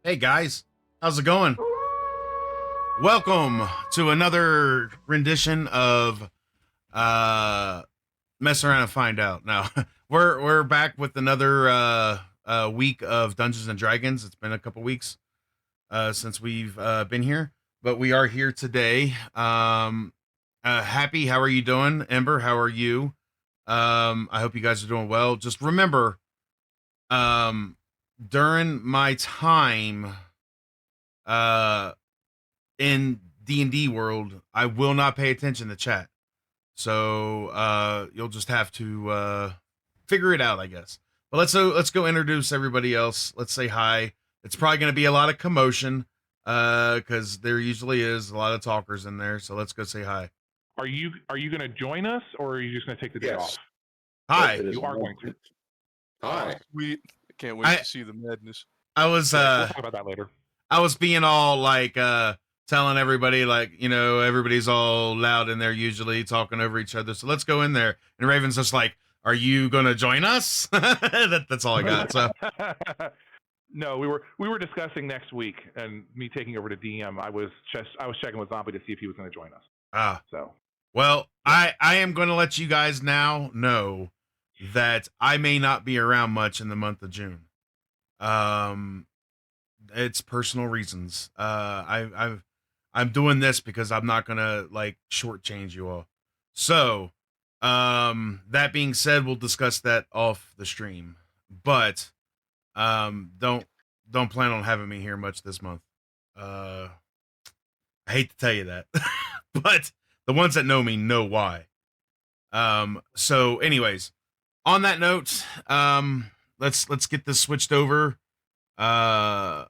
Hey guys, how's it going? Welcome to another rendition of Mess Around and Find Out. Now we're back with another week of Dungeons and Dragons. It's been a couple weeks since we've been here, but we are here today. Happy, how are you doing? Ember, how are you? I hope you guys are doing well. Just remember, um, during my time uh in D&D world, I will not pay attention to chat. So you'll just have to figure it out, I guess. But let's go introduce everybody else. Let's say hi. It's probably going to be a lot of commotion cuz there usually is a lot of talkers in there. So let's go say hi. Are you going to join us, or are you just going to take the day off? Hi. You are going to. Hi. Sweet. Can't wait to see the madness. I was We'll talk about that later. I was being all like telling everybody, like, you know, everybody's all loud in there usually talking over each other, so let's go in there. And Raven's just like, are you gonna join us? That's all I got. So No, we were discussing next week, and me taking over to DM. I was checking with Zombie to see if he was going to join us. Well, I am going to let you guys now know that I may not be around much in the month of June. It's personal reasons. I'm doing this because I'm not gonna like shortchange you all. So, that being said, we'll discuss that off the stream. But don't plan on having me here much this month. I hate to tell you that, but the ones that know me know why. So anyways, on that note, let's get this switched over. The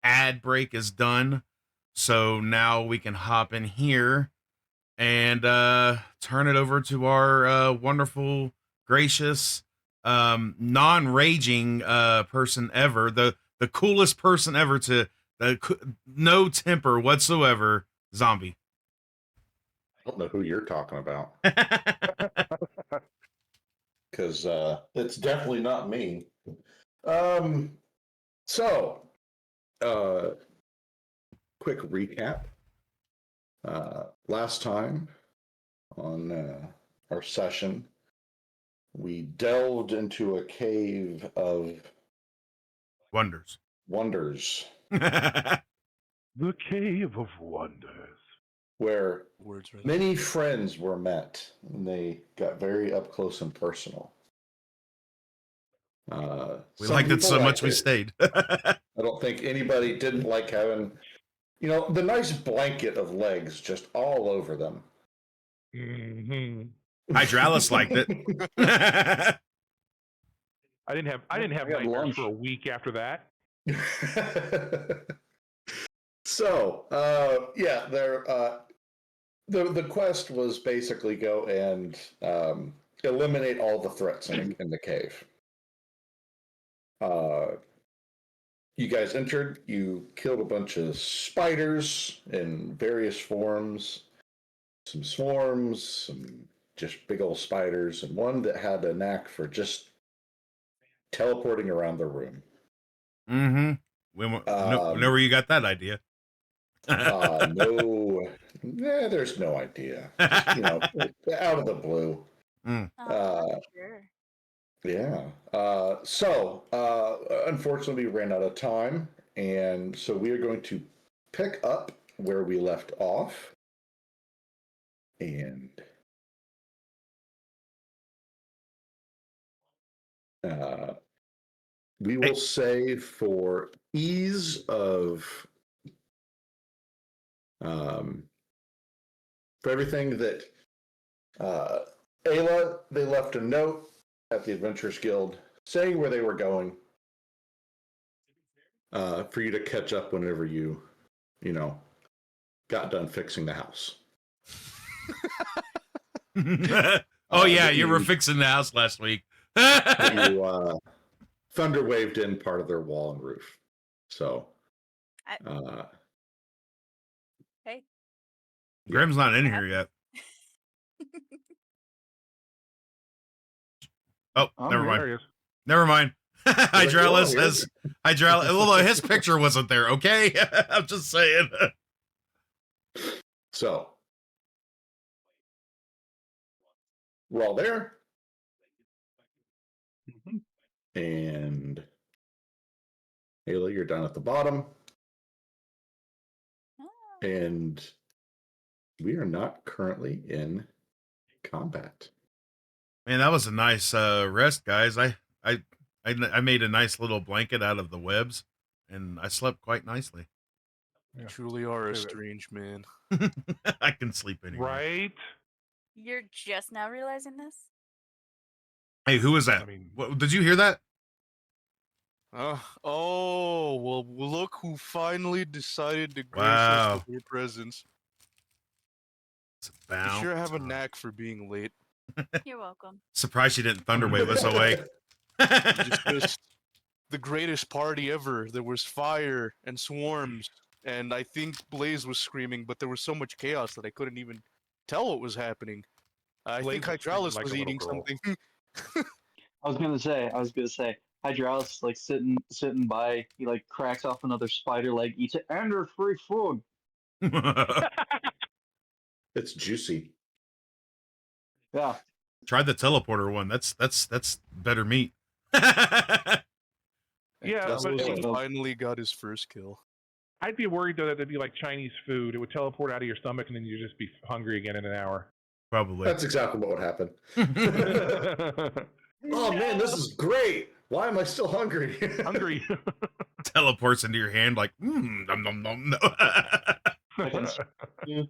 ad break is done, so now we can hop in here and turn it over to our wonderful, gracious, non-raging person ever, the coolest person ever to no temper whatsoever, Zombie. I don't know who you're talking about because it's definitely not me. So, quick recap. Last time on our session, we delved into a cave of Wonders. The Cave of Wonders, where Words right many friends were met, and they got very up close and personal. We liked it so much we stayed. I don't think anybody didn't like having, the nice blanket of legs just all over them. Mm-hmm. Hydralis liked it. I didn't have nightmares lunch for a week after that. So, the quest was basically go and eliminate all the threats in the cave. You guys entered, you killed a bunch of spiders in various forms, some swarms, some just big old spiders, and one that had a knack for just teleporting around the room. Mm-hmm. Know where you got that idea. There's no idea. Just, out of the blue. Sure. Yeah. Unfortunately, we ran out of time, and so we are going to pick up where we left off. And we will say, for ease of for everything, that Ayla, they left a note at the Adventurers Guild saying where they were going, for you to catch up whenever you got done fixing the house. Oh yeah, you were fixing the house last week. You thunder waved in part of their wall and roof. So Hey. Grim's not in here yet. Oh, never mind. There he is. Never mind. Hydraulis here. has Hydraulis. Although his picture wasn't there, okay? I'm just saying. So we're all there. And Ayla, you're down at the bottom. Oh. And we are not currently in combat. Man, that was a nice rest, guys. I made a nice little blanket out of the webs, and I slept quite nicely. You Yeah. truly are a Very good. strange man. I can sleep anywhere. Right? You're just now realizing this? Hey, who was that? I mean, What, did you hear that? Oh, well, look who finally decided to grace Wow. us with your presence. It's You about sure have a time. knack for being late. You're welcome. Surprised you didn't thunderwave us away. You just missed the greatest party ever. There was fire and swarms, and I think Blaze was screaming, but there was so much chaos that I couldn't even tell what was happening. I Blaze think was screaming Hydraulis like was a little eating girl. something. I was gonna say, Hydraulis like sitting by. He like cracks off another spider leg, eats it, and there's free food. It's juicy. Yeah, Try the teleporter one. That's better meat. Yeah, That's but what- Finally got his first kill. I'd be worried though that it'd be like Chinese food. It would teleport out of your stomach and then you'd just be hungry again in an hour. Probably. That's exactly what would happen. Oh man, this is great. Why am I still hungry? Hungry. Teleports into your hand like, nom nom nom. No.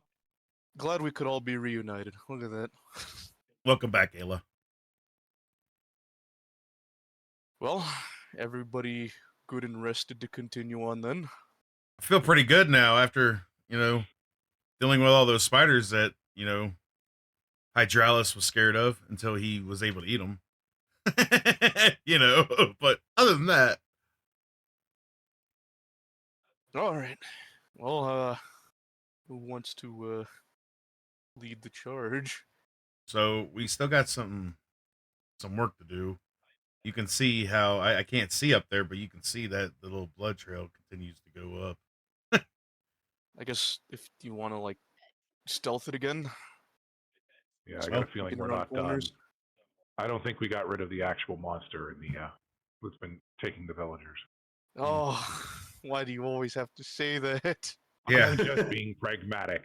Glad we could all be reunited. Look at that. Welcome back, Ayla. Well, everybody good and rested to continue on then. I feel pretty good now after, dealing with all those spiders that, Hydraulis was scared of until he was able to eat them. But other than that. All right. Well, who wants to lead the charge? So we still got some work to do. You can see how I can't see up there, but you can see that the little blood trail continues to go up. I guess if you want to like stealth it again. Yeah, I got a feeling Looking we're around not done. corners. I don't think we got rid of the actual monster in the who's been taking the villagers. Oh, why do you always have to say that? Yeah. I'm just being pragmatic.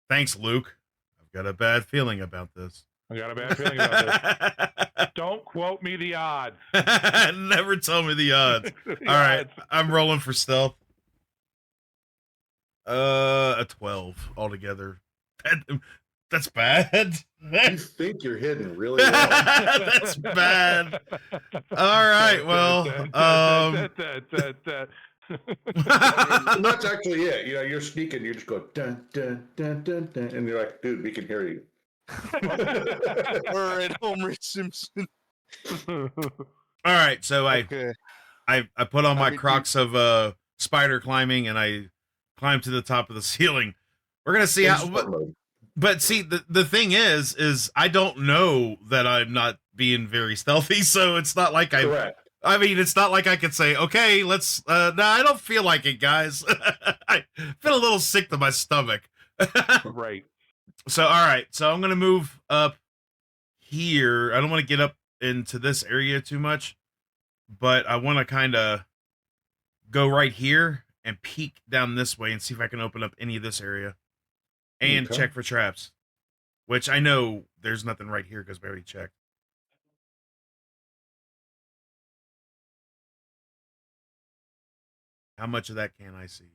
Thanks, Luke. I've got a bad feeling about this. I got a bad feeling about this. Don't quote me the odds. Never tell me the odds. The All right, odds. I'm rolling for stealth. A 12 altogether. That's bad. You think you're hidden really well. That's bad. All right, well, And that's actually it. You're sneaking. You just go dun dun dun dun dun, and you're like, dude, we can hear you. We're at Homer Simpson. All right, so Okay. I put on my How did Crocs of spider climbing, and I climbed to the top of the ceiling. We're gonna see how. Sport mode. But see, the thing is I don't know that I'm not being very stealthy, so it's not like Correct. I mean, it's not like I could say, okay, let's. No, I don't feel like it, guys. I feel a little sick to my stomach. Right. So, all right. So I'm gonna move up here. I don't want to get up into this area too much, but I want to kind of go right here and peek down this way and see if I can open up any of this area and Okay. check for traps. Which I know there's nothing right here because we already checked. How much of that can I see?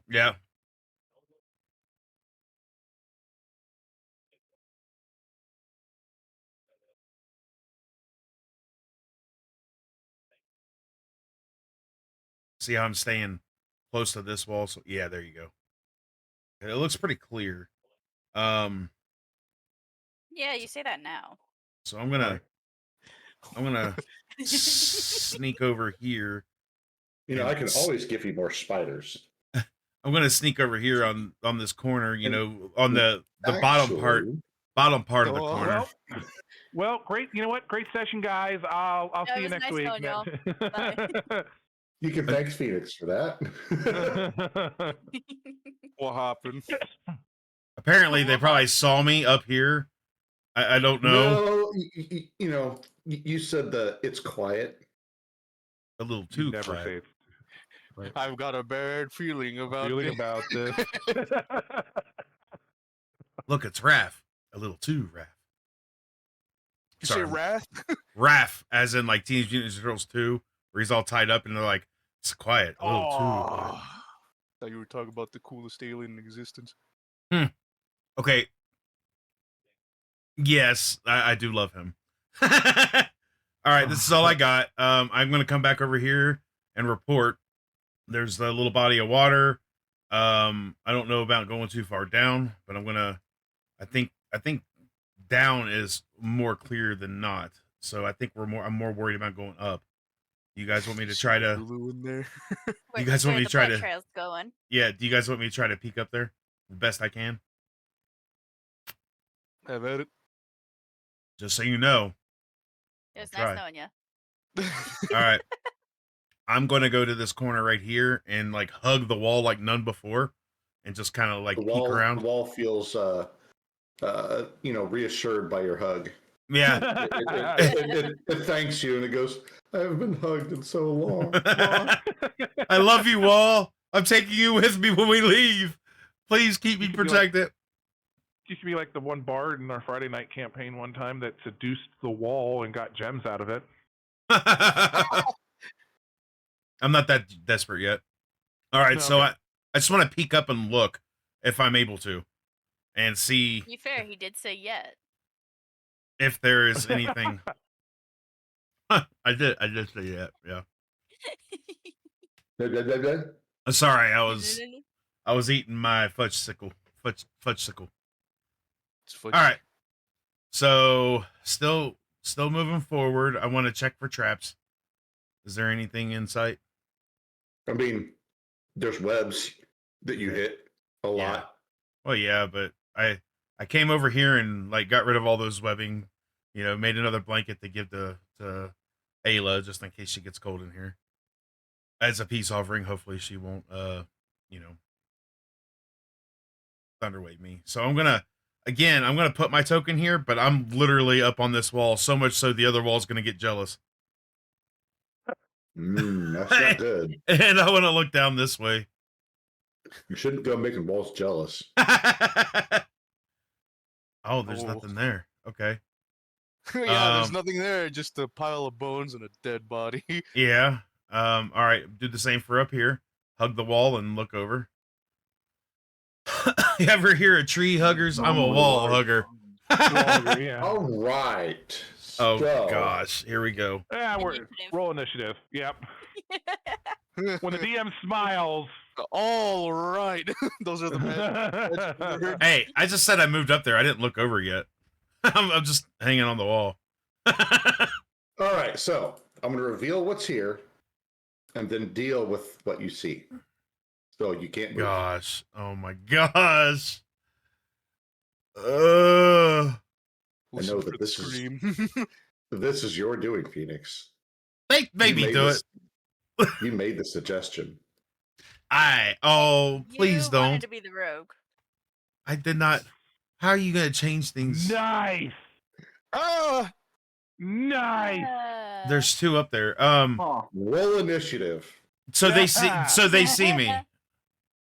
Yeah. See how I'm staying close to this wall? So yeah, there you go. It looks pretty clear. Yeah, you say that now. So I'm gonna sneak over here. I can always give you more spiders. I'm gonna sneak over here on this corner, on the bottom part of the Oh, corner. Well, great. You know what? Great session, guys. I'll Yeah, see it you was next nice week. knowing y'all. Bye. You can thank Phoenix for that. What happened? Apparently, they probably saw me up here. I don't know. No, you said that it's quiet. A little You too never quiet. say it's I've got a bad feeling about feeling this. about this. Look, it's Raph. A little too Raph. You say Sorry. wrath? Raph, as in like Teenage Mutant Ninja Turtles 2, where he's all tied up and they're like, it's quiet, a little too quiet. Thought you were talking about the coolest alien in existence. Okay. Yes, I do love him. All right, this is all I got. I'm gonna come back over here and report. There's a little body of water. I don't know about going too far down, but I think down is more clear than not. So I think I'm more worried about going up. You guys want me to try to? Blue in there. You guys want Where me the to try blood to? trail's going. Yeah. Do you guys want me to try to peek up there the best I can? Have at it. Just so you know. It was I'll nice try. knowing you. All right. I'm going to go to this corner right here and like hug the wall like none before, and just kind of like The peek around. wall feels reassured by your hug. Yeah. It thanks you and it goes, I haven't been hugged in so long. I love you, wall. I'm taking you with me when we leave. Please keep me You could be protected. Used to be like the one bard in our Friday night campaign one time that seduced the wall and got gems out of it. I'm not that desperate yet. All right, so Okay. I just want to peek up and look if I'm able to, and see To be fair, he did say yet. if there is anything. I did say yeah, yeah. Sorry, I was eating my fudge sickle. All right. So still moving forward. I want to check for traps. Is there anything in sight? I mean, there's webs that you hit a lot. Well, yeah, but I came over here and like got rid of all those webbing. You know, made another blanket to give to Ayla just in case she gets cold in here. As a peace offering, hopefully she won't thunderwave me. So I'm gonna put my token here, but I'm literally up on this wall, so much so the other wall's gonna get jealous. That's not good. And I want to look down this way. You shouldn't go making walls jealous. Oh, there's nothing there. Okay. Yeah, there's nothing there, just a pile of bones and a dead body. Yeah. All right. Do the same for up here. Hug the wall and look over. You ever hear of tree huggers? I'm a wall hugger. Yeah. All right. Oh So, gosh, here we go. Yeah, we're Initiative. roll initiative. Yep. When the DM smiles. All right. Those are the best. Hey, I just said I moved up there. I didn't look over yet. I'm just hanging on the wall. all right, so I'm going to reveal what's here and then deal with what you see. So you can't move. Gosh. Oh my gosh. Uh, I know that this is your doing, Phoenix. make me do it. You made the suggestion. Please You don't. wanted to be the rogue. I did not. How are you gonna change things? Nice. Ah! Nice. There's two up there. Roll initiative. So they see me.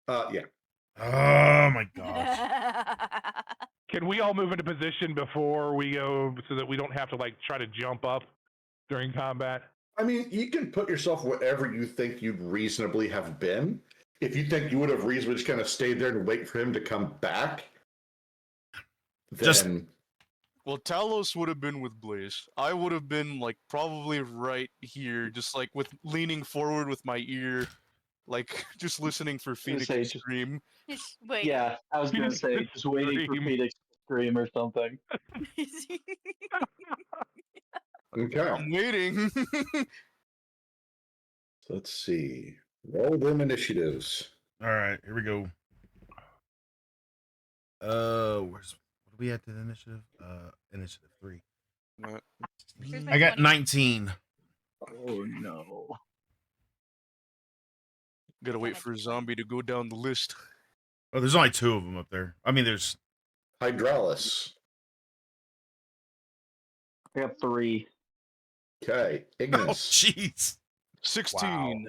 Yeah. Oh my gosh. Can we all move into position before we go so that we don't have to like try to jump up during combat? I mean, you can put yourself wherever you think you'd reasonably have been. If you think you would have reasonably just kind of stayed there and wait for him to come back, then... Well, Talos would have been with Blaze. I would have been like probably right here, just like with leaning forward with my ear, like just listening for Phoenix to scream. Wait. Yeah, I was gonna say just waiting for Phoenix to scream or something. Okay. I'm waiting. Let's see. Roll them initiatives. All right, here we go. What are we at the initiative? Initiative 3. Here's my I got 20. 19. Oh no. Gotta wait for a zombie to go down the list. Oh, there's only 2 of them up there. I mean, there's. Hydraulis. I got 3. Okay. Oh, Ignis. jeez. 16.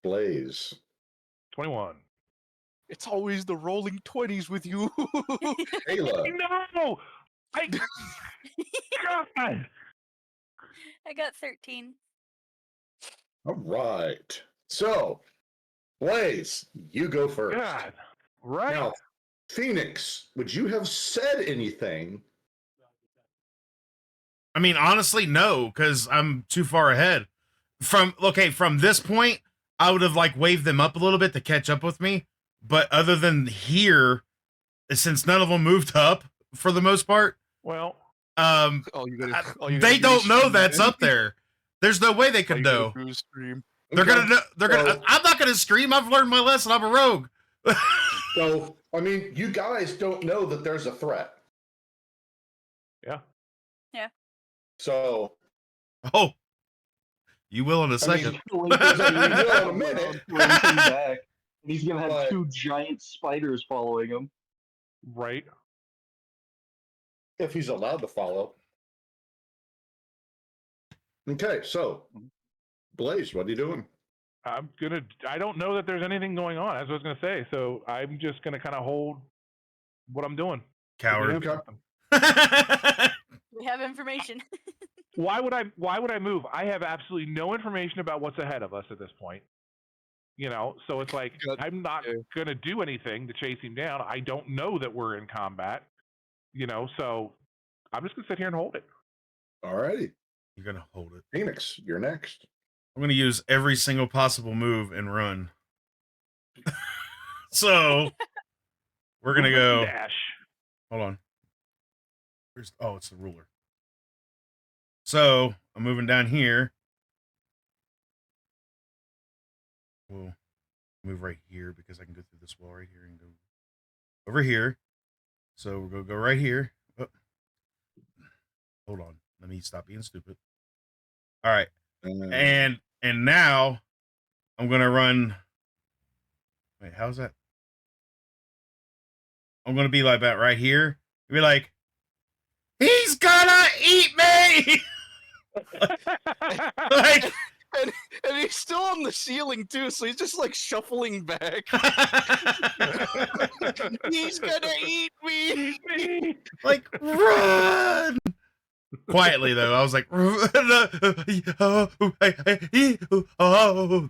Blaze. 21. It's always the rolling 20s with you. Ayla. No! God! I got 13. All right. So, Blaze, you go first. God. Right? Now, Phoenix, would you have said anything? I mean, honestly, no, because I'm too far ahead. From this point, I would have like waved them up a little bit to catch up with me. But other than here, since none of them moved up for the most part, Well, all you they gotta do don't is know scream, that's man. up there. There's no way they All could you gotta know. do is scream. They're Okay. gonna know. They're gonna. So- I'm not gonna scream. I've learned my lesson. I'm a rogue. So, I mean, you guys don't know that there's a threat. yeah. So, Oh, you will in a I second. mean, there's a, you will in a minute. Brings him back. And he's gonna have But- 2 giant spiders following him. Right. If he's allowed to follow. Okay, so, Blaze, what are you doing? I don't know that there's anything going on, as I was gonna say, so I'm just gonna kind of hold what I'm doing. Coward. Okay. We have information. Why would I move? I have absolutely no information about what's ahead of us at this point. So it's like God, I'm not yeah. gonna do anything to chase him down. I don't know that we're in combat. So I'm just gonna sit here and hold it. All righty. You're gonna hold it. Phoenix, you're next. I'm gonna use every single possible move and run. So we're gonna go. Dash. Hold on. It's the ruler. So I'm moving down here. We'll move right here because I can go through this wall right here and go over here. So we're gonna go right here. Oh. Hold on. Let me stop being stupid. All right. And now I'm gonna run. Wait, how's that? I'm gonna be like that right here. Be like, he's gonna eat me. Like, And he's still on the ceiling too, so he's just like shuffling back. He's gonna eat me. like run. Quietly though, I was like, oh,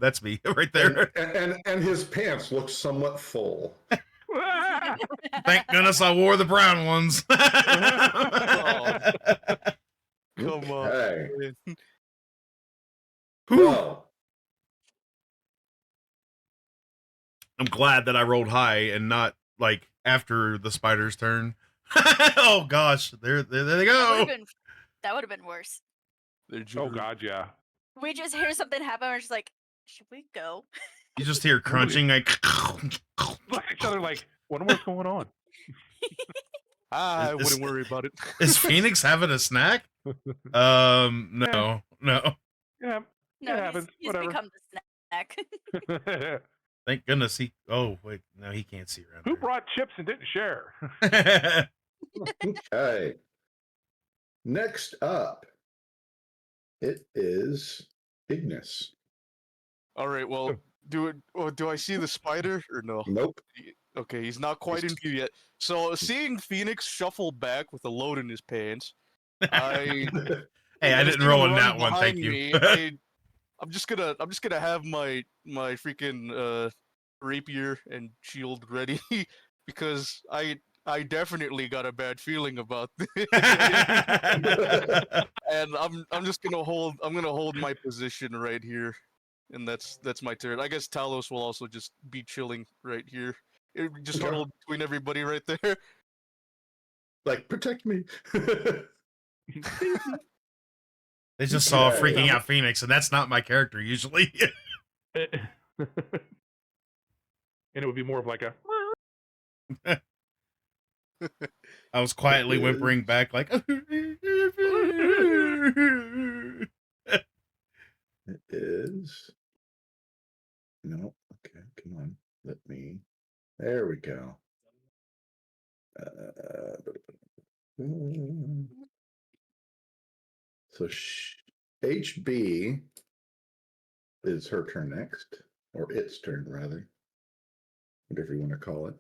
that's me right there. And his pants look somewhat full. Thank goodness I wore the brown ones. Come on. Okay. man. Well, I'm glad that I rolled high and not like after the spider's turn. Oh gosh, there they go. That would have been worse. They're Oh jittering. God, yeah. We just hear something happen. We're just like, should we go? You just hear crunching like. Look at each other like, wonder what's going on. I Is- wouldn't worry about it. Is Phoenix having a snack? No. Yeah. No, It happens. he's Whatever. become the snack. Thank goodness he. Oh wait, no, he can't see around. Who brought chips and didn't share? there. okay. Next up, it is Ignis. All right. Well, do I see the spider or no? Nope. Okay, he's not quite in view yet. So seeing Phoenix shuffle back with a load in his pants, I Hey, I as didn't he roll in runs that one. Thank behind you. me, I'm just gonna have my freaking rapier and shield ready because I definitely got a bad feeling about this. And I'm just gonna hold my position right here, and that's my turn. I guess Talos will also just be chilling right here. Just Okay. huddled between everybody right there. Like, protect me. They just saw Okay. freaking out Phoenix, and that's not my character usually. And it would be more of like a. I was quietly whimpering back like. It is. No. Okay. Come on. Let me. There we go. So HB is her turn next, or its turn rather, whatever you want to call it.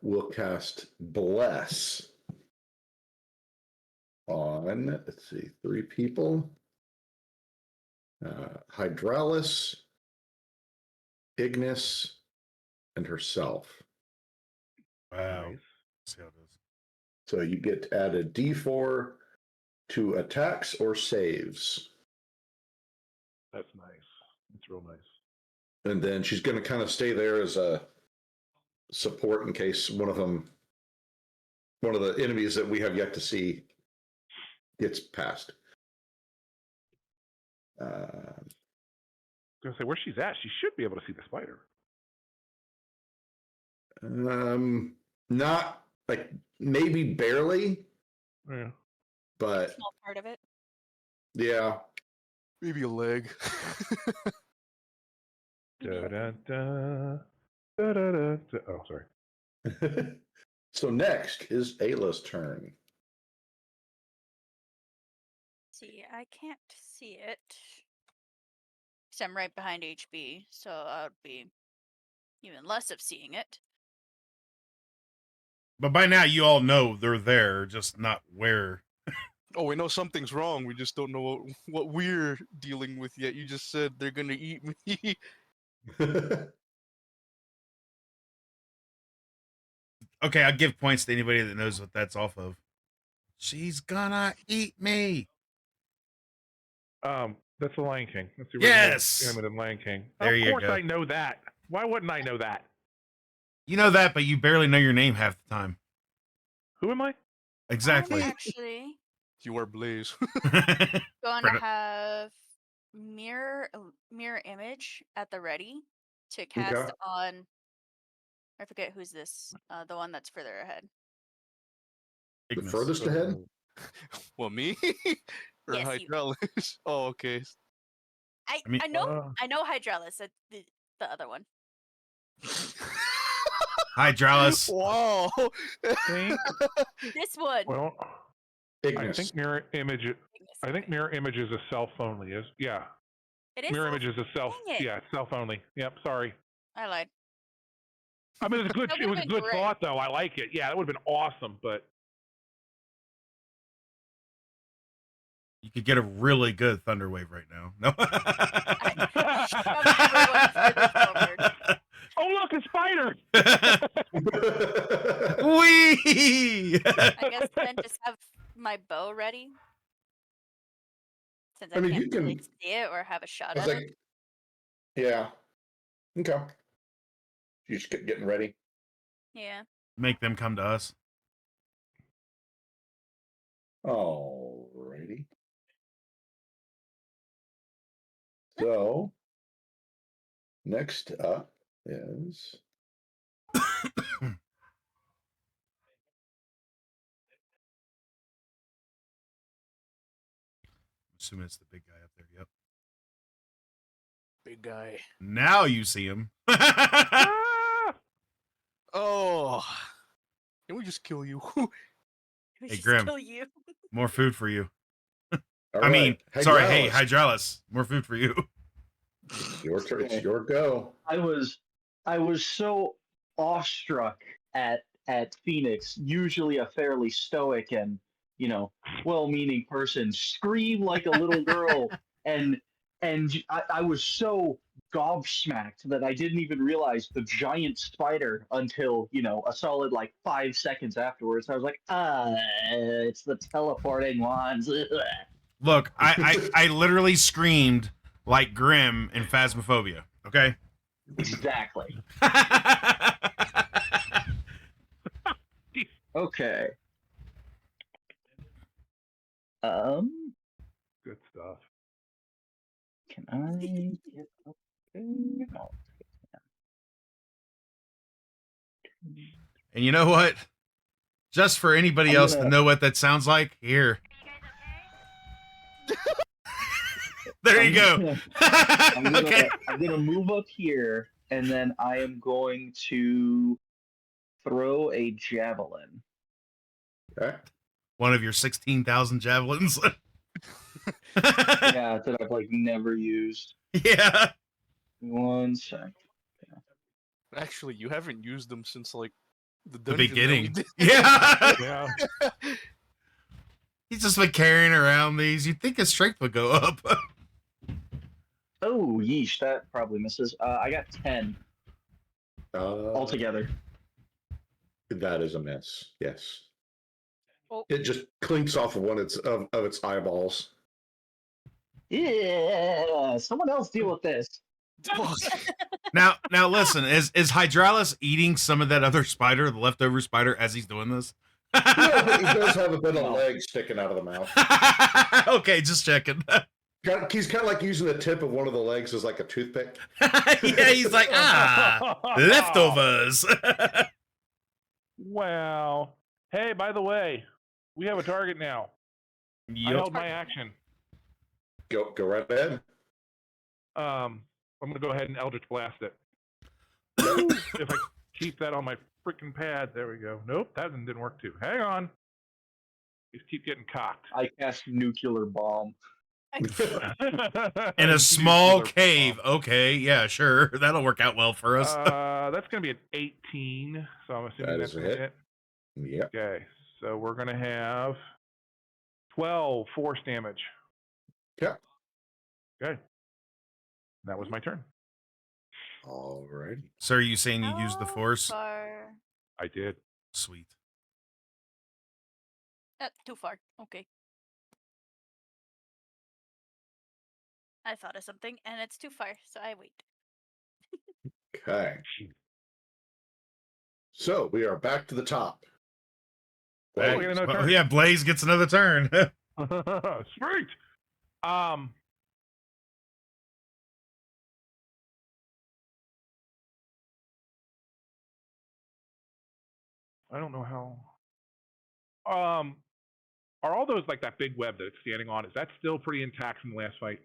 We'll cast Bless on, let's see, 3 people. Hydralis, Ignis, and herself. Wow. Nice. See how it is. So you get to add a D4 to attacks or saves. That's nice. That's real nice. And then she's going to kind of stay there as a support in case one of the enemies that we have yet to see gets past. I was gonna say where she's at. She should be able to see the spider. Not like maybe barely, Yeah. but Small part of it. yeah. Maybe a leg. Da-da-da. Da-da-da. Oh, sorry. So next is Ayla's turn. See, I can't see it. Because I'm right behind HB, so I would be even less of seeing it. But by now, you all know they're there, just not where. Oh, we know something's wrong. We just don't know what we're dealing with yet. You just said they're gonna eat me. Okay, I'll give points to anybody that knows what that's off of. She's gonna eat me. That's the Lion King. That's the original Yes! animated Lion King. There of you course go. I know that. Why wouldn't I know that? You know that, but you barely know your name half the time. Who am I? Exactly. I'm actually You are Blaze. going to Credit- have mirror image at the ready to cast Okay. on. I forget who's this. The one that's further ahead. The Ignis. furthest ahead? Well, me or Yes, you. Hydraulics? Oh, okay. I I mean- I know Hydralis. The other one. Hydralis. Wow. Think, This one. well, Ignis. I think mirror image. I think Okay. mirror image is a self only. Yeah. It is. Mirror self- image is a self. Dang it. Yeah, self only. Yep. Sorry. I lied. I mean, it was a good. That It was a would've been good great. thought, though. I like it. Yeah, that would have been awesome. But You could get a really good thunder wave right now. No. Shove everyone further forward. oh, look, a spider. Wee! I guess then just have my bow ready. Since I, I mean, can't you can- really see it or have a shot I at was it. like, yeah. Okay. You just getting ready. Yeah. Make them come to us. Alrighty. So next up is Assuming it's the big guy up there. Yep. Big guy. Now you see him. Ah! Oh. Can we just kill you? We Hey, just Grim. kill you. More food for you. all I mean, right, sorry. Hey, Hydralis. Hydralis. More food for you. Your turn. It's your go. I was so awestruck at Phoenix, usually a fairly stoic and well-meaning person, scream like a little girl, and I was so gobsmacked that I didn't even realize the giant spider until a solid like 5 seconds afterwards. I was like, it's the teleporting ones. Look, I literally screamed like Grim in Phasmophobia. Okay. Exactly. Okay. Good stuff. Can I get up there? No. And you know what? Just for anybody I'm else to gonna- know what that sounds like, here. There you go. Okay. I'm gonna move up here, and then I am going to throw a javelin. Okay. One of your 16,000 javelins. Yeah, that I've like never used. Yeah. 1 sec. Actually, you haven't used them since like the The dungeon that we beginning. did. Yeah. Yeah. He's just been carrying around these. You'd think his strength would go up. Oh, yeesh, that probably misses. I got 10 Uh, altogether. That is a miss. Yes. Oh. It just clinks off of one of its eyeballs. Yeah, someone else deal with this. Now listen, is Hydralis eating some of that other spider, the leftover spider, as he's doing this? No, but he does have a bit of No. leg sticking out of the mouth. Okay, just checking. He's kind of like using the tip of one of the legs as like a toothpick. Yeah, he's like, leftovers. Wow. Hey, by the way, we have a target now. I Yep. held my action. Go right ahead. I'm gonna go ahead and Eldritch Blast it. If I keep that on my freaking pad, there we go. Nope, that one didn't work too. Hang on. Just keep getting cocked. I cast nuclear bomb. In a small cave. Okay, yeah, sure. That'll work out well for us. That's gonna be an 18, so I'm assuming That that's is a gonna hit. hit. Yep. Okay, so we're gonna have 12 force damage. Okay. Okay. That was my turn. All right. So are you saying you used the How force? far? I did. Sweet. Too far. Okay. I thought of something, and it's too far, so I wait. Okay. So we are back to the top. Oh, we got another Well, turn. yeah, Blaze gets another turn. Sweet. I don't know how. Are all those like that big web that it's standing on? Is that still pretty intact from the last fight?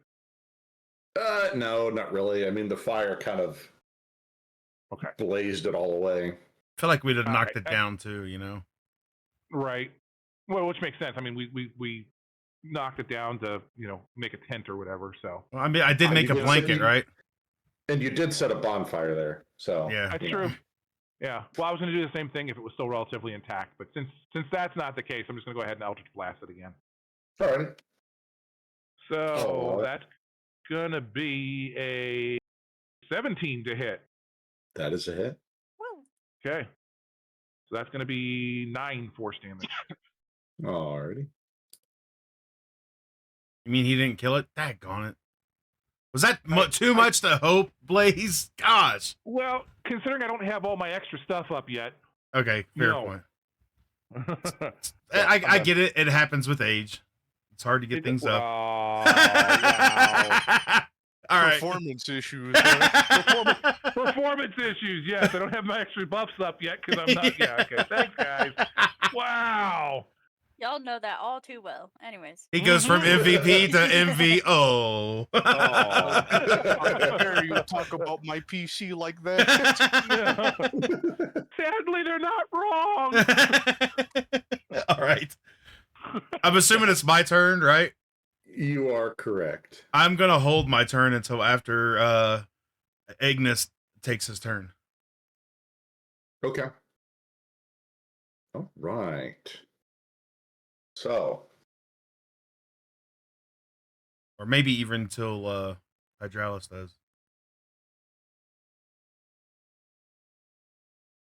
No, not really. I mean, the fire kind of Okay. blazed it all away. I feel like we'd have All knocked right. it down too, you know. Right. Well, which makes sense. I mean, we knocked it down to make a tent or whatever. So Well, I mean, I did Oh, make you a did blanket, say- right? And you did set a bonfire there. So Yeah. that's you true. know. Yeah. Well, I was going to do the same thing if it was still relatively intact, but since that's not the case, I'm just going to go ahead and Eldritch Blast it again. All right. So Oh. that's going to be a 17 to hit. That is a hit. Woo! Okay. So that's going to be 9 force damage. Alrighty. You mean he didn't kill it? Daggone it. Was that too much to hope, Blaze? Gosh. Well, considering I don't have all my extra stuff up yet. Okay, fair No. point. Yeah, I get it. It happens with age. It's hard to get things up. Oh, wow. All right. Performance issues. Performance issues. Yes, I don't have my extra buffs up yet because I'm not. Yeah. Okay. Thanks, guys. Wow. Y'all know that all too well. Anyways. He goes from MVP to MVO. How dare you talk about my PC like that? Sadly, they're not wrong. All right. I'm assuming it's my turn, right? You are correct. I'm going to hold my turn until after Ignis takes his turn. Okay. All right. So, Or maybe even until Hydralis does.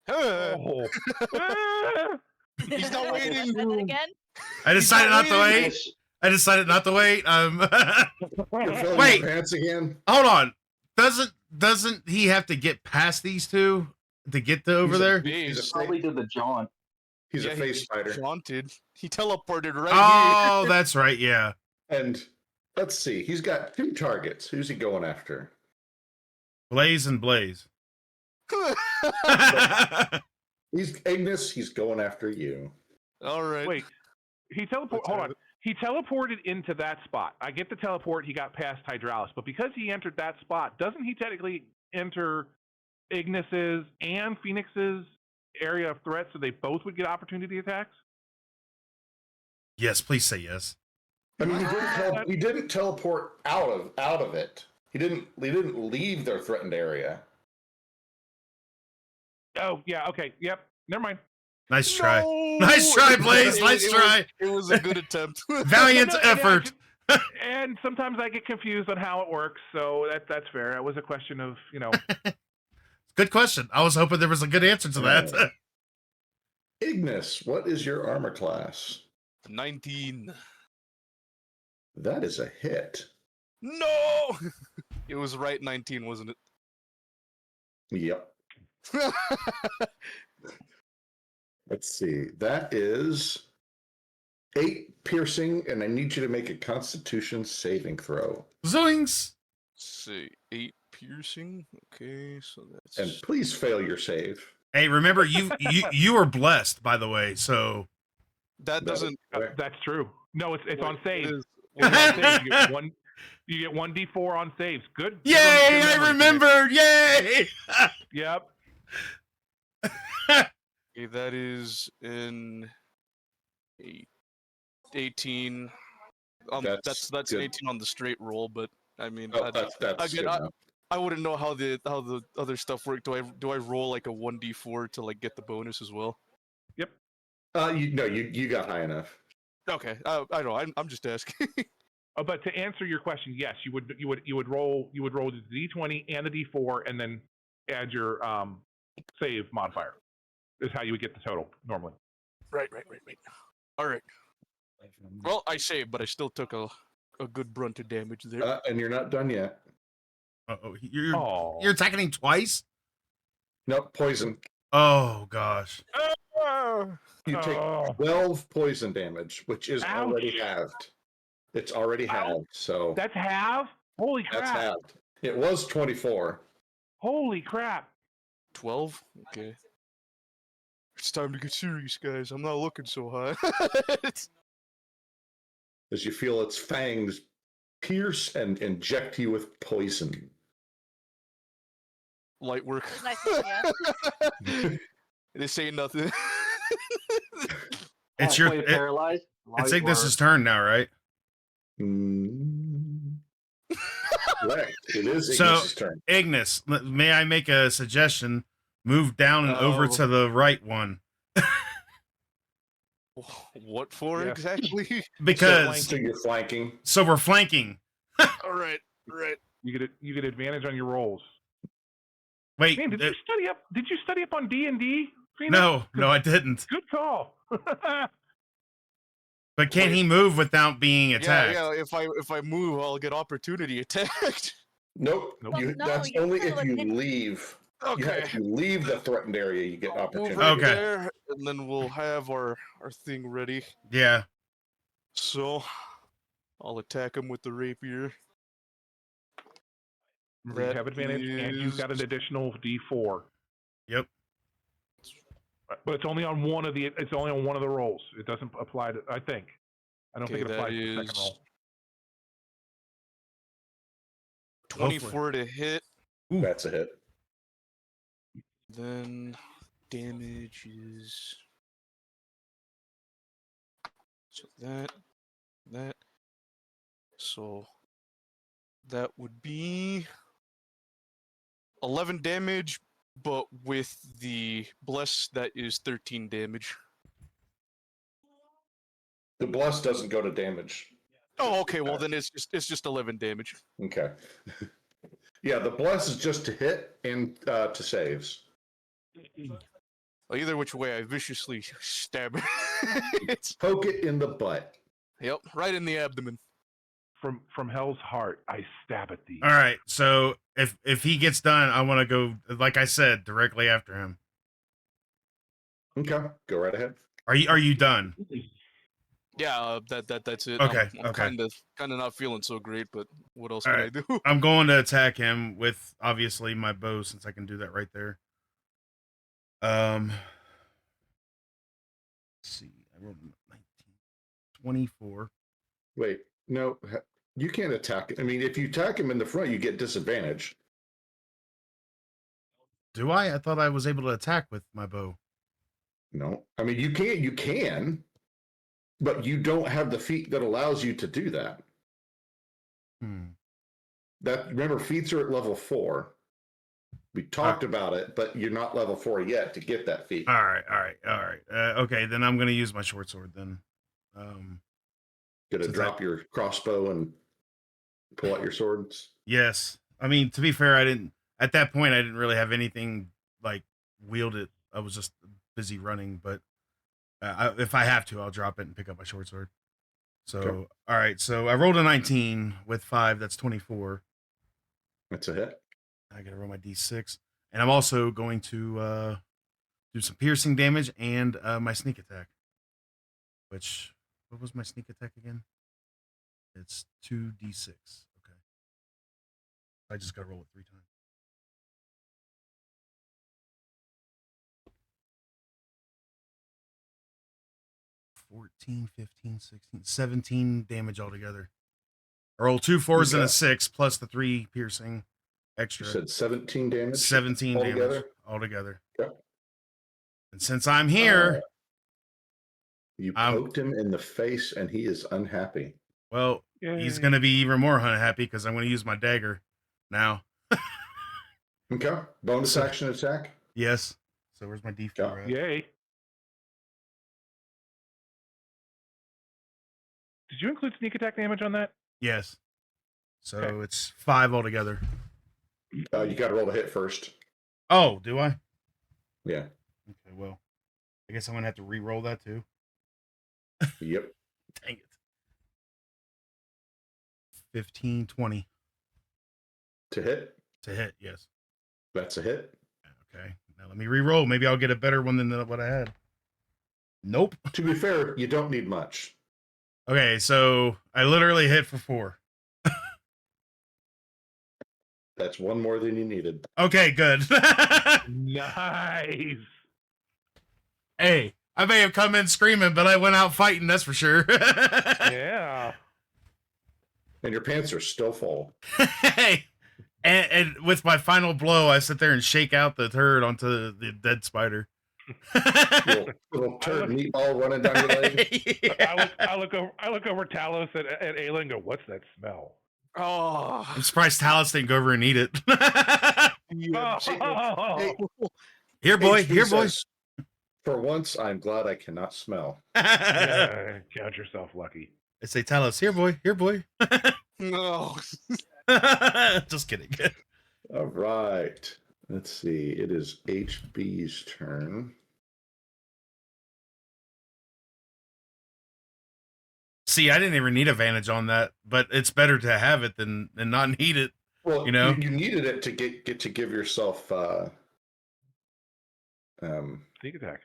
Oh. He's not Say waiting. that again? I decided not to wait. Yes. I decided not to wait. you're filling Wait. your pants again? Hold on. Doesn't he have to get past these two to get to over He's a- there? He's a, Probably did the jaunt. he's a Yeah, face spider. Jaunted. He teleported right Oh, that's right. Yeah. And let's see. He's got 2 targets. Who's he going after? Blaze and Blaze. here. He's Ignis. He's going after you. All right. Wait, he teleported. Let's Hold have on. it. He teleported into that spot. I get the teleport. He got past Hydralis, but because he entered that spot, doesn't he technically enter Ignis's and Phoenix's area of threat, so they both would get opportunity attacks? Yes, please say yes. I mean, he didn't teleport out of it. He didn't leave their threatened area. Oh yeah. Okay. Yep. Never mind. Nice try. No! Nice try, Blaze. Nice It try. was a good attempt. Valiant No, and effort. And sometimes I get confused on how it works, so that's fair. It was a question of Good question. I was hoping there was a good answer to that. Ignis, what is your armor class? 19. That is a hit. No! It was right 19, wasn't it? Yep. Let's see. That is 8 piercing, and I need you to make a Constitution saving throw. Zoinks. See, 8 piercing. Okay, so that's. And please fail your save. Hey, remember you were blessed, by the way. So That doesn't. that's true. No, it's on saves. It is- It's on saves. You get 1d4 on saves. Good. yay! good I memory, remembered. Yay! Phoenix. Yep. Okay, that is in 18. That's an good. 18 on the straight roll, but I mean, Oh, that's again, good enough. I wouldn't know how the other stuff worked. Do I roll like a 1d4 to like get the bonus as well? Yep. You got high enough. Okay, I know. I'm just asking. Oh, but to answer your question, yes, you would roll the d20 and the d4, and then add your save modifier. Is how you would get the total normally. Right. All right. Well, I saved, but I still took a good brunt of damage there. And you're not done yet. Oh, Oh. you're attacking him twice. Nope, poison. Oh gosh. You take 12 poison damage, which is already halved. It's already halved, so That's half. Holy crap! that's halved. It was 24. Holy crap! 12. Okay. It's time to get serious, guys. I'm not looking so high. As you feel its fangs pierce and inject you with poison. Light work. Nice to see This ain't nothing. It's your. Halfway paralyzed. It's Light Ignis's work. turn now, right? Correct. It is So- Ignis's turn. Ignis, may I make a suggestion? Move down and over Oh. to the right one What for Yeah. exactly? because So you're flanking. so we're flanking. All right. You get advantage on your rolls. Wait, Man, did you study up? Did you study up on D&D? no, I didn't. Good call. But can he move without being attacked? Yeah. If I move, I'll get opportunity attacked. Nope. Nope. You, No, that's you only still if you admit- leave. Yeah, Okay. if you leave the threatened area, you get Move opportunity. right Okay. there, and then we'll have our thing ready. Yeah. So, I'll attack him with the rapier. Remember, you That have advantage, and you've got an is- additional D4. Yep. But it's only on one of the. It's only on one of the rolls. It doesn't apply to. I think. I don't think it Okay, applies that to the second is roll. 24 to hit. That's a hit. Then damage is so that so that would be 11 damage, but with the bless that is 13 damage. The bless doesn't go to damage. Oh, okay. Well, then it's just 11 damage. Okay. Yeah, the bless is just to hit and to saves. Well, either which way, I viciously stab it. Poke it in the butt. Yep, right in the abdomen. From Hell's Heart, I stab at thee. All right. So if he gets done, I want to go, like I said, directly after him. Okay, go right ahead. Are you done? Yeah, that's it. Okay, I'm okay. kind of not feeling so great, but what else All can right. I do? I'm going to attack him with obviously my bow since I can do that right there. Let's see. I rolled 19, 24. Wait, no, you can't attack. I mean, if you attack him in the front, you get disadvantage. Do I? I thought I was able to attack with my bow. No, I mean you can, but you don't have the feat that allows you to do that. That remember, feats are at level 4. We talked about it, but you're not level 4 yet to get that feat. All right. Okay, then I'm gonna use my short sword then. Gonna since drop your crossbow and pull out your swords. Yes, I mean, to be fair, I didn't at that point. I didn't really have anything like wielded. I was just busy running. But if I have to, I'll drop it and pick up my short sword. So, Okay. all right. So I rolled a 19 with 5. That's 24. That's a hit. I gotta roll my d6, and I'm also going to do some piercing damage and my sneak attack. Which, what was my sneak attack again? It's 2d6. Okay. I just gotta roll it 3 times. 14, 15, 16, 17 damage altogether. I roll 2 4s and a 6 plus the 3 piercing extra. You said 17 damage. 17 altogether? damage altogether. Okay. And since I'm here, You poked him in the face, and he is unhappy. well, he's gonna be even more unhappy because I'm gonna use my dagger now. Okay. Bonus action attack. Yes. So where's my D4 at? Yay. Did you include sneak attack damage on that? Yes. So Okay. it's 5 altogether. You got to roll the hit first. Oh, do I? Yeah. Okay, well, I guess I'm gonna have to re-roll that too. Yep. Dang it. 15, 20 To hit. to hit. Yes. That's a hit. Okay. Now let me re-roll. Maybe I'll get a better one than what I had. Nope. To be fair, you don't need much. Okay, so I literally hit for 4. That's one more than you needed. Okay, good. Nice. Hey, I may have come in screaming, but I went out fighting, that's for sure. Yeah. And your pants are still full. Hey, and with my final blow, I sit there and shake out the turd onto the dead spider. Little turd meatball running down your leg. Yeah. I look over Talos at Ayla and go, "What's that smell?" Oh, I'm surprised Talos didn't go over and eat it. yeah. Hey, Here, boy. HB Here, boy. says, for once, I'm glad I cannot smell. Yeah, count yourself lucky. I say, Talos, here, boy. Here, boy. No. Just kidding. All right. Let's see. It is HB's turn. See, I didn't even need advantage on that, but it's better to have it than not need it. Well, You know? you needed it to get to give yourself Sneak attack.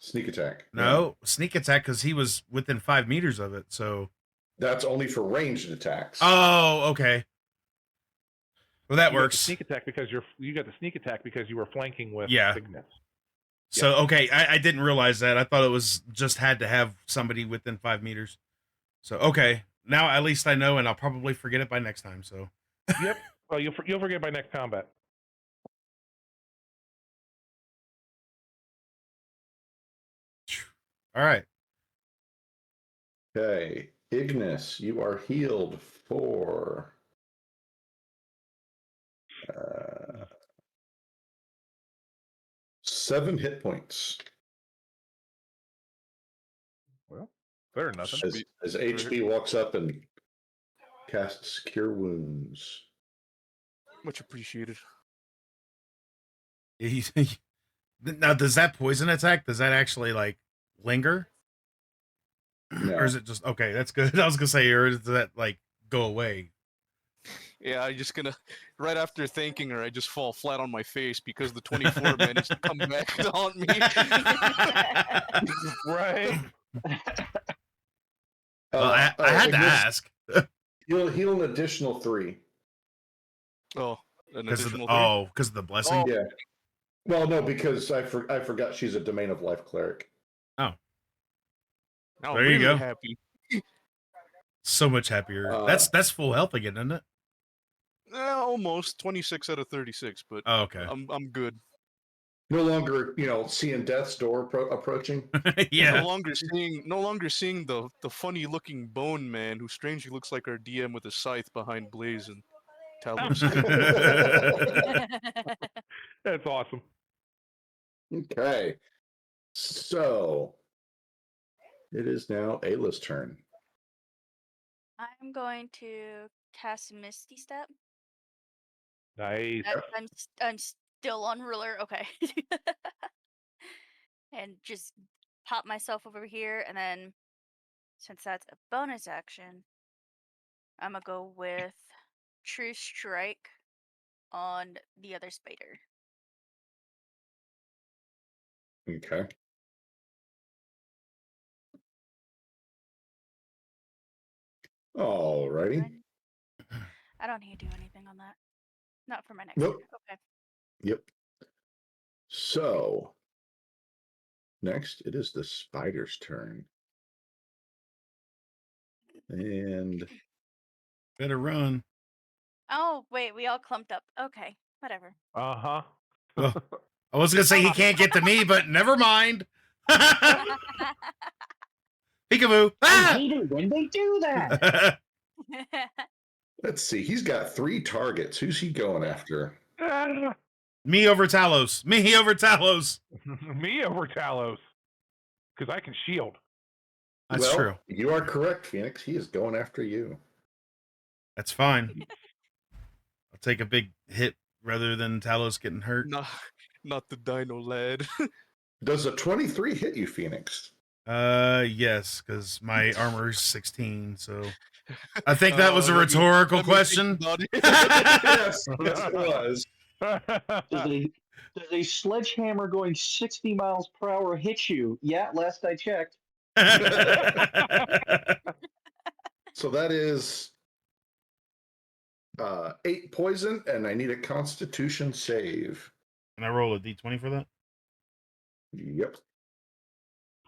sneak attack. No, sneak attack because he was within 5 meters of it. So, That's only for ranged attacks. oh, okay. Well, that You got the works. sneak attack because you got the sneak attack because you were flanking with Yeah. Cygnus. So, okay, I didn't realize that. I thought it was just had to have somebody within 5 meters. So, okay, now at least I know, and I'll probably forget it by next time. So, Yep. Well, you'll forget by next combat. all right. Okay. Ignis, you are healed for 7 hit points. Well, better than nothing. As HB walks up and casts Cure Wounds. Much appreciated. Now, does that poison attack? Does that actually like linger, No. or is it just okay? That's good. I was gonna say, or does that like go away? Yeah, I'm just gonna. Right after thanking her, I just fall flat on my face because the 24 managed to come back to haunt me. Right. Well, I had to Ignis, ask You'll heal an additional 3. Oh, an because of additional because of the blessing. Oh. Yeah. Well, no, because I forgot she's a Domain of Life cleric. Oh. Now There I'm you really go. happy. So much happier. That's full health again, isn't it? Almost 26 out of 36, but Oh, okay. I'm good. No longer, seeing death's door approaching. No Yeah. longer seeing the funny looking bone man who strangely looks like our DM with a scythe behind Blaze and Talos. That's awesome. Okay. So it is now Ayla's turn. I'm going to cast Misty Step. Nice. I'm still on ruler. Okay. And just pop myself over here, and then since that's a bonus action, I'm gonna go with True Strike on the other spider. Okay. Alrighty. I don't need to do anything on that. Not for my next Nope. turn. Okay. Yep. So next it is the spider's turn. And Better run. Oh, wait, we all clumped up. Okay, whatever. Uh-huh. Oh, I was gonna say he can't get to me, but never mind. Peekaboo. I Ah! hate it when they do that. let's see, he's got 3 targets. Who's he going after? Me over Talos. Me over Talos. Me over Talos. Because I can shield. That's well, true. You are correct, Phoenix. He is going after you. That's fine. I'll take a big hit rather than Talos getting hurt. Not the Dino lad. Does a 23 hit you, Phoenix? Yes, because my armor is 16, so I think that was a rhetorical let me think question. about it. yes, it was. Does a sledgehammer going 60 miles per hour hit you? Yeah, last I checked. So that is 8 poison, and I need a Constitution save. Can I roll a d20 for that? Yep.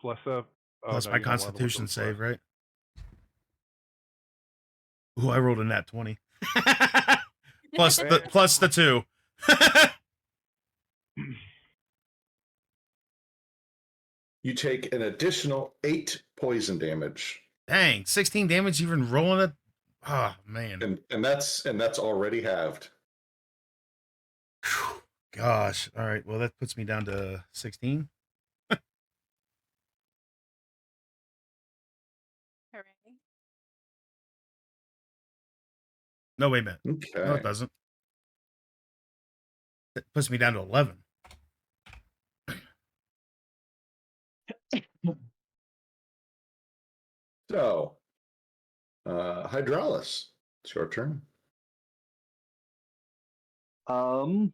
Plus a... Plus no, my you're not allowed to look Constitution those save, plus. right? Ooh, I rolled a nat 20. plus the 2. You take an additional 8 poison damage. Dang, 16 damage even rolling it. Oh man. And that's already halved. Whew. Gosh. All right. Well, that puts me down to 16. Hooray. No, wait a minute. Okay. No, it doesn't. It puts me down to 11. So, Hydraulis, it's your turn. I'm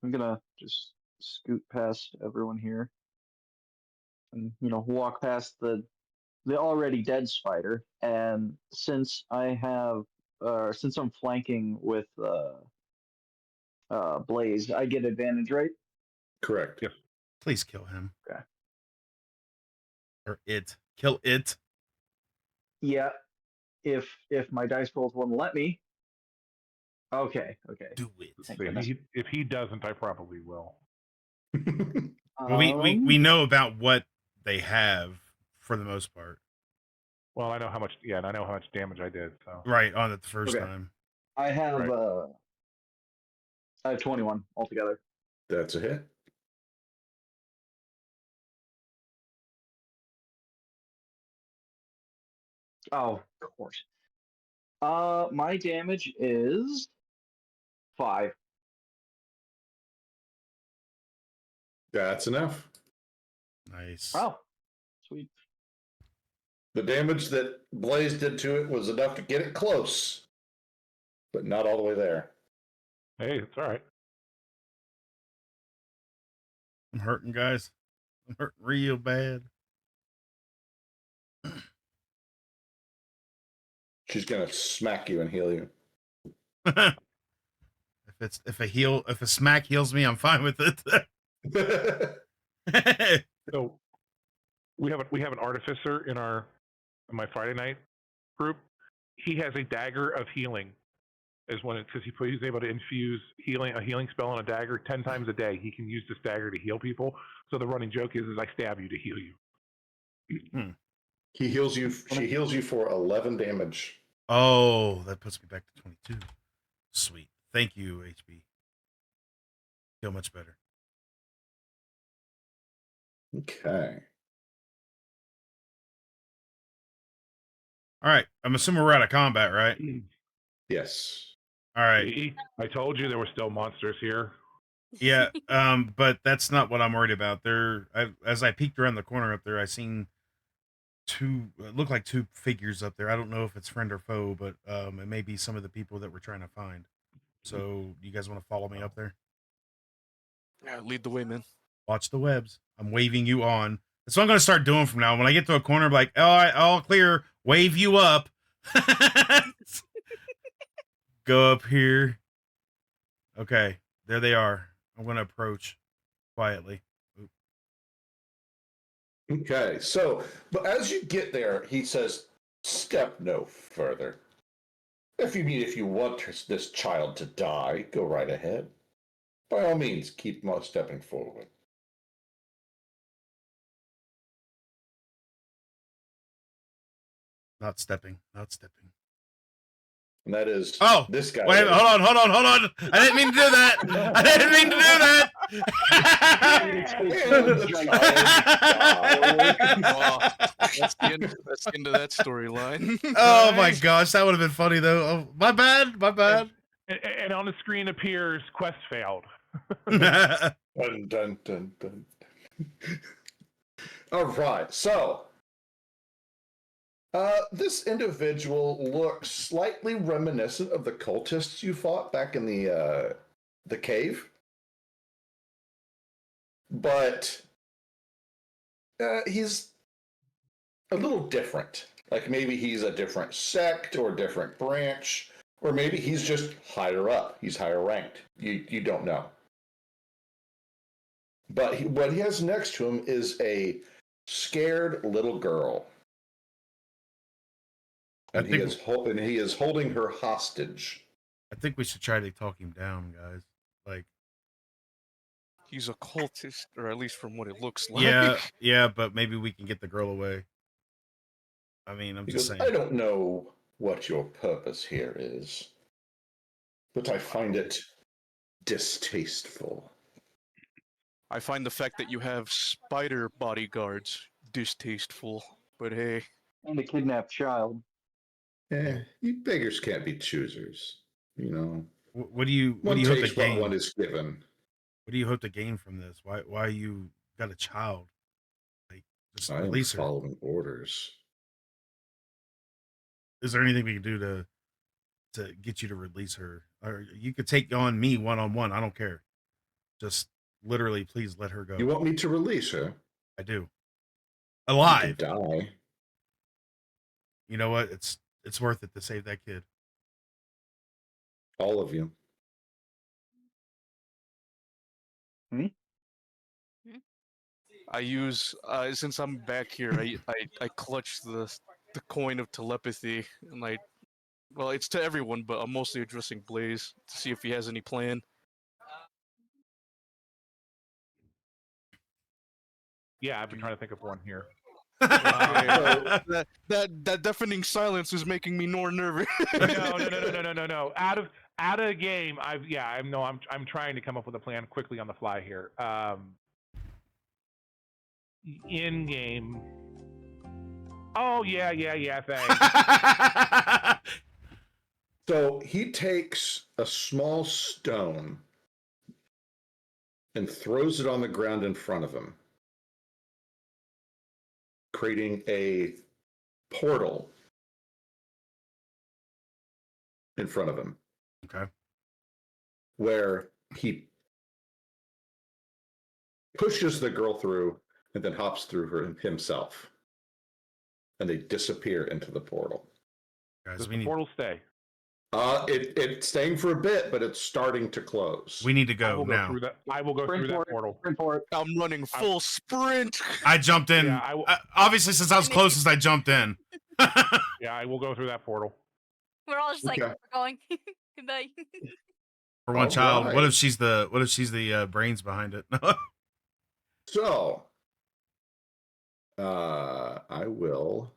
gonna just scoot past everyone here, and walk past the already dead spider. And since since I'm flanking with Blaze, I get advantage, right? Correct. Yes. Please kill him. Okay. Or it. Kill it. Yeah. If my dice rolls wouldn't let me. Okay. Do it. Thank So goodness. if he doesn't, I probably will. Well, we know about what they have for the most part. Well, I know how much. Yeah, and I know how much damage I did. So Right on it the first Okay. time. I have Right. I have 21 altogether. That's a hit. Oh, of course. My damage is 5. That's enough. Nice. Oh, sweet. The damage that Blaze did to it was enough to get it close, but not all the way there. hey, it's all right. I'm hurting, guys. I'm hurting real bad. She's gonna smack you and heal you. If a smack heals me, I'm fine with it. So we have an artificer in my Friday night group. He has a dagger of healing, because he's able to infuse a healing spell on a dagger 10 times a day. He can use this dagger to heal people. So the running joke is I stab you to heal you. He heals you. She heals you for 11 damage. Oh, that puts me back to 22. Sweet. Thank you, HB. Feel much better. Okay. All right. I'm assuming we're out of combat, right? Yes. All right. See? I told you there were still monsters here. Yeah. But that's not what I'm worried about. As I peeked around the corner up there, I seen look like two figures up there. I don't know if it's friend or foe, but it may be some of the people that we're trying to find. So, you guys want to follow me up there? Yeah, lead the way, man. Watch the webs. I'm waving you on. That's what I'm gonna start doing from now. When I get to a corner, I'm like, all right, all clear. Wave you up. Go up here. Okay, there they are. I'm gonna approach quietly. Oop. Okay. So, but as you get there, he says, "Step no further. If you want this child to die, go right ahead. By all means, keep stepping forward." Not stepping. Not stepping. And that is this guy. Wait, hold on. I didn't mean to do that. I didn't mean to do that. That's the end of that storyline. Oh my gosh, that would have been funny though. Oh, my bad. And on the screen appears quest failed. Dun, dun, dun, dun. All right. So, this individual looks slightly reminiscent of the cultists you fought back in the cave, but he's a little different. Like maybe he's a different sect or different branch, or maybe he's just higher up. He's higher ranked. You don't know. But what he has next to him is a scared little girl. And he is holding her hostage. I think we should try to talk him down, guys. Like, He's a cultist, or at least from what it looks like. yeah, but maybe we can get the girl away. I mean, I'm just saying. I don't know what your purpose here is, but I find it distasteful. I find the fact that you have spider bodyguards distasteful, but hey. And a kidnapped child. You beggars can't be choosers. You know. What do you hope to gain? What one is given. What do you hope to gain from this? Why you got a child? Like, just I am release her. following orders. Is there anything we can do to get you to release her? Or you could take on me one-on-one. I don't care. Just literally, please let her go. You want me to release her? I do. Alive. You can die. You know what? It's worth it to save that kid. All of you. I use since I'm back here, I clutch the coin of telepathy, and well, it's to everyone, but I'm mostly addressing Blaze to see if he has any plan. Yeah, I've been trying to think of one here. That deafening silence is making me more nervous. No. Out of a game, I'm trying to come up with a plan quickly on the fly here. In game. Oh yeah, thanks. So he takes a small stone and throws it on the ground in front of him, creating a portal in front of him. Okay. Where he pushes the girl through and then hops through her himself. And they disappear into the portal. Guys, Does we the need portal stay? It's staying for a bit, but it's starting to close. We need to I go will go now. through that. I will go Sprint through for that it. portal. Sprint for it. I'm running full sprint. I jumped in. Yeah, I will. Obviously, since I was I mean- closest, I jumped in. Yeah, I will go through that portal. We're all just like, Okay. we're going. Goodbye. For one All child, what right. if she's the brains behind it? So, I will.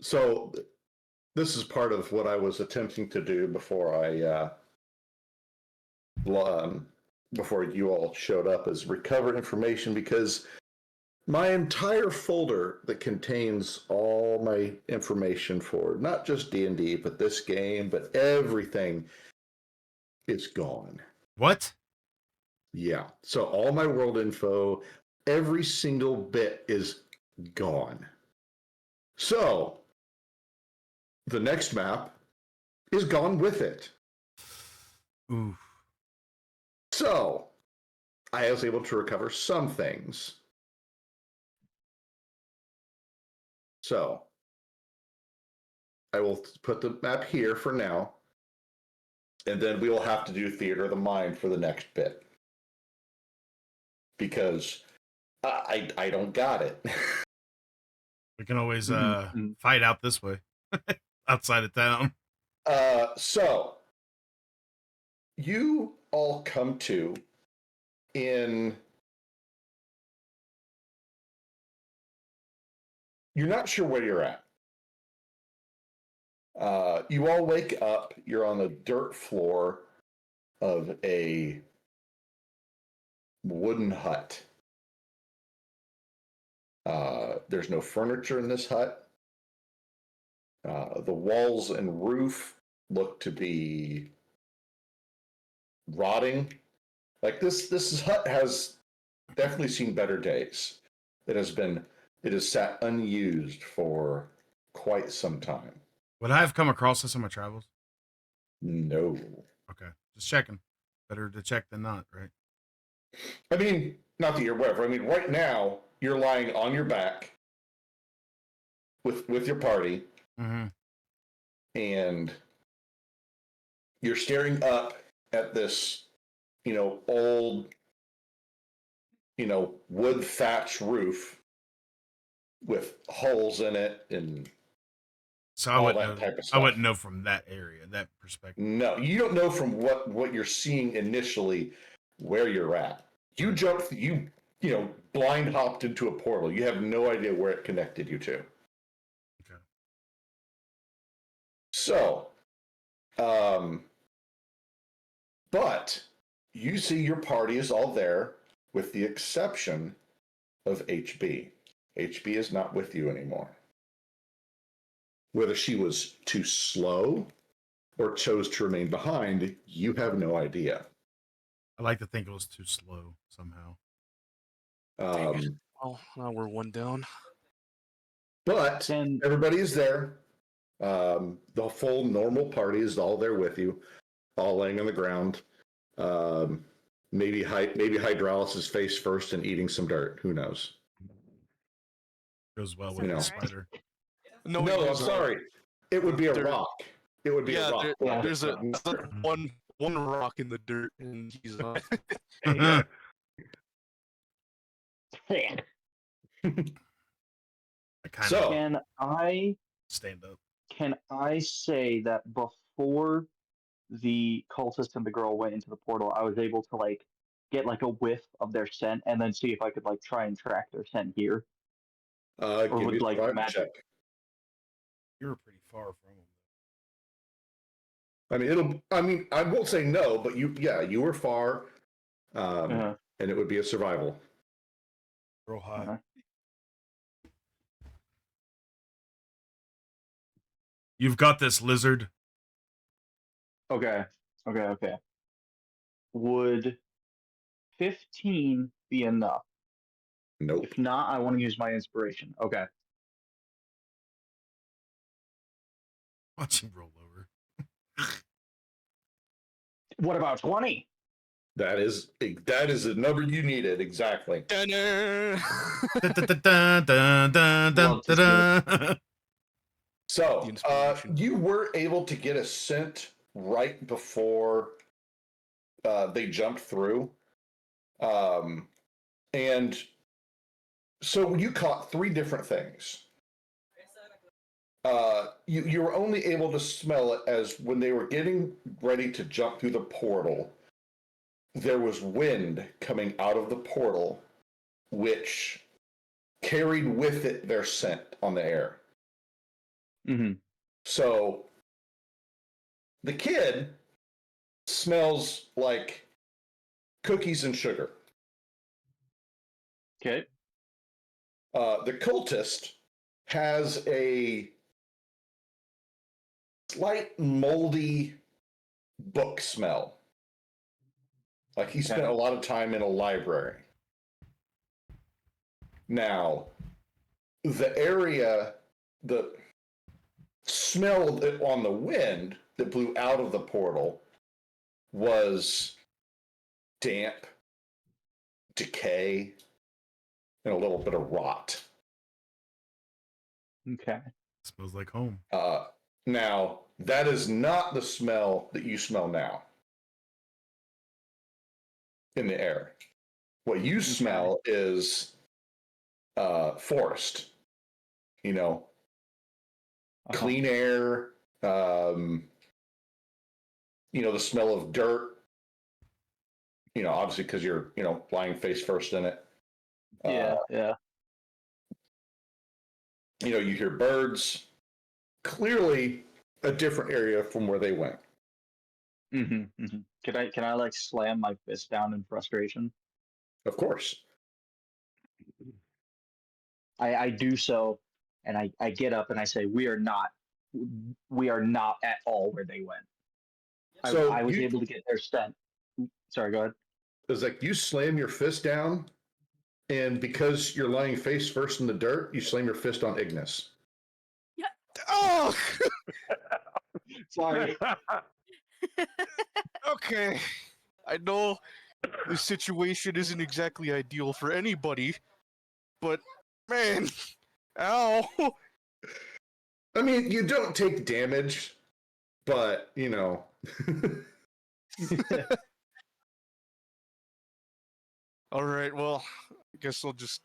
So, this is part of what I was attempting to do before before you all showed up, is recover information, because my entire folder that contains all my information for not just D&D, but this game, but everything, is gone. What? Yeah. So all my world info, every single bit is gone. So the next map is gone with it. Ooh. So I was able to recover some things. So I will put the map here for now. And then we will have to do Theater of the Mind for the next bit. Because I don't got it. We can always Mhm. fight out this way, outside of town. So you all come to in. You're not sure where you're at. You all wake up. You're on the dirt floor of a wooden hut. There's no furniture in this hut. The walls and roof look to be rotting. Like this hut has definitely seen better days. It has sat unused for quite some time. Would I have come across this in my travels? No. Okay, just checking. Better to check than not, right? I mean, not that you're aware. I mean, right now you're lying on your back with your party, Mm-hmm. and you're staring up at this, old, wood thatch roof with holes in it and So I all wouldn't that know. type of I stuff. wouldn't know from that area, that perspective. No, you don't know from what you're seeing initially where you're at. You jumped, blind hopped into a portal. You have no idea where it connected you to. Okay. So, but you see your party is all there with the exception of HB. HB is not with you anymore. Whether she was too slow or chose to remain behind, you have no idea. I like to think it was too slow somehow. Well, now we're one down. But Then everybody is there. The full normal party is all there with you, all laying on the ground. Maybe Hydraulis is face first and eating some dirt. Who knows? Goes well Sounds with the alright. spider. No, No, it I'm was, sorry. It would be a there- rock. It would be a yeah, rock. yeah. there's one rock in the dirt, and he's Yeah. I kind So- of Can stand up. I say that before the cultist and the girl went into the portal, I was able to get a whiff of their scent and then see if I could try and track their scent here. Give would, me a survival magic- check. You're pretty far from him. I won't say no, but you were far, Uh-huh. and it would be a survival. Real high. Uh-huh. You've got this, lizard. Okay. Would 15 be enough? Nope. If not, I want to use my inspiration. Okay. Watch him roll over. What about 20? That is the number you needed exactly. Dun, dun, dun, dun, dun, dun, Love to see dun. So, The inspiration. you were able to get a scent right before they jumped through. And so you caught 3 different things. You were only able to smell it as when they were getting ready to jump through the portal, there was wind coming out of the portal, which carried with it their scent on the air. Mm-hmm. So the kid smells like cookies and sugar. Okay. The cultist has a slight moldy book smell. Like he spent a lot of time in a library. Now, the area, the smell on the wind that blew out of the portal was damp, decay, and a little bit of rot. Okay. Smells like home. Now, that is not the smell that you smell now in the air. What you smell is forest, clean air, the smell of dirt, obviously because you're, lying face first in it. Yeah. You hear birds. Clearly a different area from where they went. Mm-hmm. Can I like slam my fist down in frustration? Of course. I do so, and I get up and I say, we are not at all where they went. So I was able to get their scent. Sorry, go ahead. It's like you slam your fist down, and because you're lying face first in the dirt, you slam your fist on Ignis. Oh, Sorry. okay. I know this situation isn't exactly ideal for anybody, but man, ow. I mean, you don't take damage, but All right, well, I guess I'll just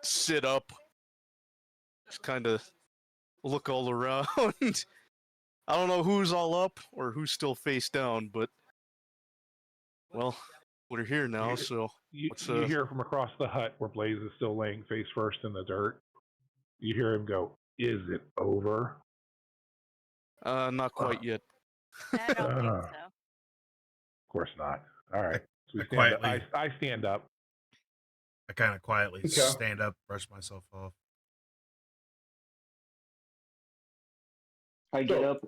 sit up. Just kind of look all around. I don't know who's all up or who's still face down, but well, we're here now, so You what's hear from across the hut where Blaze is still laying face first in the dirt. You hear him go, "Is it over?" not quite yet. I don't think Of so. course not. All right. So we I stand up. quietly- I stand up. I kind of quietly Okay. stand up, brush myself off. I get up.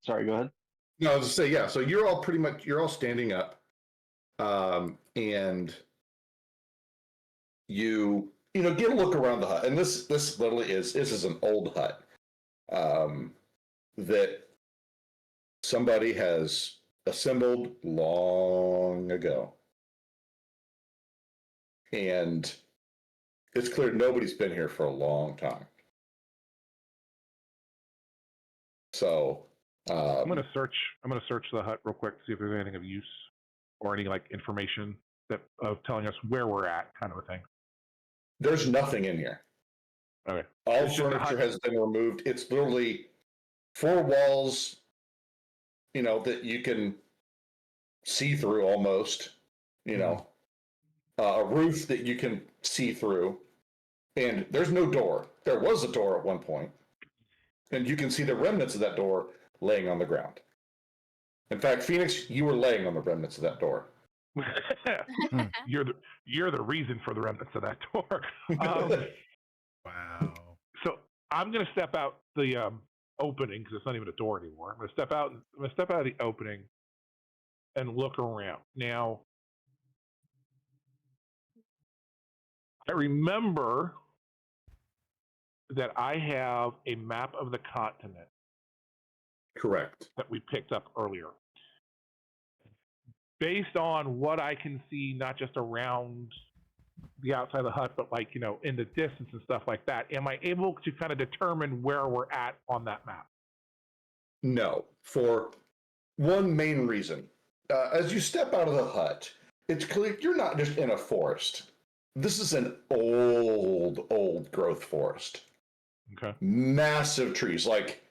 Sorry, go ahead. No, I was just say, yeah. So you're all standing up, and you get a look around the hut, and this literally is an old hut, that somebody has assembled long ago, and it's clear nobody's been here for a long time. So I'm gonna search the hut real quick to see if there's anything of use or any information that telling us where we're at, kind of a thing. there's nothing in here. Okay. All It's just a furniture hut. has been removed. It's literally 4 walls, that you can see through almost, a roof that you can see through, and there's no door. There was a door at one point, and you can see the remnants of that door laying on the ground. In fact, Phoenix, you were laying on the remnants of that door. You're the reason for the remnants of that door. Wow. So I'm gonna step out the opening because it's not even a door anymore. I'm gonna step out of the opening and look around. Now, I remember that I have a map of the continent Correct. that we picked up earlier. Based on what I can see, not just around the outside of the hut, but like, in the distance and stuff like that. Am I able to kind of determine where we're at on that map? No, for one main reason. As you step out of the hut, it's clear you're not just in a forest. This is an old growth forest. Okay. Massive trees like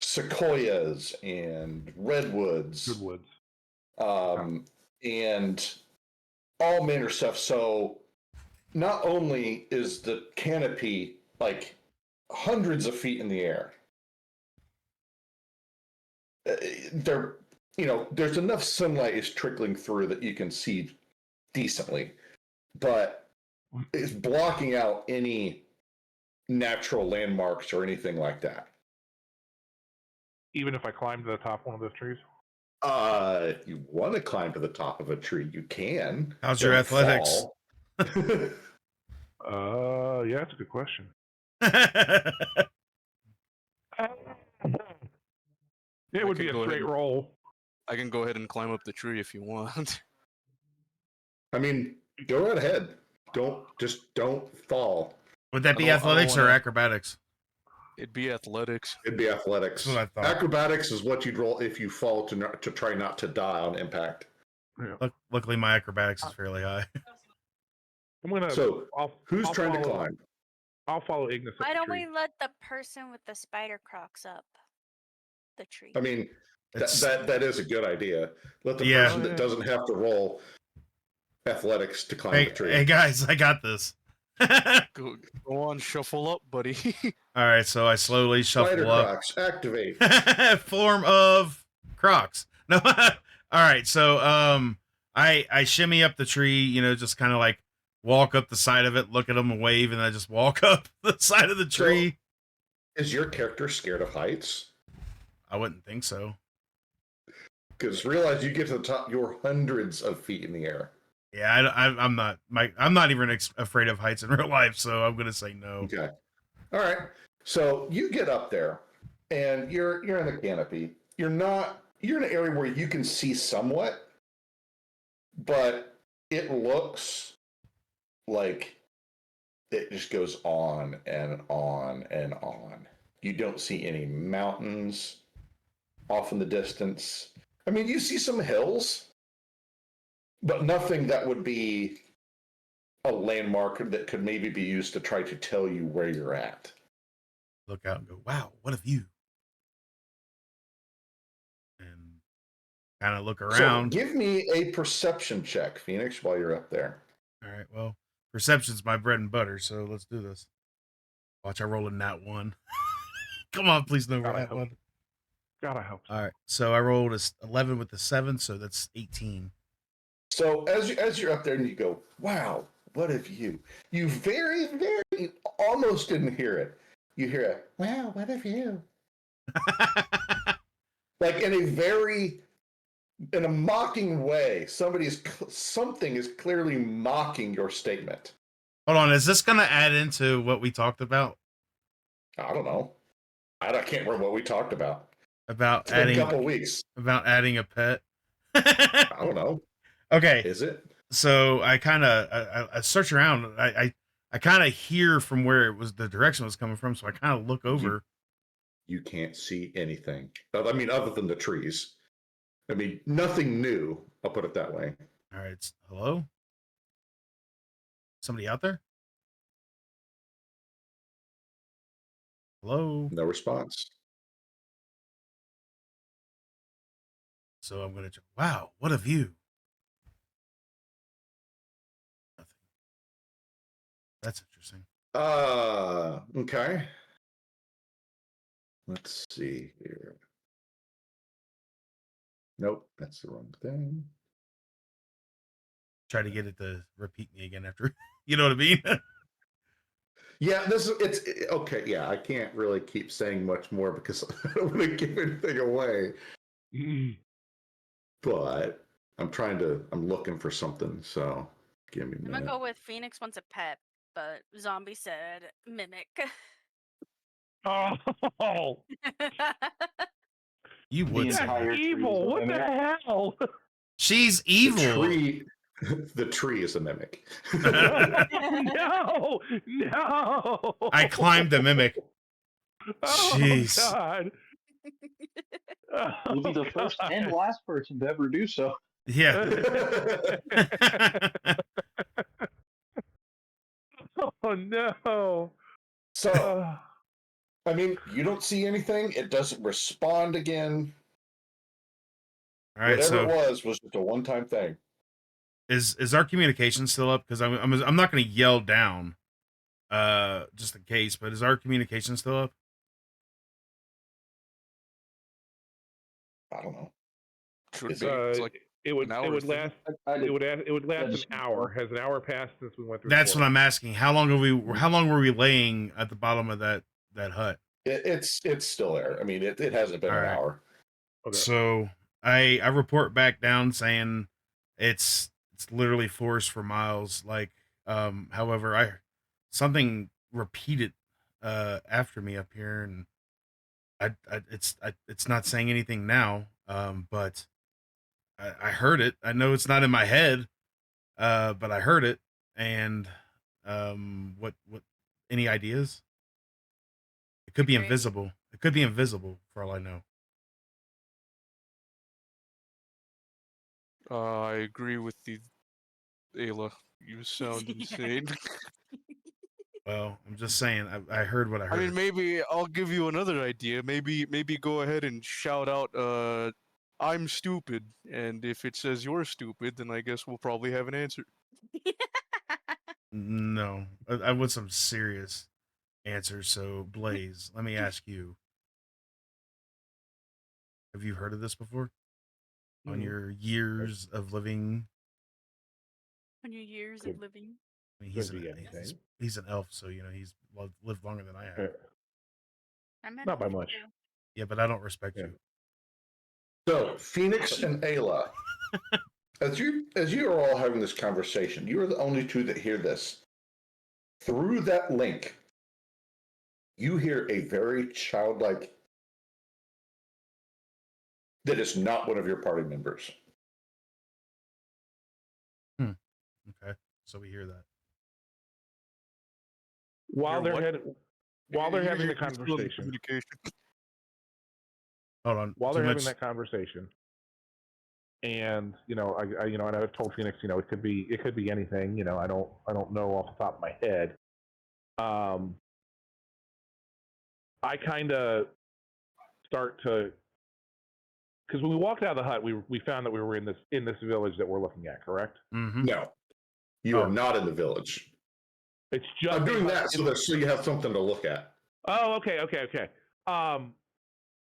sequoias and redwoods. Goodwoods. And all manner of stuff. So not only is the canopy like hundreds of feet in the air, there's enough sunlight is trickling through that you can see decently, but it's blocking out any natural landmarks or anything like that. Even if I climb to the top of one of those trees? If you want to climb to the top of a tree, you can. How's your athletics? Fall. Yeah, that's a good question. It would be a straight roll. I can go ahead and climb up the tree if you want. I mean, go right ahead. Don't fall. Would that be I don't athletics or wanna- acrobatics? It'd be athletics. It'd be athletics. That's what I thought. Acrobatics is what you'd roll if you fall to try not to die on impact. Luckily, my acrobatics is fairly high. I'm gonna. So, who's I'll trying to follow- climb? I'll follow Ignis. Why don't we let the person with the spider crocs up the tree? I mean, It's- that is a good idea. Let the Yeah. person that doesn't have to roll athletics to climb Hey, the tree. hey guys, I got this. Go on, shuffle up, buddy. All right, so I slowly Spider shuffle up. Crocs, activate. Form of Crocs. No. All right, so I shimmy up the tree, just kind of like walk up the side of it, look at them and wave, and I just walk up the side of the tree. Is your character scared of heights? I wouldn't think so. Because realize you get to the top, you're hundreds of feet in the air. Yeah, I'm not. I'm not even afraid of heights in real life, so I'm gonna say no. Okay. All right. So you get up there, and you're in the canopy. You're in an area where you can see somewhat, but it looks like it just goes on and on and on. You don't see any mountains off in the distance. I mean, you see some hills, but nothing that would be a landmark that could maybe be used to try to tell you where you're at. Look out and go, wow, what a view. And kind of look around. So give me a perception check, Phoenix, while you're up there. All right, well, perception's my bread and butter, so let's do this. Watch, I roll a nat 1. Come on, please no nat 1. God, I hope so. All right, so I rolled a 11 with the 7, so that's 18. So as you're up there and you go, wow, what a view. You very, very almost didn't hear it. You hear it, wow, what a view. Like in a mocking way. Something is clearly mocking your statement. Hold on, is this going to add into what we talked about? I don't know. I can't remember what we talked about. About It's been adding a couple weeks. about adding a pet? I don't know. Okay. Is it? So I kind of I search around. I kind of hear from where the direction was coming from. So I kind of look over. You can't see anything. I mean, other than the trees. I mean, nothing new. I'll put it that way. All right. Hello? Somebody out there? Hello? No response. So I'm going to, wow, what a view. Nothing. That's interesting. Okay. Let's see here. Nope, that's the wrong thing. Try to get it to repeat me again after, you know what I mean? Yeah, it's okay. Yeah, I can't really keep saying much more because I don't want to give anything away. But I'm looking for something. So give me a I'm minute. gonna go with Phoenix wants a pet, but Zombie said mimic. Oh, You would The say entire that. tree's evil! a What the mimic. hell? She's The evil. The tree is a mimic. No, no. I climbed the mimic. Oh Jeez. God. You'll be the Oh, first and God. last person to ever do so. Yeah. Oh no. So, Uh, I mean, you don't see anything. It doesn't respond again. All right. Whatever So it was just a one-time thing. is our communication still up? Because I'm not going to yell down, just in case. But is our communication still up? I don't know. Should Is be. It's like it would an hour it would thing. last I did, it would last that an is- hour. Has an hour passed since we went through? That's what portal? I'm asking. How long were we laying at the bottom of that hut? It's still there. I mean, it hasn't been All an right. hour. Okay. So I report back down saying it's literally forest for miles. Like, however, something repeated after me up here, and it's not saying anything now. But I heard it. I know it's not in my head, but I heard it. And what any ideas? It could be Agree. invisible. It could be invisible for all I know. I agree with the Ayla. You sound insane. Well, I'm just saying. I heard what I I heard. mean, maybe I'll give you another idea. Maybe go ahead and shout out, "I'm stupid," and if it says you're stupid, then I guess we'll probably have an answer. No, I want some serious answers. So, Blaze, let me ask you: have you heard of this before? On Mhm. your years of living? On your years Could- of living. I mean, Could be anything. he's an elf, so he's lived longer than I have. Uh, I'm Not by much. Yeah, but I don't respect Yeah. you. So, Phoenix and Ayla, as you are all having this conversation, you are the only two that hear this. Through that link, you hear a very childlike that is not one of your party members. Okay, so we hear that. While You're they're what? having the You're still in conversation, communication. Hold on. while too they're having much- that conversation, and and I've told Phoenix, it could be anything. I don't know off the top of my head. I kind of start to, because when we walked out of the hut, we found that we were in this village that we're looking at. Correct? Mhm. No, you are Oh. not in the village. It's just I'm a doing hut that so you have something to look at. Oh, okay.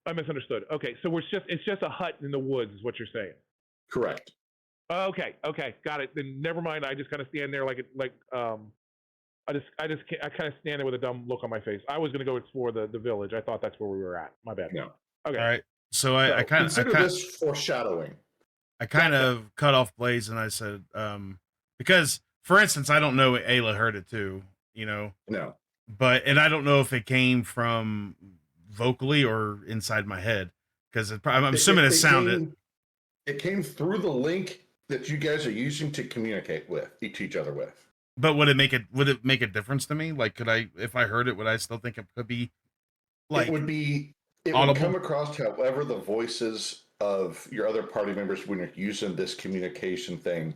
I misunderstood. Okay, so it's just a hut in the woods, is what you're saying. Correct. Okay, got it. Then never mind. I just kind of stand there I kind of stand there with a dumb look on my face. I was going to go explore the village. I thought that's where we were at. My bad. No. Okay. All right. So I kind Consider of this foreshadowing. I kind Gotcha. of cut off Blaze and I said, because for instance, I don't know Ayla heard it too, No. and I don't know if it came from vocally or inside my head because I'm assuming it sounded. It came through the link that you guys are using to communicate with each other with. But would it make a difference to me? Like, if I heard it, would I still think it could be like it would audible? come across however the voices of your other party members when you're using this communication thing.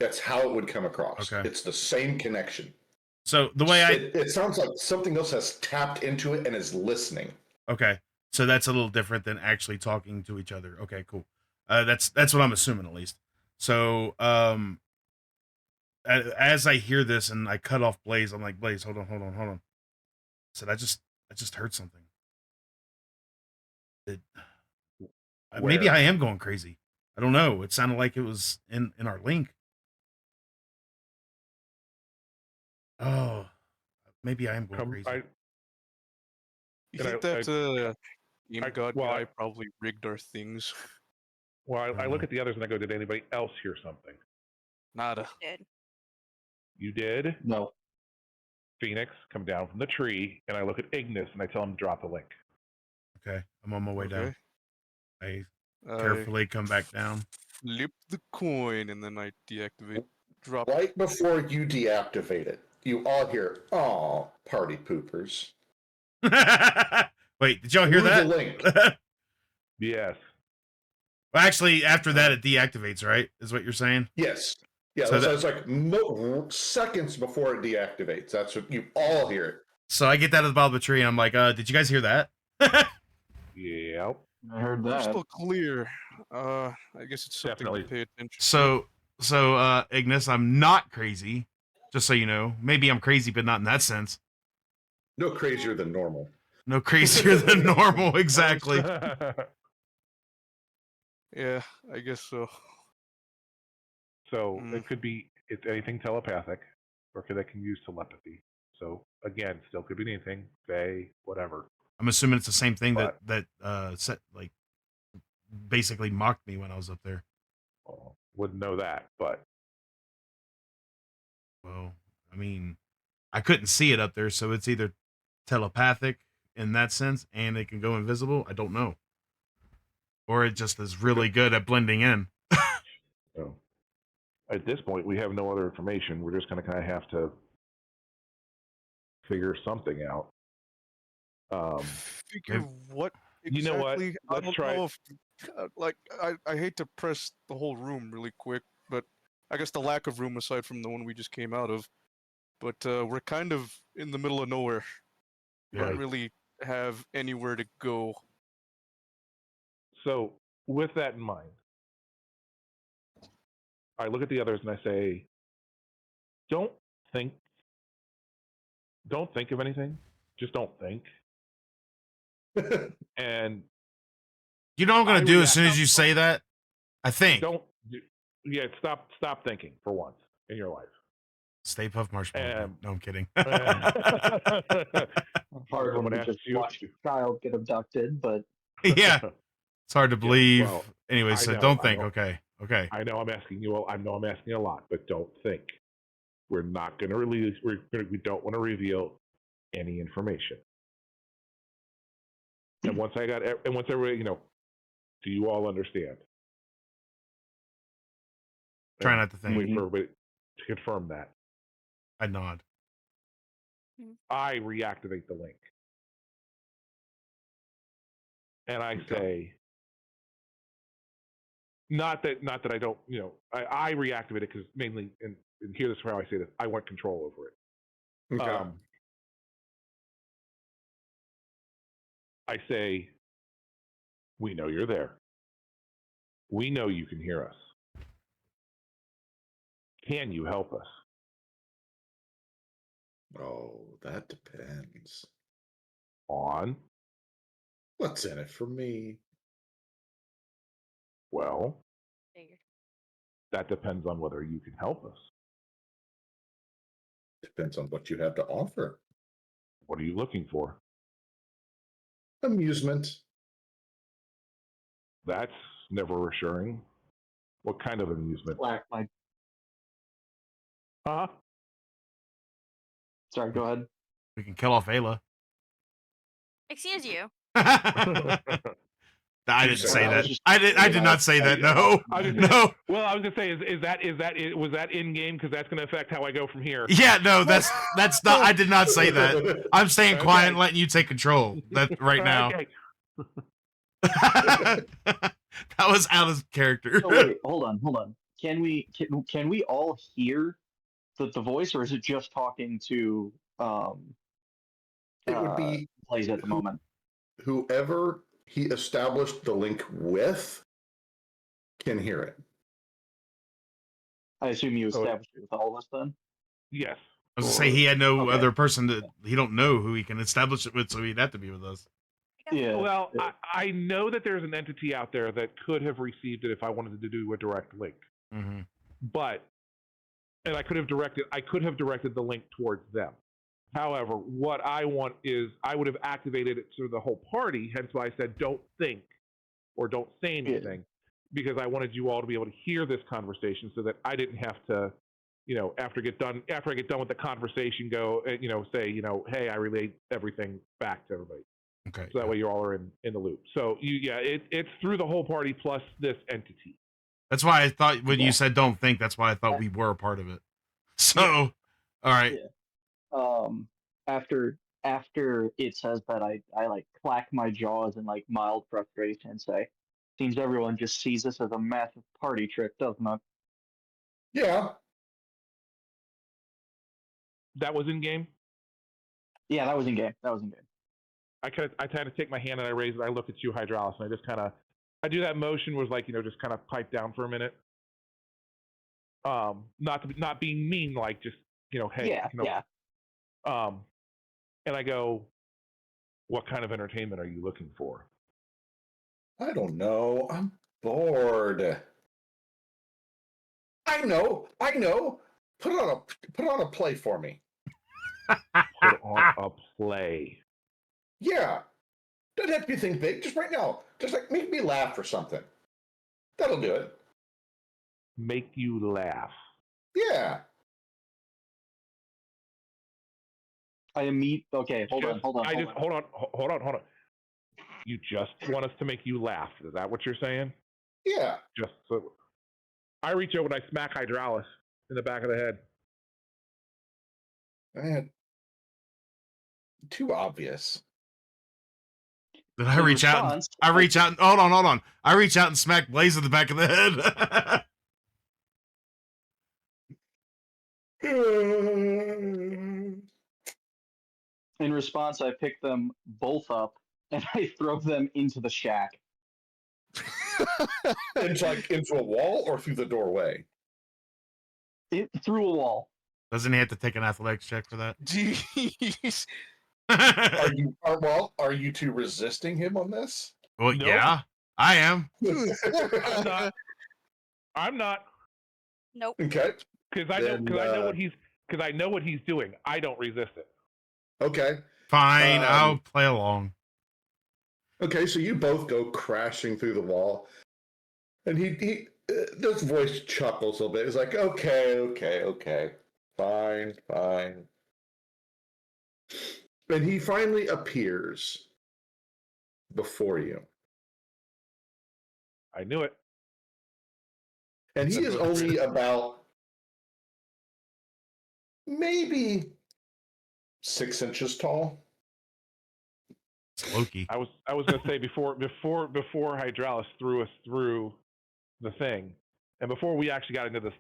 That's how it would come across. Okay. It's the same connection. So the way it sounds like something else has tapped into it and is listening. Okay, so that's a little different than actually talking to each other. Okay, cool. That's what I'm assuming at least. So as I hear this and I cut off Blaze, I'm like, Blaze, hold on. I said, I just heard something. Maybe I am going crazy. I don't know. It sounded like it was in our link. Oh, maybe I am going crazy. You And think I- that Game God well, guy probably rigged our things? I look at the others and I go, did anybody else hear something? Nada. Did. You did? No. Phoenix, come down from the tree, and I look at Ignis and I tell him to drop the link. Okay, I'm on my way down. I Carefully come back down. Flip the coin and then I deactivate. Drop. Right before you deactivate it, you all hear, "Aw, party poopers." Wait, did y'all hear Through that? the link. Yes. Well, actually, after that, it deactivates, right? Is what you're saying? Yes. Yeah, So so it's like seconds before it deactivates. That's what you all hear it. So I get that at the bottom of the tree, and I'm like, did you guys hear that? Yep. I heard that. Crystal clear. I guess it's something Definitely. to pay attention. So, Ignis, I'm not crazy. Just so you know, maybe I'm crazy, but not in that sense. No crazier than normal. No crazier than normal, exactly. Yeah, I guess so. So it could be it's anything telepathic, or they can use telepathy. So again, still could be anything, say whatever. I'm assuming it's the same thing But- that set like basically mocked me when I was up there. Well, wouldn't know that, but Well, I mean, I couldn't see it up there, so it's either telepathic in that sense, and it can go invisible. I don't know, or it just is really good at blending in. so, at this point, we have no other information. We're just going to kind of have to figure something out. Figure what exactly? You know what? I Let's don't try know it. if, like, I hate to press the whole room really quick, but I guess the lack of room aside from the one we just came out of. But we're kind of in the middle of nowhere. We Right. don't really have anywhere to go. So, with that in mind, I look at the others and I say, don't think of anything. Just don't think. And You know what I'm gonna I do as react- soon as you say that? I think stop thinking for once in your life. Stay Puft Marshmallow. No, I'm kidding. Hard Someone when we asks just you- watched a child get abducted, but Yeah, it's hard to believe. well, Anyway, I so know, don't I think. know. Okay. I know I'm asking you. I know I'm asking a lot, but don't think. We're not going to release. We don't want to reveal any information. And once everybody, do you all understand? Try And not to think. Wait for everybody to confirm that. I nod. I reactivate the link, and I say, not that I don't, I reactivate it because mainly, and here's how I say this: I want control over it. Okay. I say, we know you're there. We know you can hear us. Can you help us? Oh, that depends. On, What's in it for me? well, Figured. that depends on whether you can help us. Depends on what you have to offer. What are you looking for? Amusement. That's never assuring. What kind of amusement? black my. Huh? Sorry, go ahead. We can kill off Ayla. Excuse you. I You didn't said say I that. was just- I did not say that. No. I was No. Well, I was gonna say, was that in game? Because that's gonna affect how I go from here. Yeah, no, that's not. I did not say that. I'm staying Okay. quiet and letting you take control. That right now. Okay. That was Alice's character. Oh, wait, hold on. Can we all hear the voice, or is it just talking to It would be plays at the moment? whoever he established the link with can hear it. I assume you So it- established it with all of us then. Yes. I was gonna say he had no Okay. other person that he don't know who he can establish it with, so he'd have to be with us. Yeah. Well, yeah. I know that there's an entity out there that could have received it if I wanted to do a direct link. Mm-hmm. But and I could have directed the link towards them. However, what I want is I would have activated it to the whole party, hence why I said don't think or don't say anything, because I wanted you all to be able to hear this conversation so that I didn't have to, after I get done with the conversation, go, say, hey, I relayed everything back to everybody. Okay. So that way you all are in the loop. So it's through the whole party plus this entity. That's why I thought when Yeah. you said don't think, that's why I thought we were a part of it. So, Yeah. all right. Yeah. After it says that, I like clack my jaws in like mild frustration and say, "Seems everyone just sees this as a massive party trick, doesn't it?" Yeah. That was in game. Yeah, that was in game. That was in game. I kind of take my hand and I raise it. I look at you, Hydraulis, and I just kind of I do that motion was like just kind of pipe down for a minute. Not being mean, like just hey, Yeah, yeah. and I go, what kind of entertainment are you looking for? I don't know. I'm bored. I know. Put on a play for me. Put on a play. Yeah. Doesn't have to be anything big. Just right now. Just like make me laugh or something. That'll do it. Make you laugh. Yeah. Okay, hold on. Hold on. You just want us to make you laugh. Is that what you're saying? Yeah. Just so I reach over and I smack Hydraulis in the back of the head. Man. Too obvious. Did I In reach out? response, I reach out. Hold on. I reach out and smack Blaze in the back of the head. In response, I pick them both up and I throw them into the shack. into a wall or through the doorway? Through a wall. Doesn't he have to take an athletics check for that? Jeez. Are you two resisting him on this? Well, Nope. yeah, I am. I'm not. Nope. Okay. Because I know what he's doing. I don't resist it. Okay. Fine, I'll play along. Okay, so you both go crashing through the wall, and he this voice chuckles a little bit. He's like, okay, fine. And he finally appears before you, I knew it. and he is only about maybe 6 inches tall. It's Loki. I was gonna say before Hydraulis threw us through the thing, and before we actually got into the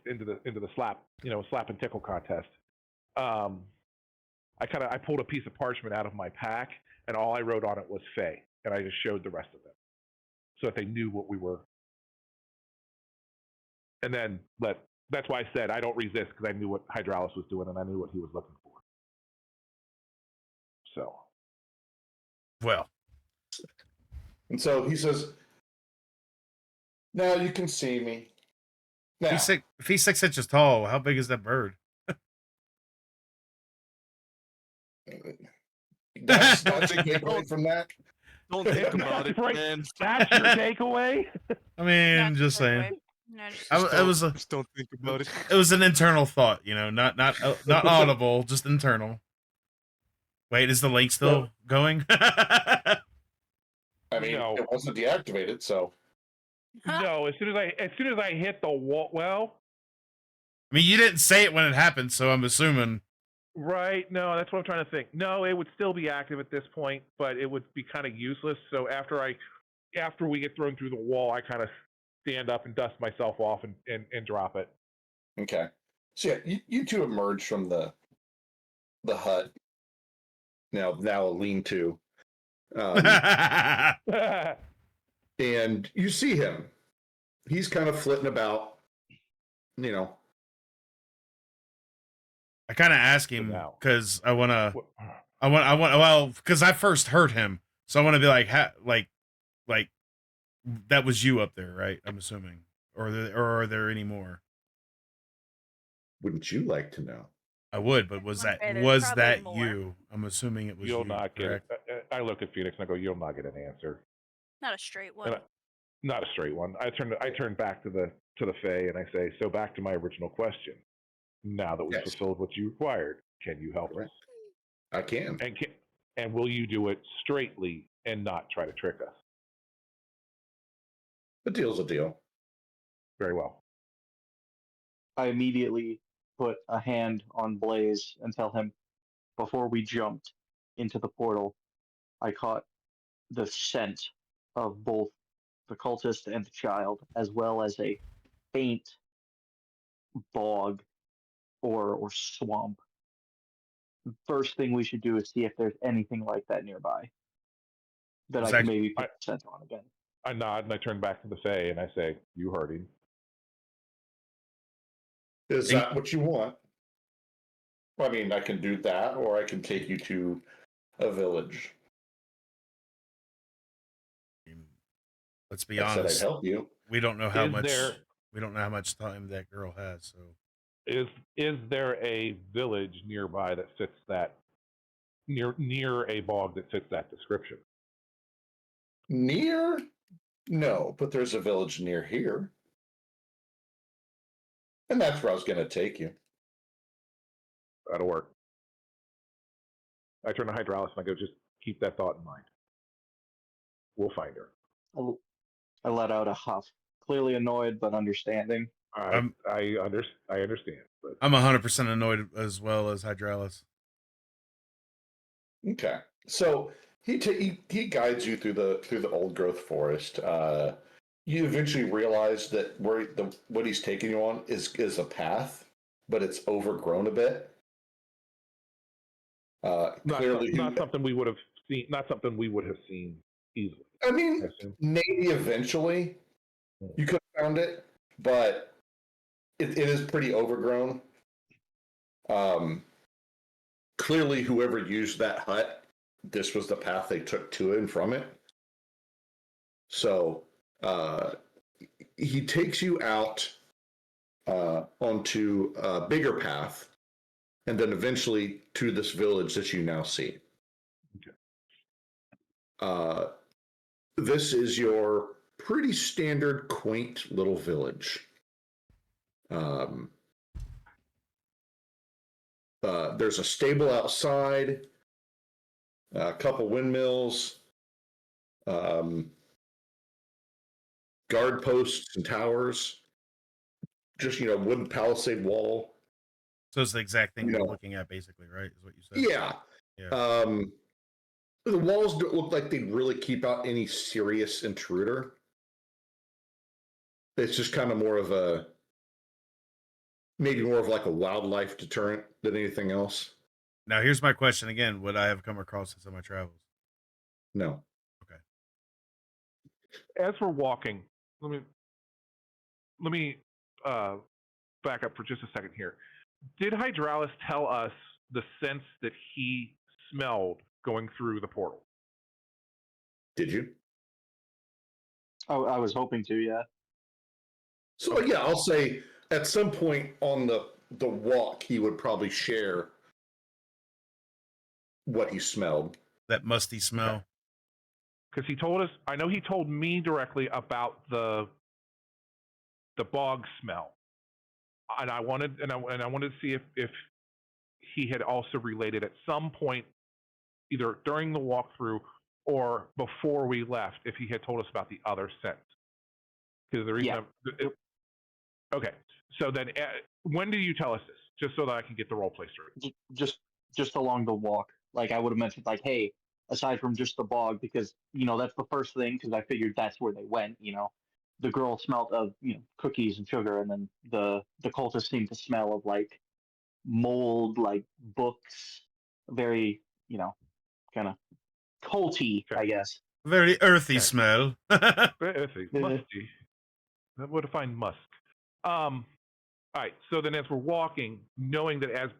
slap slap and tickle contest, I pulled a piece of parchment out of my pack, and all I wrote on it was Fae, and I just showed the rest of them so that they knew what we were. And then that's why I said I don't resist, because I knew what Hydraulis was doing and I knew what he was looking for. So. Well, And so he says, now you can see me. Now, if he's 6 inches tall, how big is that bird? that's your takeaway from that. Don't think about it, Right. man. That's your takeaway? I mean, Not just the right saying. way. No, just- Just don't think about it. It was an internal thought, not audible, just internal. Wait, is the link still going? I mean, No. it wasn't deactivated, so No, as soon as I hit the wall, well, I mean, you didn't say it when it happened, so I'm assuming. right? No, that's what I'm trying to think. No, it would still be active at this point, but it would be kind of useless. So after we get thrown through the wall, I kind of stand up and dust myself off and drop it. okay. So yeah, you two emerge from the hut. Now a lean-to, and you see him. He's kind of flitting about. I kind of ask him because I want. Well, because I first heard him, so I want to be like, like that was you up there, right? I'm assuming, or are there any more? Wouldn't you like to know? I would, but was Okay, there's that probably more. you? I'm assuming it was You'll you. not Correct? get it. I look at Phoenix and I go, "You'll not get an answer." Not a straight one. Not a straight one. I turn back to the Fae and I say, "So back to my original question. Now that we've Yes. fulfilled what you required, can you help Correct. us? I can. And will you do it straightly and not try to trick us. A deal's a deal. Very well. I immediately put a hand on Blaze and tell him, before we jumped into the portal, I caught the scent of both the cultist and the child, as well as a faint bog or swamp. First thing we should do is see if there's anything like that nearby that I can maybe pick scent on again. I nod and I turn back to the Fae and I say, "You heard him." Is that what you want? I mean, I can do that, or I can take you to a village. Let's be I honest. said I'd help you. We don't know how Is much. there- We don't know how much time that girl has. So Is there a village nearby that fits that near a bog that fits that description? Near? No, but there's a village near here. And that's where I was going to take you. That'll work. I turn to Hydraulis and I go, "Just keep that thought in mind. We'll find her." I let out a huff, clearly annoyed but understanding. I understand, but I'm 100% annoyed as well as Hydraulis. Okay, so he guides you through the old growth forest. You eventually realize that what he's taking you on is a path, but it's overgrown a bit. Clearly, not something we would have seen. Not something we would have seen easily. I mean, I assume. maybe eventually you could have found it, but it is pretty overgrown. Clearly, whoever used that hut, this was the path they took to it and from it. So he takes you out onto a bigger path, and then eventually to this village that you now see. Okay. This is your pretty standard, quaint little village. There's a stable outside, a couple windmills, guard posts and towers, just, wooden palisade wall. So it's the exact thing we're looking at, basically, right? Is what you said? Yeah. Yeah. The walls don't look like they really keep out any serious intruder. It's just kind of maybe more of like a wildlife deterrent than anything else. Now, here's my question again. Would I have come across this in my travels? No. Okay. As we're walking, let me back up for just a second here. Did Hydraulis tell us the sense that he smelled going through the portal? Did you? Oh, I was hoping to, yeah. So yeah, I'll say at some point on the walk, he would probably share what he smelled. That musty smell. Because he told us, I know he told me directly about the bog smell, and I wanted to see if he had also related at some point, either during the walkthrough or before we left, if he had told us about the other scent. Because the reason, okay. So then, when did you tell us this? Just so that I can get the role play straight. Just along the walk, like I would have mentioned, like, hey, aside from just the bog, because that's the first thing, because I figured that's where they went. The girl smelled of cookies and sugar, and then the cultists seemed to smell of like mold, like books, very kind of culty, I guess. Very earthy smell. Very earthy, musty. That would define musk. All right. So then, as we're walking, knowing that as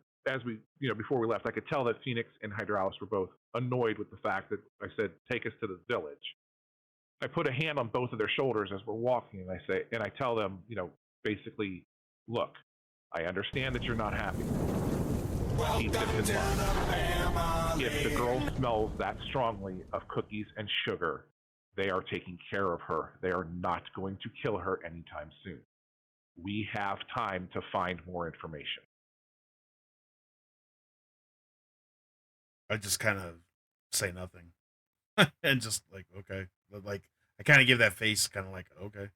we before we left, I could tell that Phoenix and Hydraulis were both annoyed with the fact that I said, "Take us to the village." I put a hand on both of their shoulders as we're walking, and I tell them, basically, look, I understand that you're not happy. Keep this in mind. If the girl smells that strongly of cookies and sugar, they are taking care of her. They are not going to kill her anytime soon. We have time to find more information. I just kind of say nothing. and just like, okay. But like, I kind of give that face kind of like, okay.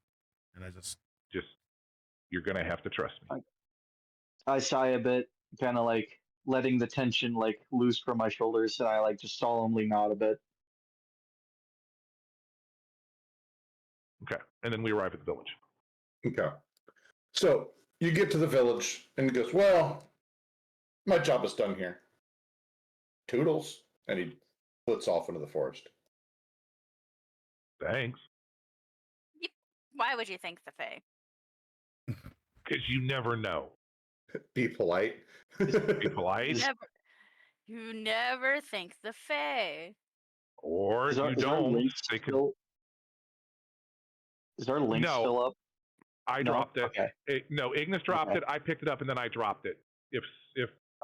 And I just, Just, you're gonna have to trust me. I sigh a bit, kind of like letting the tension like loose from my shoulders, and I like just solemnly nod a bit. Okay, and then we arrive at the village. Okay. So you get to the village, and he goes, "Well, my job is done here. Toodles," and he flits off into the forest. Thanks, Why would you think the Fae? because you never know. Be polite. Be polite, You never think the Fae. or Is our, you is our don't. link They could. still? Is our link No. still up? I No? dropped it. Okay. No, Ignis dropped Okay. it. I picked it up and then I dropped it. If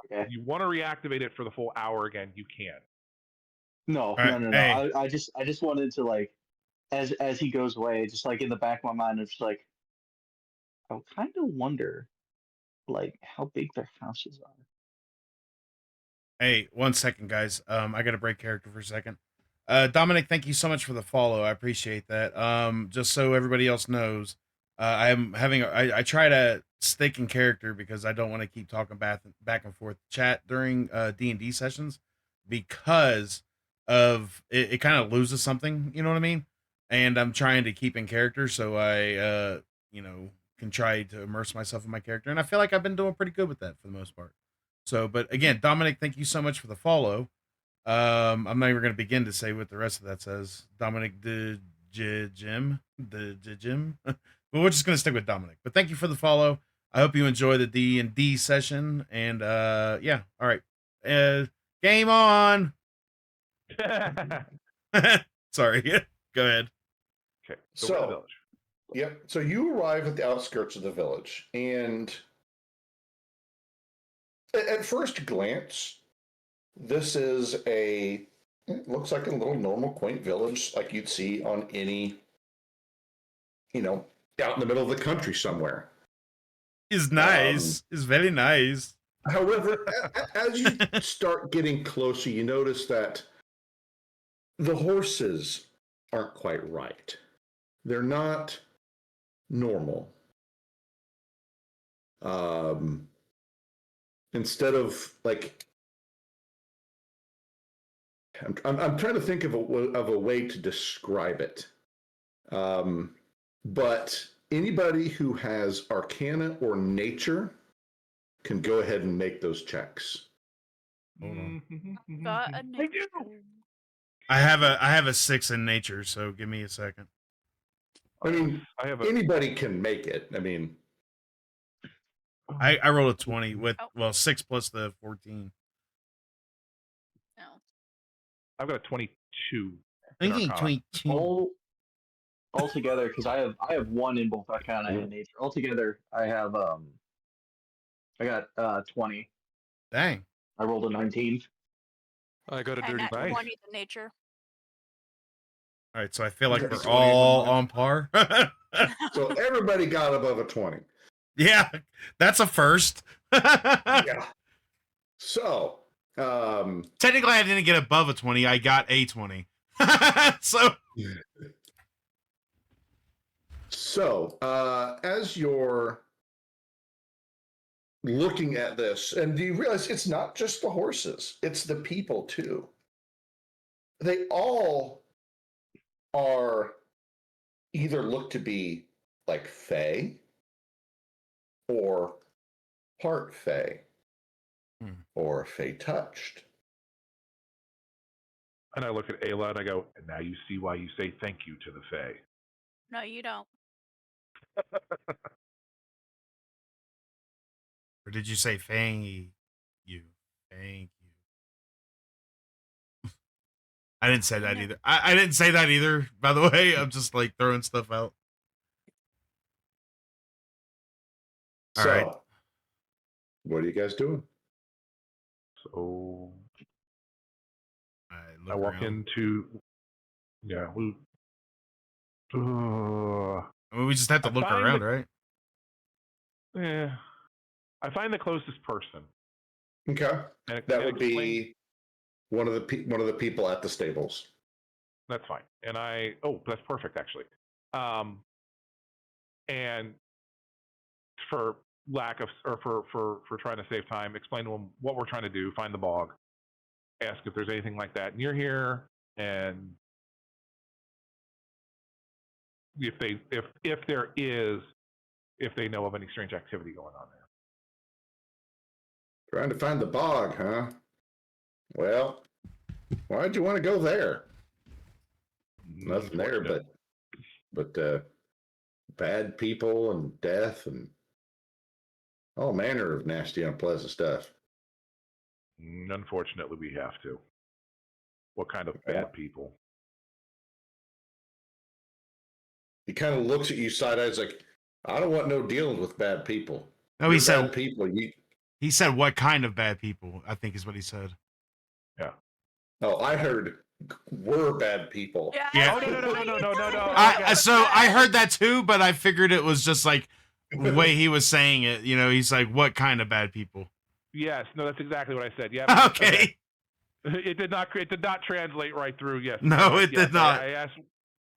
Okay. you want to reactivate it for the full hour again, you can. No, right, no, no, no. hey. I just wanted to like, as he goes away, just like in the back of my mind, it's just like, I kind of wonder, like, how big their houses are. Hey, 1 second, guys. I got to break character for a second. Dominic, thank you so much for the follow. I appreciate that. Just so everybody else knows, I'm having I try to stick in character because I don't want to keep talking back and forth chat during D&D sessions because of it kind of loses something, you know what I mean? And I'm trying to keep in character so I can try to immerse myself in my character, and I feel like I've been doing pretty good with that for the most part. So, but again, Dominic, thank you so much for the follow. I'm not even going to begin to say what the rest of that says. Dominic Jim, Jim, but we're just going to stick with Dominic. But thank you for the follow. I hope you enjoy the D&D session, and yeah, all right, game on. Sorry, go ahead. Okay, so we're in the So, village. yep. So you arrive at the outskirts of the village, and at first glance, this is it looks like a little normal, quaint village like you'd see on any, out in the middle of the country somewhere. Is nice. Is very nice. However, as you start getting closer, you notice that the horses aren't quite right. They're not normal. Instead of like, I'm trying to think of a way to describe it. But anybody who has Arcana or Nature can go ahead and make those checks. Hold on. Got a They do. nature. I have a 6 in nature, so give me a second. I mean, I have anybody can make it. I mean, I rolled a 20 with Oh. 6 plus the 14. No. I've got a 22. I'm in getting Arcana. 22. All together, because I have one in both Arcana and Nature. Altogether, I have I got 20. Dang. I rolled a 19. I got a And dirty at Nice. 20 the nature. All right, so I feel like Okay, we're so all on par. so everybody got above a 20. Yeah, that's a first. Yeah. So, Technically, I didn't get above a 20. I got a 20. So, as you're looking at this, and you realize it's not just the horses, it's the people too. They all are either look to be like Fae or part Fae or Fae touched. And I look at Ayla and I go, and now you see why you say thank you to the Fae. No, you don't. Or did you say thank you? Thank you. I didn't say that either. I didn't say that either, by the way. I'm just like throwing stuff out. All So, right. what are you guys doing? So I I walk around. into, yeah, we. I mean, we just have to I look find around, right? Yeah, I find the closest person. Okay, And that and would explain- be one of the people at the stables. That's fine. And that's perfect actually. And for lack of, or for trying to save time, explain to them what we're trying to do, find the bog, ask if there's anything like that near here, and if there is, if they know of any strange activity going on there. Trying to find the bog, huh? Well, why'd you want to go there? Nothing there, but bad people and death and all manner of nasty, unpleasant stuff. Unfortunately, we have to. What kind of bad people? He kind of looks at you side eyes like, I don't want no dealings with bad people. No, You're he said bad people. he said what kind of bad people, I think is what he said. Yeah. Oh, I heard we're bad people. Yeah. Oh, no. I heard that too, but I figured it was just like the way he was saying it. You know, he's like, what kind of bad people? Yes, no, that's exactly what I said. Yeah. Okay. It did not translate right through. Yes. No, it did not. I asked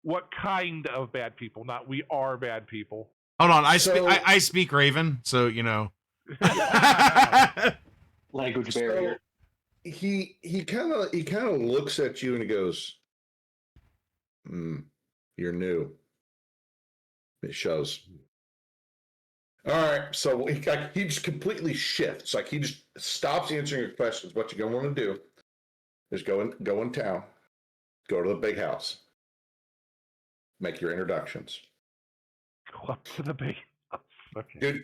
what kind of bad people, not we are bad people. Hold on, I speak Raven, so you know. Language barrier. So he kind of looks at you and he goes, "You're new." It shows. All right, so he just completely shifts. Like he just stops answering your questions. What you're gonna want to do is go in town, go to the big house, make your introductions. Go up to the big house. Okay.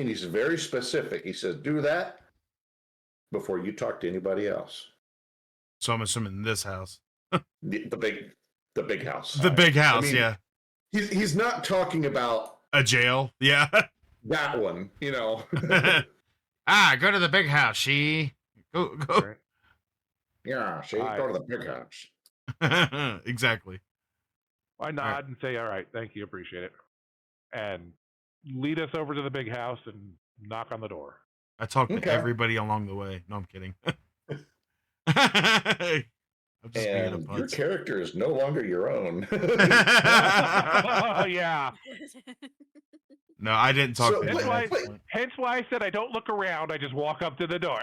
He's very specific. He says, do that before you talk to anybody else. So I'm assuming this house. The big house. The big house, yeah. He's not talking about a jail, yeah. That one, you know. Go to the big house. Go. Right. Yeah, go to the big house. Exactly. I nod and say, all right, thank you, appreciate it. And lead us over to the big house and knock on the door. I talk to everybody along the way. No, I'm kidding. I'm just and your character is no longer your own. Oh, yeah. No, I didn't talk to him. Hence why I said I don't look around. I just walk up to the door.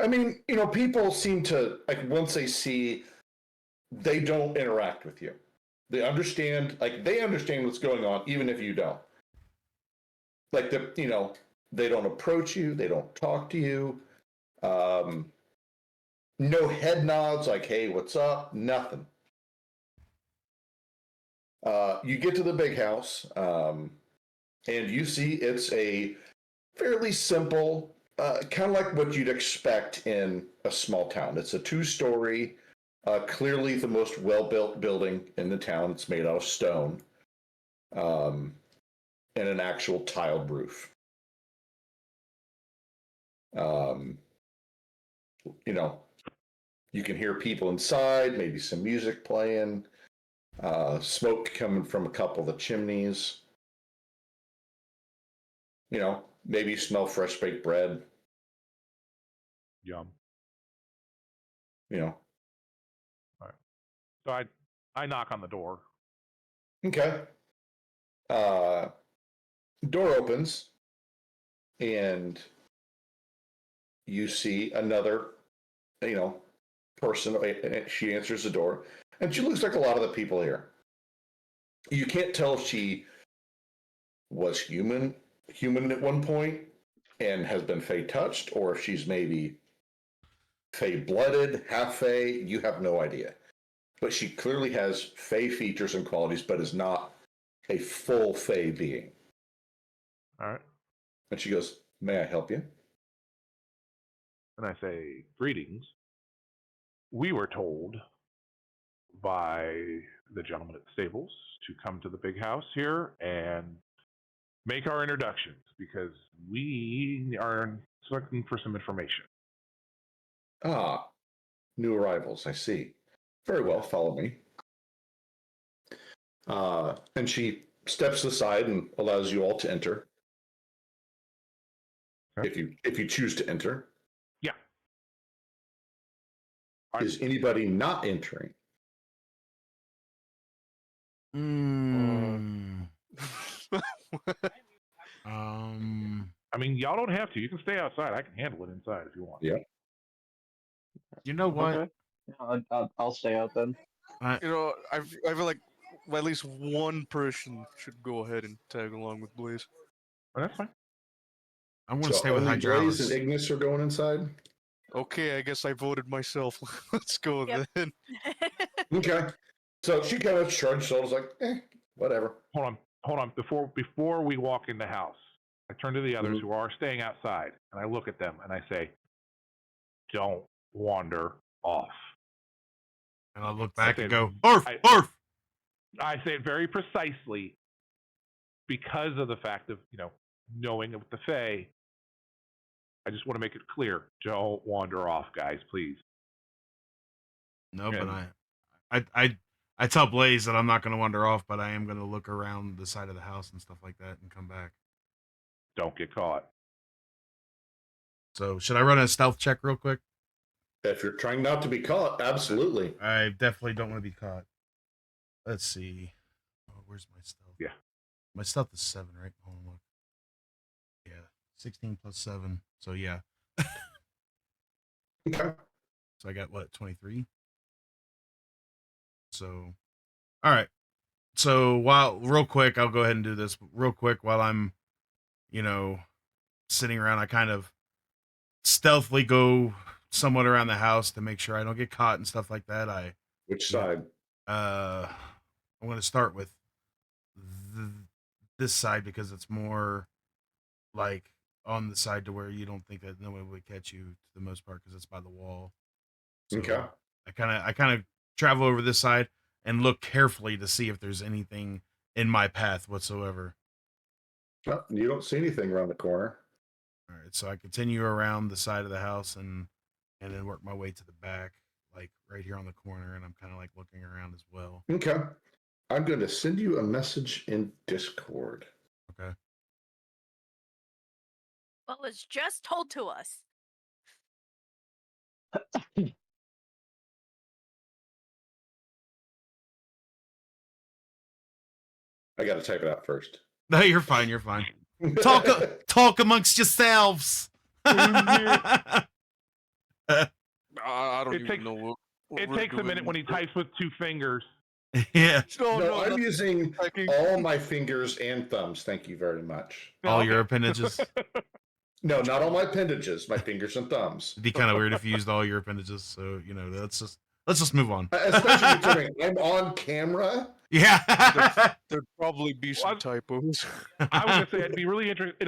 I mean, you know, people seem to, like, once they see, they don't interact with you. They understand what's going on, even if you don't. Like, they don't approach you. They don't talk to you. No head nods like, hey, what's up? Nothing. You get to the big house, and you see it's a fairly simple, kind of like what you'd expect in a small town. It's a 2-story, clearly the most well-built building in the town. It's made out of stone, and an actual tiled roof. You know, you can hear people inside, maybe some music playing, smoke coming from a couple of the chimneys. You know, maybe you smell fresh baked bread. Yum. You know. All right. So I knock on the door. Okay. Door opens, and you see another, person. She answers the door, and she looks like a lot of the people here. You can't tell if she was human at one point and has been Fey touched, or if she's maybe Fey blooded, half Fey. You have no idea. But she clearly has Fey features and qualities, but is not a full Fey being. All right. And she goes, "May I help you?" And I say, "Greetings. We were told by the gentleman at the stables to come to the big house here and make our introductions because we are looking for some information." Ah, new arrivals, I see. Very well, follow me. And she steps aside and allows you all to enter. Okay. If you choose to enter. Yeah. Is anybody not entering? Mm, um, I mean, y'all don't have to. You can stay outside. I can handle it inside if you want. Yeah. you know what? Okay. Yeah, I'll stay out then. You know, I feel like at least one person should go ahead and tag along with Blaze. Oh, that's fine. I want to So stay with only Blaze and Hydraulis. Ignis are going inside? Okay, I guess I voted myself. Let's go Yep. then. Okay. So she kind of shrugged shoulders like, whatever. Hold on. Before we walk in the house, I turn to the others Mhm. who are staying outside, and I look at them and I say, "Don't wander off." And I'll look I back say and it- go, "Arf, I- arf." I say it very precisely because of the fact of knowing with the Fae. I just want to make it clear: don't wander off, guys, please. No, but And I tell Blaze that I'm not going to wander off, but I am going to look around the side of the house and stuff like that and come back. don't get caught. So should I run a stealth check real quick? If you're trying not to be caught, absolutely. I definitely don't want to be caught. Let's see. Oh, where's my stealth? Yeah. My stealth is 7, right? Hold on, look. Yeah, 16 plus 7. So yeah. Okay. So I got what, 23? So, all right. So real quick, I'll go ahead and do this real quick while I'm, sitting around. I kind of stealthily go somewhat around the house to make sure I don't get caught and stuff like that. Which Yeah. side? I'm going to start with this side because it's more like on the side to where you don't think that no one would catch you to the most part because it's by the wall. So Okay. I kind of travel over this side and look carefully to see if there's anything in my path whatsoever. Well, you don't see anything around the corner. All right, so I continue around the side of the house and then work my way to the back, like right here on the corner, and I'm kind of like looking around as well. Okay. I'm going to send you a message in Discord. Okay. What was just told to us. I got to type it out first. No, you're fine. You're fine. Talk amongst yourselves. I don't It even takes- know what It we're takes a doing minute when he here. types with 2 fingers. Yeah. No, I'm not using typing. all my fingers and thumbs. Thank you very much. All your appendages. No, not all my appendages, my fingers and thumbs. It'd be kind of weird if you used all your appendages. So let's just move on. Especially considering I'm on camera. Yeah. There'd probably be some Well, typos. I was gonna say it'll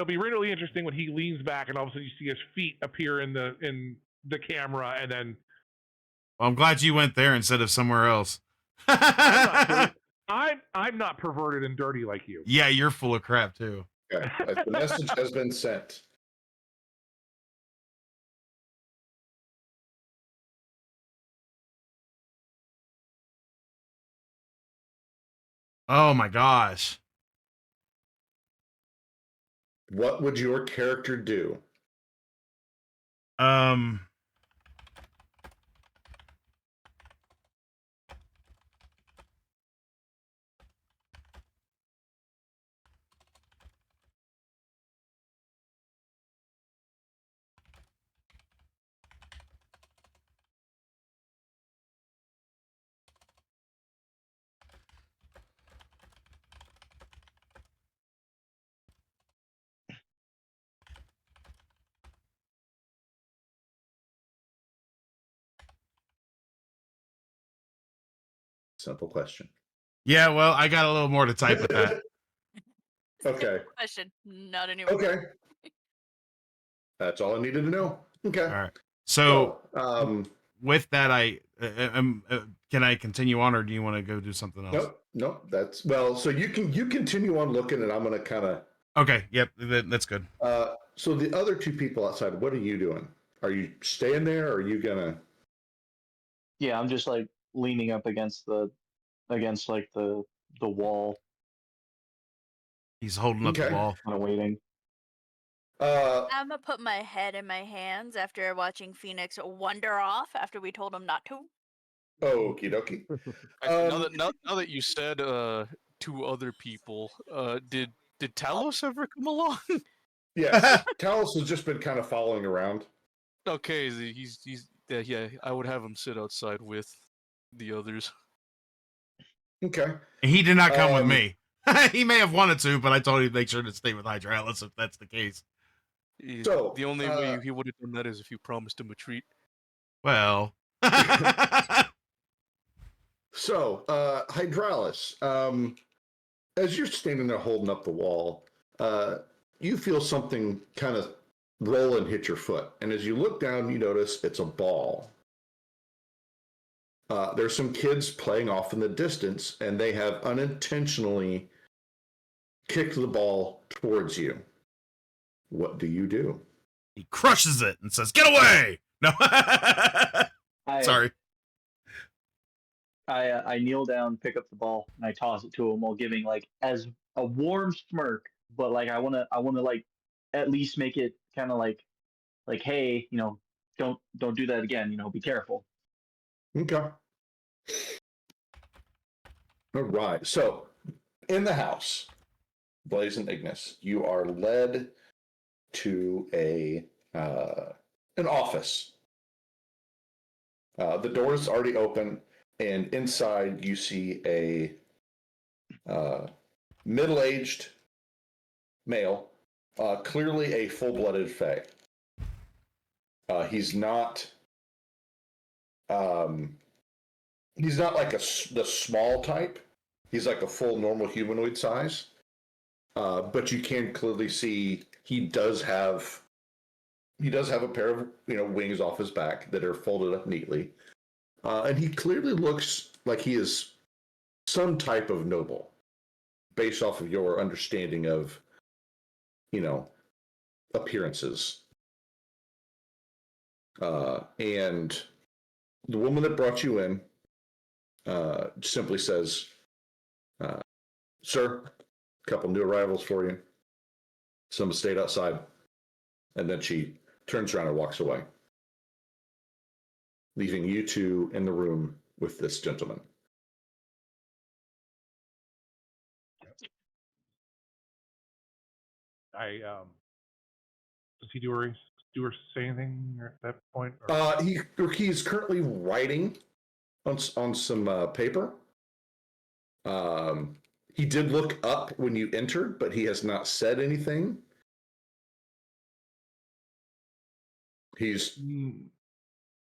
be really interesting when he leans back and all of a sudden you see his feet appear in the camera, and then Well, I'm glad you went there instead of somewhere else. I'm not perverted and dirty like you. Yeah, you're full of crap too. Okay. The message has been sent. Oh my gosh. What would your character do? Simple question. Yeah, well, I got a little more to type with that. Okay. Question. Not anymore. Okay. That's all I needed to know. Okay. All right. So So, with that, can I continue on, or do you want to go do something else? nope. That's well. So you continue on looking, and I'm going to kind of. Okay. Yep. That's good. So the other 2 people outside, what are you doing? Are you staying there, or are you gonna? Yeah, I'm just like leaning up against like the wall, He's holding up the Okay. wall. kind of waiting. I'm gonna put my head in my hands after watching Phoenix wander off after we told him not to. Okie dokie. Actually, now that you said 2 other people, did Talos ever come along? Yes, Talos has just been kind of following around. Okay, he's yeah. I would have him sit outside with the others. Okay. He did not come with Um, me. He may have wanted to, but I told him to make sure to stay with Hydralis if that's the case. So, The only way he would have done that is if you promised him a treat. Well. So, Hydralis, as you're standing there holding up the wall, you feel something kind of roll and hit your foot. And as you look down, you notice it's a ball. There's some kids playing off in the distance, and they have unintentionally kicked the ball towards you. What do you do? He crushes it and says, "Get away!" No. Sorry. I kneel down, pick up the ball, and I toss it to him while giving like as a warm smirk, but like I wanna like at least make it kind of like hey, don't do that again, be careful. Okay. All right. So, in the house, Blaze and Ignis, you are led to an office. The door is already open, and inside you see a middle-aged male, clearly a full-blooded Fae. He's not. He's not like the small type. He's like a full normal humanoid size. But you can clearly see he does have a pair of wings off his back that are folded up neatly, and he clearly looks like he is some type of noble, based off of your understanding of appearances. And the woman that brought you in simply says, "Sir, a couple new arrivals for you. Some stayed outside." And then she turns around and walks away, leaving you two in the room with this gentleman. Does he do or say anything at that point? Or? He's currently writing on some paper. He did look up when you entered, but he has not said anything. He is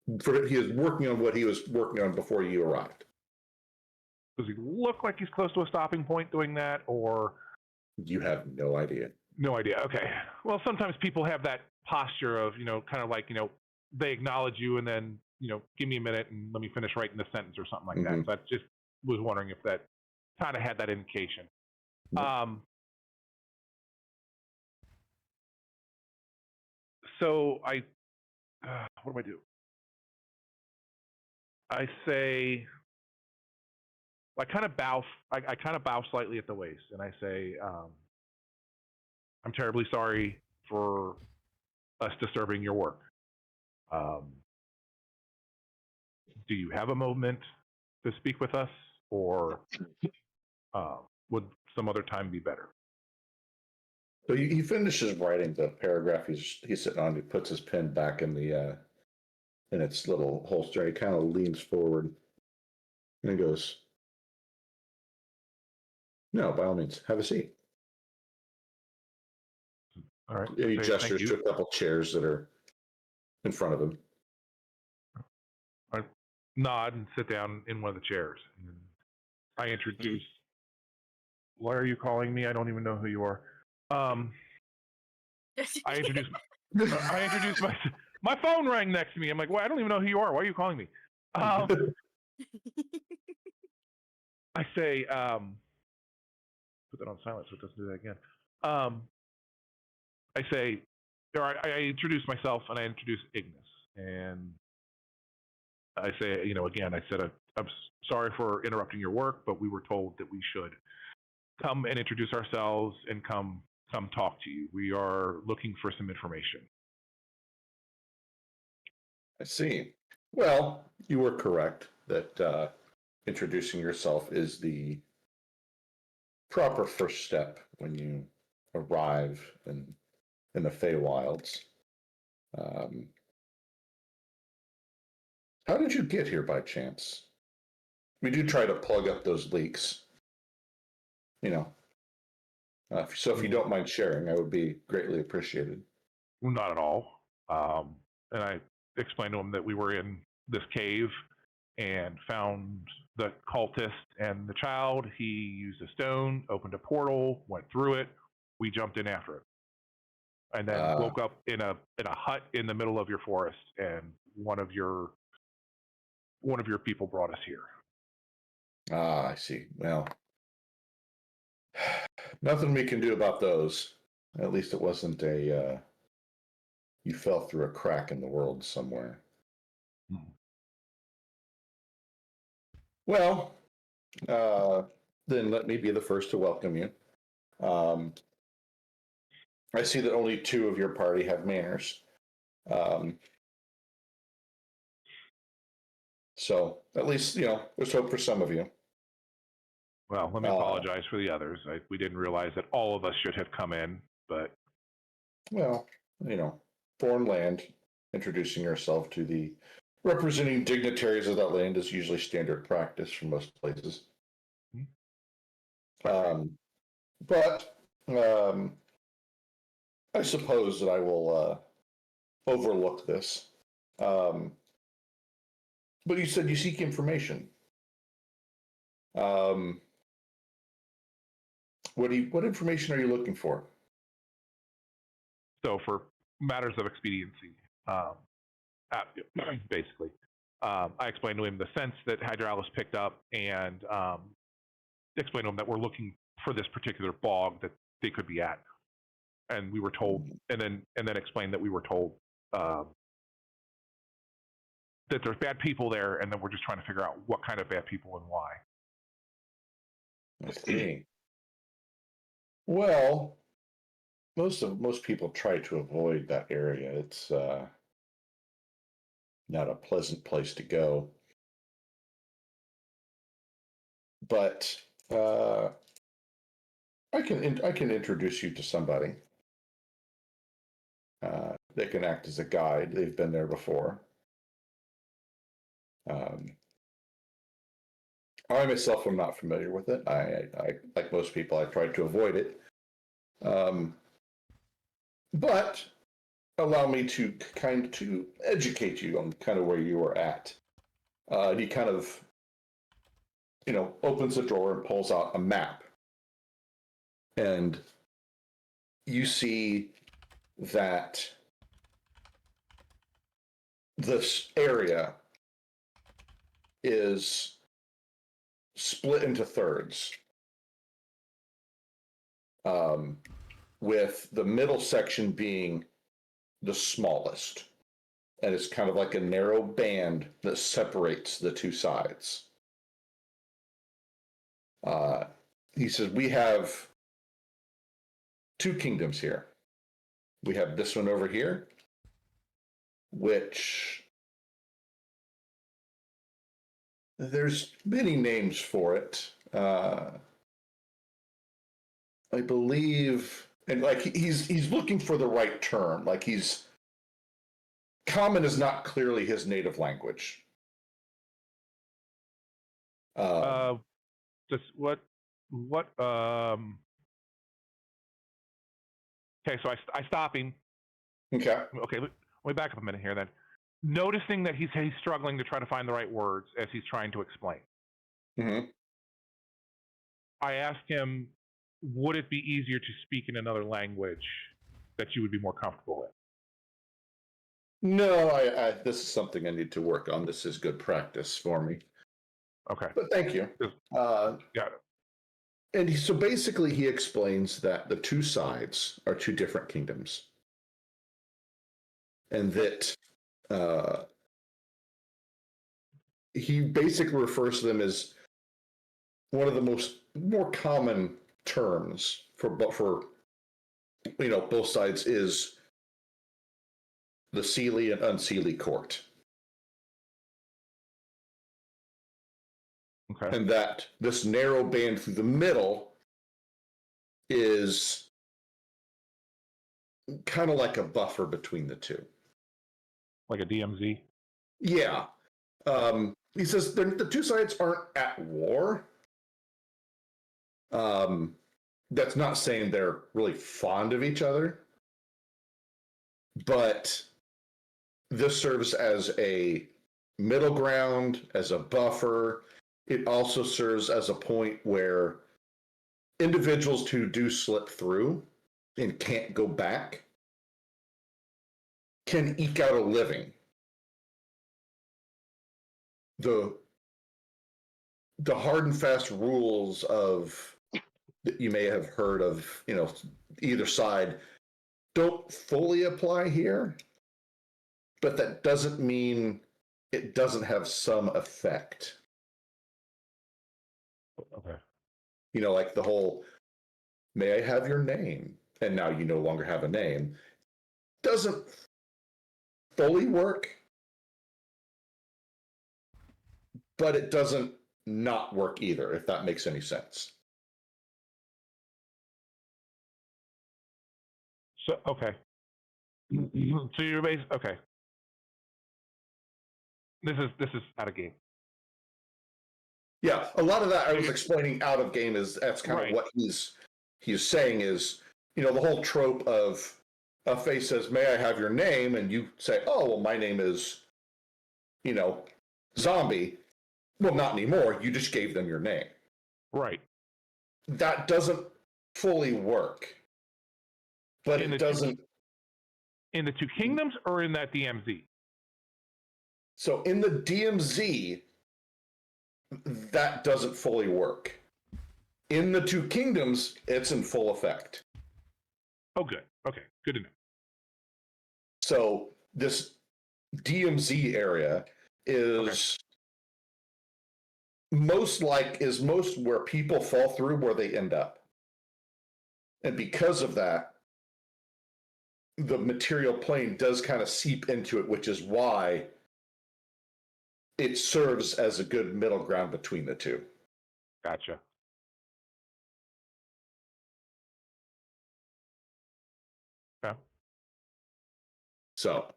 working on what he was working on before you arrived. Does he look like he's close to a stopping point doing that, or? You have no idea. No idea. Okay. Well, sometimes people have that posture of, kind of like, they acknowledge you and then, give me a minute and let me finish writing the sentence or something like that. So I just was wondering if that kind of had that indication. So what do I do? I say, I kind of bow slightly at the waist, and I say, I'm terribly sorry for us disturbing your work. Do you have a moment to speak with us, or would some other time be better? So he finishes writing the paragraph he's sitting on. He puts his pen back in its little holster. He kind of leans forward and he goes, "No, by all means, have a seat." All right. He gestures to a couple chairs that are in front of him. I nod and sit down in one of the chairs. And I introduce. Why are you calling me? I don't even know who you are. I introduce. My phone rang next to me. I'm like, well, I don't even know who you are. Why are you calling me? I say, put that on silent so it doesn't do that again. I say, I introduce myself and I introduce Ignis. And I say, again, I said, I'm sorry for interrupting your work, but we were told that we should come and introduce ourselves and come come talk to you. We are looking for some information. I see. Well, you were correct that introducing yourself is the proper first step when you arrive in the Feywilds. How did you get here by chance? We do try to plug up those leaks. You know, so if you don't mind sharing, I would be greatly appreciated. Not at all. And I explained to him that we were in this cave and found the cultist and the child. He used a stone, opened a portal, went through it. We jumped in after it, and then woke up in a hut in the middle of your forest. And one of your people brought us here. I see. Well, nothing we can do about those. At least it wasn't a you fell through a crack in the world somewhere. Well, then let me be the first to welcome you. I see that only 2 of your party have manners. So at least, there's hope for some of you. Well, let me apologize for the others. We didn't realize that all of us should have come in, but... Well, foreign land, introducing yourself to the representing dignitaries of that land is usually standard practice for most places. But I suppose that I will overlook this. But you said you seek information. What information are you looking for? So for matters of expediency, basically, I explained to him the sense that Hydralis picked up, and explained to him that we're looking for this particular bog that they could be at. And we were told, and then explained that we were told that there's bad people there, and then we're just trying to figure out what kind of bad people and why. I see. Well, most people try to avoid that area. It's not a pleasant place to go. But I can introduce you to somebody. They can act as a guide. They've been there before. I myself am not familiar with it. I like most people, I tried to avoid it. But allow me to educate you on kind of where you are at. He kind of, opens a drawer and pulls out a map. And you see that this area is split into thirds, with the middle section being the smallest. And it's kind of like a narrow band that separates the 2 sides. He says, we have 2 kingdoms here. We have this one over here, which there's many names for it. I believe, and like he's looking for the right term. Like common is not clearly his native language. Just what okay, so I stop him. Okay, let me back up a minute here then. Noticing that he's struggling to try to find the right words as he's trying to explain. Mm-hmm. I asked him, would it be easier to speak in another language that you would be more comfortable in? No, I this is something I need to work on. This is good practice for me. Okay. But thank you. Got it. And so basically he explains that the 2 sides are 2 different kingdoms. And that he basically refers to them as one of the more common terms for both sides is the Seelie and Unseelie court. Okay. And that this narrow band through the middle is kind of like a buffer between the two. Like a DMZ. Yeah. He says the two sides aren't at war. That's not saying they're really fond of each other, but this serves as a middle ground, as a buffer. It also serves as a point where individuals who do slip through and can't go back can eke out a living. The hard and fast rules of that you may have heard of, either side don't fully apply here, but that doesn't mean it doesn't have some effect. Okay. Like the whole, may I have your name? And now you no longer have a name. Doesn't fully work, but it doesn't not work either, if that makes any sense. So okay. So you're okay. This is out of game. Yeah, a lot of that I was explaining out of game is that's kind Right. of what he's saying is, the whole trope of a face says, "May I have your name?" and you say, "Oh, well, my name is, Zombie." Well, not anymore. You just gave them your name. Right. That doesn't fully work, but it doesn't. In the two kingdoms or in that DMZ? So in the DMZ, that doesn't fully work. In the two kingdoms, it's in full effect. Oh, good. Okay, good to know. So this DMZ area is most where people fall through where they end up. And because of that, the material plane does kind of seep into it, which is why it serves as a good middle ground between the two. Gotcha. Yeah. So,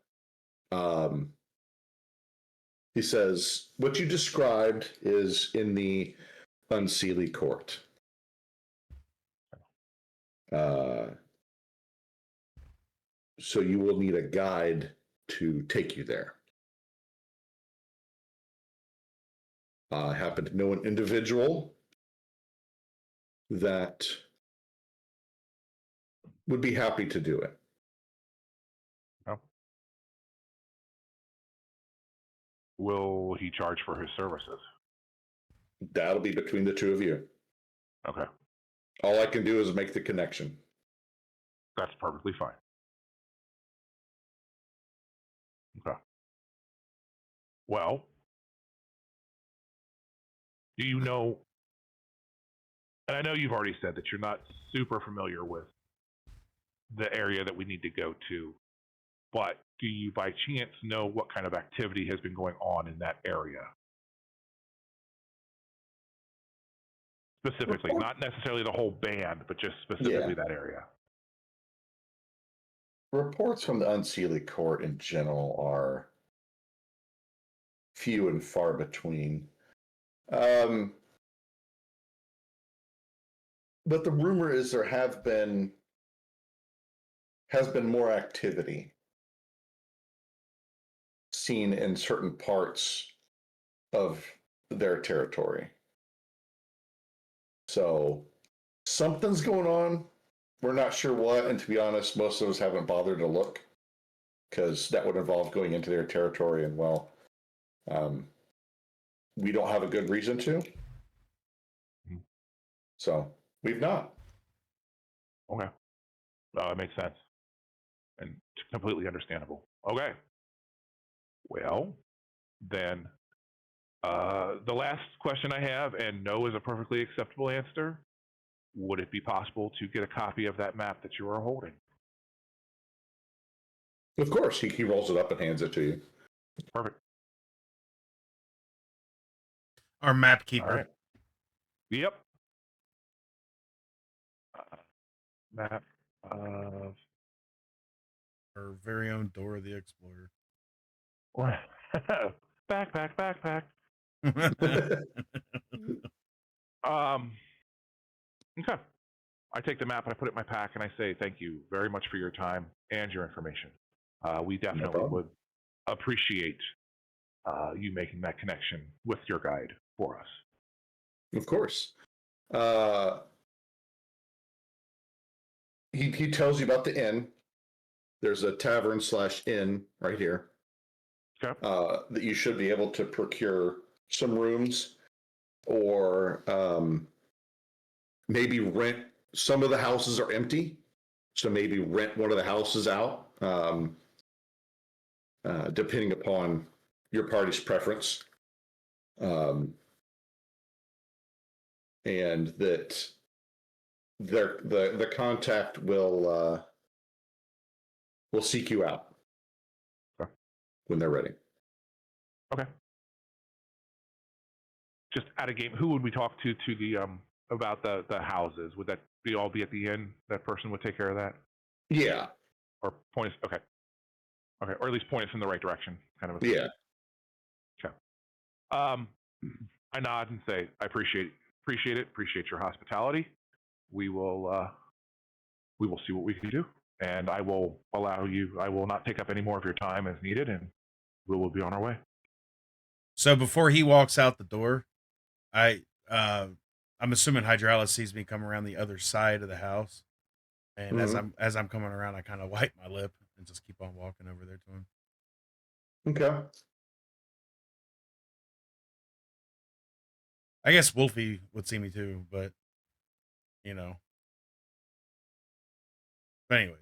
he says, what you described is in the Unseelie court. So you will need a guide to take you there. I happen to know an individual that would be happy to do it. Oh. Will he charge for his services? That'll be between the two of you. Okay. All I can do is make the connection. That's perfectly fine. Okay. Well, do you know, and I know you've already said that you're not super familiar with the area that we need to go to, but do you by chance know what kind of activity has been going on in that area? Specifically, not necessarily the whole band, but just specifically that area. Reports from the Unseelie court in general are few and far between. But the rumor is there has been more activity seen in certain parts of their territory. So something's going on. We're not sure what, and to be honest, most of us haven't bothered to look because that would involve going into their territory, and we don't have a good reason to. So we've not. Okay. It makes sense. And completely understandable. Okay. Well, then the last question I have, and no is a perfectly acceptable answer. would it be possible to get a copy of that map that you are holding? Of course, he rolls it up and hands it to you. Perfect. Our map All keeper. right. Yep. Map of Our very own Dora the Explorer. backpack. Okay. I take the map and I put it in my pack and I say thank you very much for your time and your information. We definitely problem. would appreciate you making that connection with your guide for us. Of course. He tells you about the inn. There's a tavern/inn right here. Okay. That you should be able to procure some rooms, or maybe rent. Some of the houses are empty, so maybe rent one of the houses out, depending upon your party's preference. And that the contact will seek you out when they're ready. Okay. Just out of game, who would we talk to the about the houses? Would that be all be at the end? That person would take care of that, Yeah, or point us? Okay, or at least point us in the right direction, kind of. yeah. Okay. I nod and say, I appreciate it. Appreciate your hospitality. We will see what we can do, and I will allow you. I will not take up any more of your time as needed, and we will be on our way. So before he walks out the door, I'm assuming Hydralis sees me come around the other side of the house, and as I'm coming around, I kind of wipe my lip and just keep on walking over there to him. Okay. I guess Wolfie would see me too, but you know. But anyways,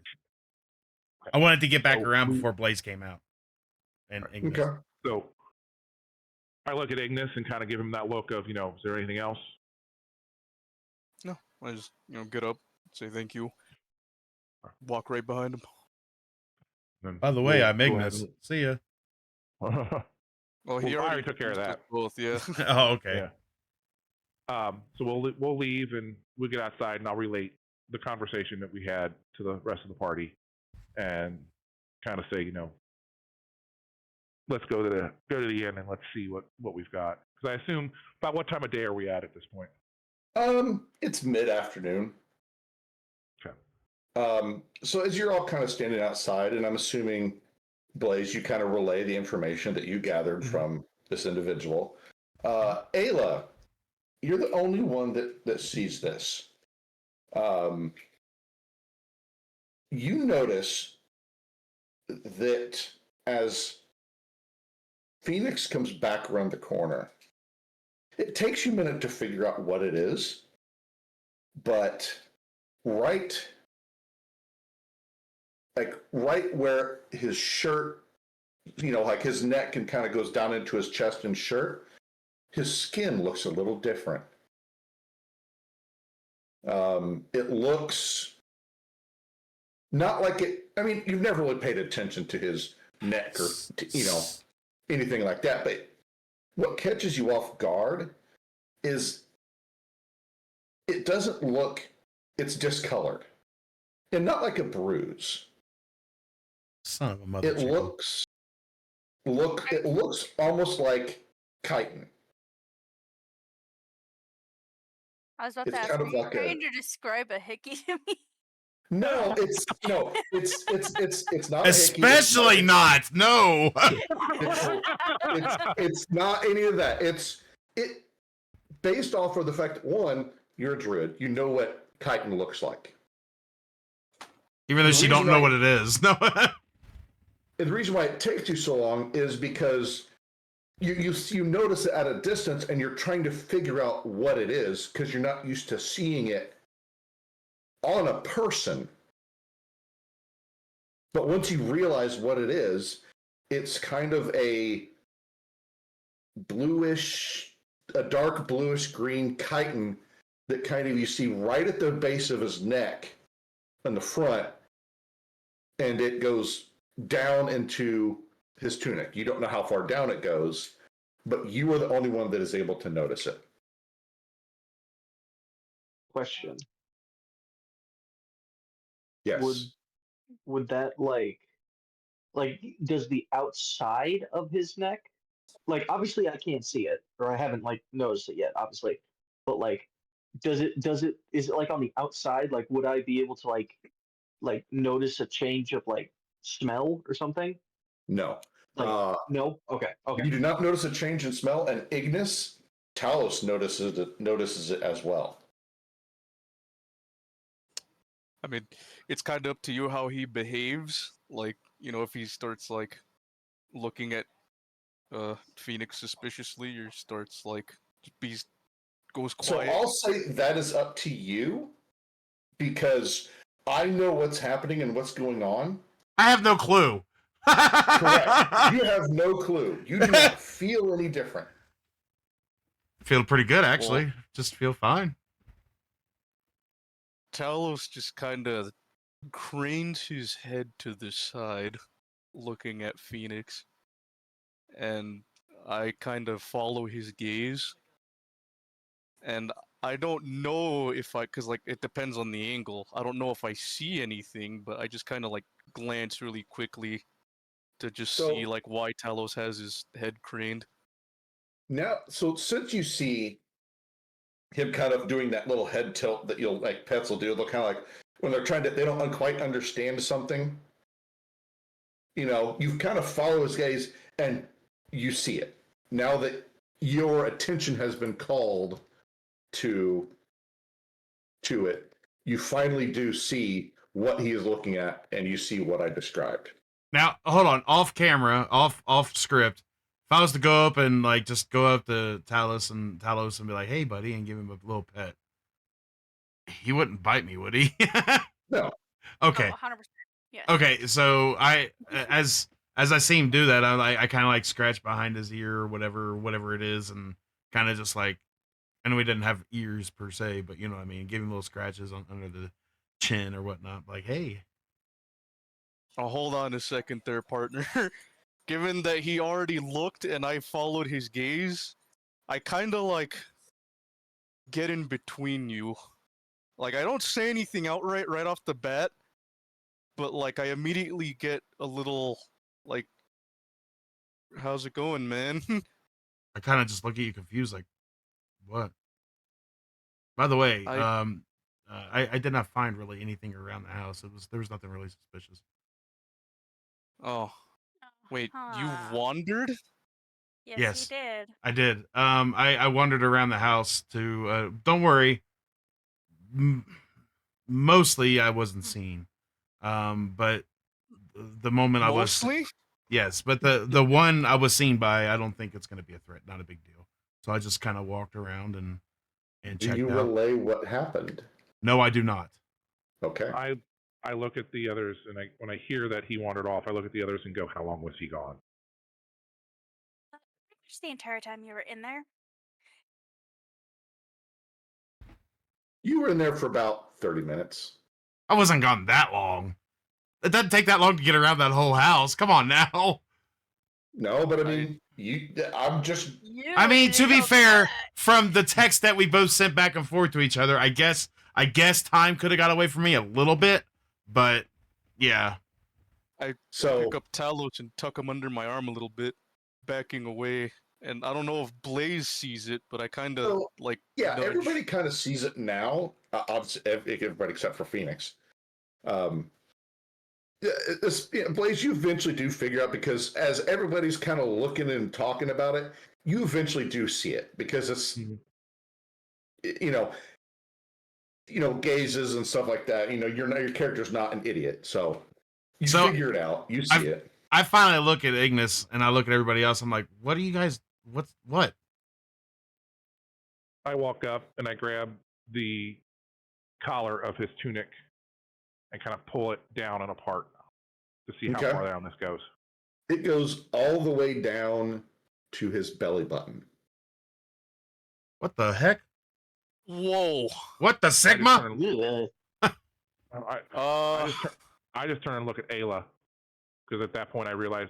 I wanted to get back around before Blaze came out. And Ignis. Okay. So I look at Ignis and kind of give him that look of, is there anything else? No, I just get up, say thank you, walk right behind him. Then By the way, we'll I'm go ahead Ignis. See ya. Well, he Well, I already already took care of introduced that. us both, yeah. Oh, okay. Yeah. So we'll leave and we'll get outside and I'll relate the conversation that we had to the rest of the party, and kind of say, let's go to the inn and let's see what we've got. Because I assume, about what time of day are we at this point? It's mid-afternoon. Okay. So as you're all kind of standing outside, and I'm assuming, Blaze, you kind of relay the information that you gathered from this individual. Ayla, you're the only one that sees this. You notice that as Phoenix comes back around the corner, it takes you a minute to figure out what it is, but right where his shirt, like his neck and kind of goes down into his chest and shirt, his skin looks a little different. It looks not like it. I mean, you've never really paid attention to his neck or anything like that. But what catches you off guard is it doesn't look. It's discolored, and not like a bruise. Son of a mother. It looks almost like chitin. I was about It's to ask, kind are of you like trying to describe a hickey to me? No, it's not. Especially not. No. It's not any of that. It's based off of the fact that, one, you're a druid. You know what chitin looks like. Even though she don't know what it is. No. And the reason why it takes you so long is because you notice it at a distance and you're trying to figure out what it is because you're not used to seeing it on a person. But once you realize what it is, it's kind of a dark bluish green chitin that kind of you see right at the base of his neck in the front, and it goes down into his tunic. You don't know how far down it goes, but you are the only one that is able to notice it. Question. Yes. Would that like does the outside of his neck, like, obviously I can't see it, or I haven't like noticed it yet, obviously, but like, does it is it like on the outside? Like, would I be able to like notice a change of like smell or something? No. Like, no. Okay. Okay. You do not notice a change in smell, and Ignis Talos notices it as well. I mean, it's kind of up to you how he behaves. Like, if he starts like looking at Phoenix suspiciously, or starts like goes So quiet. I'll say that is up to you, because I know what's happening and what's going on. I have no clue. Correct. You have no clue. You do not feel any different. Feel pretty good, Well, actually. Just feel fine. Talos just kind of cranes his head to the side, looking at Phoenix, and I kind of follow his gaze. And I don't know if because like it depends on the angle. I don't know if I see anything, but I just kind of like glance really quickly to just see like why Talos has his head craned. Now, so since you see him kind of doing that little head tilt that you'll like pets will do, they'll kind of like when they're trying to, they don't quite understand something. You kind of follow his gaze and you see it. Now that your attention has been called to it, you finally do see what he is looking at, and you see what I described. Now, hold on. Off camera, off script. If I was to go up and like just go up to Talos and be like, "Hey, buddy," and give him a little pet, he wouldn't bite me, would he? No. Okay. Oh, 100%. Yes. Okay. So as I see him do that, I kind of like scratch behind his ear or whatever it is, and kind of just like, I know he didn't have ears per se, but you know what I mean. Give him little scratches under the chin or whatnot. Like, hey. Oh, hold on a second there, partner. Given that he already looked and I followed his gaze, I kind of like get in between you. Like, I don't say anything outright right off the bat, but like I immediately get a little like, how's it going, man? I kind of just look at you confused, like, what? By the way, I did not find really anything around the house. There was nothing really suspicious. Oh, wait, you Huh. wandered? Yes, Yes. he did. I did. I wandered around the house to. Don't worry. Mostly, I wasn't seen. But the moment I was, Mostly? yes, but the one I was seen by, I don't think it's going to be a threat. Not a big deal. So I just kind of walked around and Do checked you out. relay what happened? No, I do not. Okay. I look at the others, and when I hear that he wandered off, I look at the others and go, "How long was he gone?" Just the entire time you were in there. You were in there for about 30 minutes. I wasn't gone that long. It doesn't take that long to get around that whole house. Come on now. No, but I mean, I'm just. I mean, to be fair, back. from the text that we both sent back and forth to each other, I guess time could have got away from me a little bit, but yeah. I So pick up Talos and tuck him under my arm a little bit, backing away. And I don't know if Blaze sees it, but I kind of like. Yeah, nudge. everybody kind of sees it now. Obviously, everybody except for Phoenix. Blaze, you eventually do figure out, because as everybody's kind of looking and talking about it, you eventually do see it, because it's gazes and stuff like that. Your character's not an idiot, so you figure it out. You see it. I finally look at Ignis and I look at everybody else. I'm like, what are you guys? What? I walk up and I grab the collar of his tunic and kind of pull it down and apart to see how far down this goes. It goes all the way down to his belly button. What the heck? Whoa. What the I just Sigma? turn, Yeah. I just turn and look at Ayla, because at that point I realize,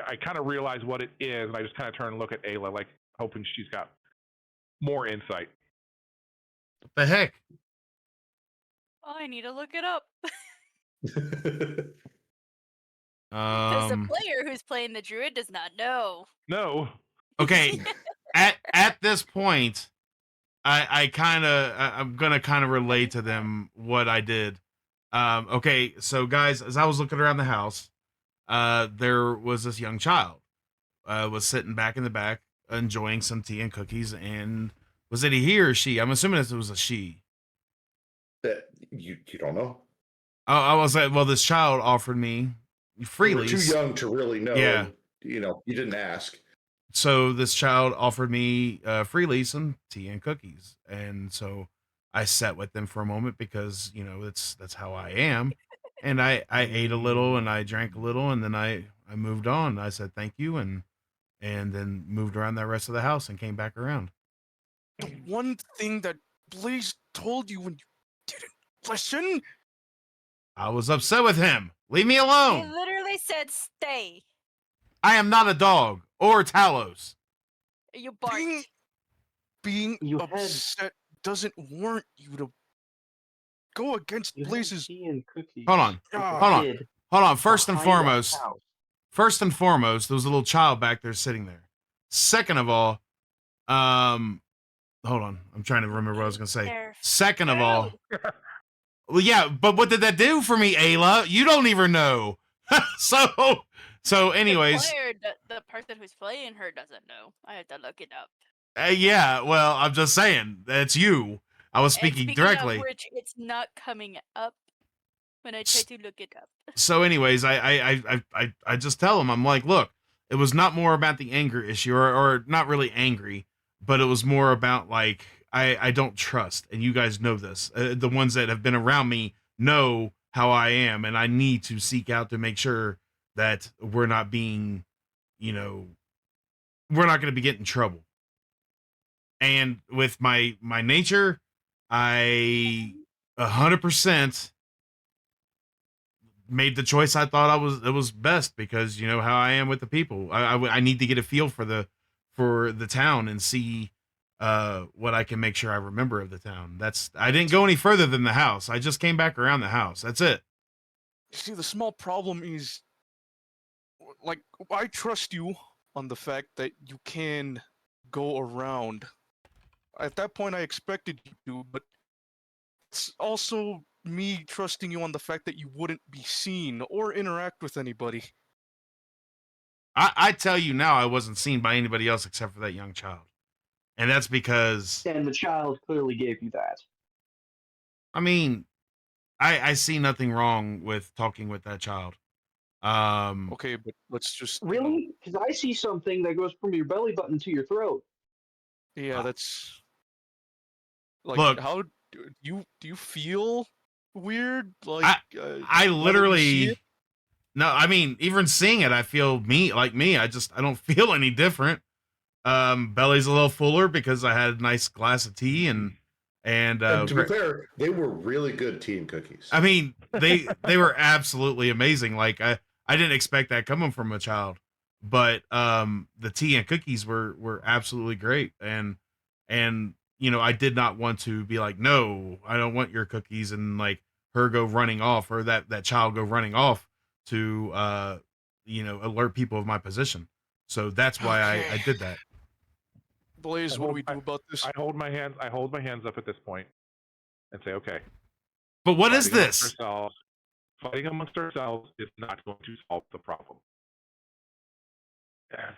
I kind of realize what it is, and I just kind of turn and look at Ayla, like hoping she's got more insight. What the heck? Oh, I need to look it up. Because the Um. player who's playing the druid does not know. No. Okay. at this point, I'm gonna kind of relate to them what I did. Okay, so guys, as I was looking around the house, there was this young child, was sitting back in the back enjoying some tea and cookies, and was it a he or she? I'm assuming it was a she. That you don't know. I was like, well, this child offered me You freely. were too young to really know. Yeah. And, you didn't ask. So this child offered me freely some tea and cookies, and so I sat with them for a moment because that's how I am, and I ate a little and I drank a little, and then I moved on. I said thank you, and then moved around the rest of the house and came back around. The one thing that Blaze told you when you didn't listen. I was upset with him. Leave me He alone. literally said stay. I am not a dog or Talos. You barked. Being You had upset doesn't warrant you to go against you had Blaze's. tea and cookies. Hold on. with a Hold on. kid Hold on. First and behind a foremost, house. there was a little child back there sitting there. Second of all, hold on. I'm trying to remember what I was going to say. They're Second of all, food. well, yeah, but what did that do for me, Ayla? You don't even know. so anyways, The person who's playing her doesn't know. I have to look it up. yeah, well, I'm just saying, that's you. I was And speaking speaking directly. of which, it's not coming up when I try to look it up. So anyways, I just tell him, I'm like, look, it was not more about the anger issue, or not really angry, but it was more about like I don't trust, and you guys know this. The ones that have been around me know how I am, and I need to seek out to make sure that we're not being, we're not going to be getting in trouble. And with my nature, I 100% made the choice I thought it was best, because you know how I am with the people. I need to get a feel for the town and see what I can make sure I remember of the town. I didn't go any further than the house. I just came back around the house. That's it. See, the small problem is, like, I trust you on the fact that you can go around. At that point, I expected you to, but it's also me trusting you on the fact that you wouldn't be seen or interact with anybody. I tell you now, I wasn't seen by anybody else except for that young child, and that's because And the child clearly gave you that. I mean, I see nothing wrong with talking with that child. Okay, but let's just Really? Because I see something that goes from your belly button to your throat. yeah, that's like Look, how do you feel weird? Like I now that you see literally it? no. I mean, even seeing it, I feel like me. I don't feel any different. Belly's a little fuller because I had a nice glass of tea and And to be fair, they were really good tea and cookies. I mean, they were absolutely amazing. Like I didn't expect that coming from a child, but the tea and cookies were absolutely great, and I did not want to be like, no, I don't want your cookies, and like her go running off, or that child go running off to alert people of my position. So that's why Okay. I did that. Blaze, what do we do about this? I hold my hands up at this point and say, okay. But what is fighting amongst this? Fighting amongst ourselves is not going to solve the problem. Yeah.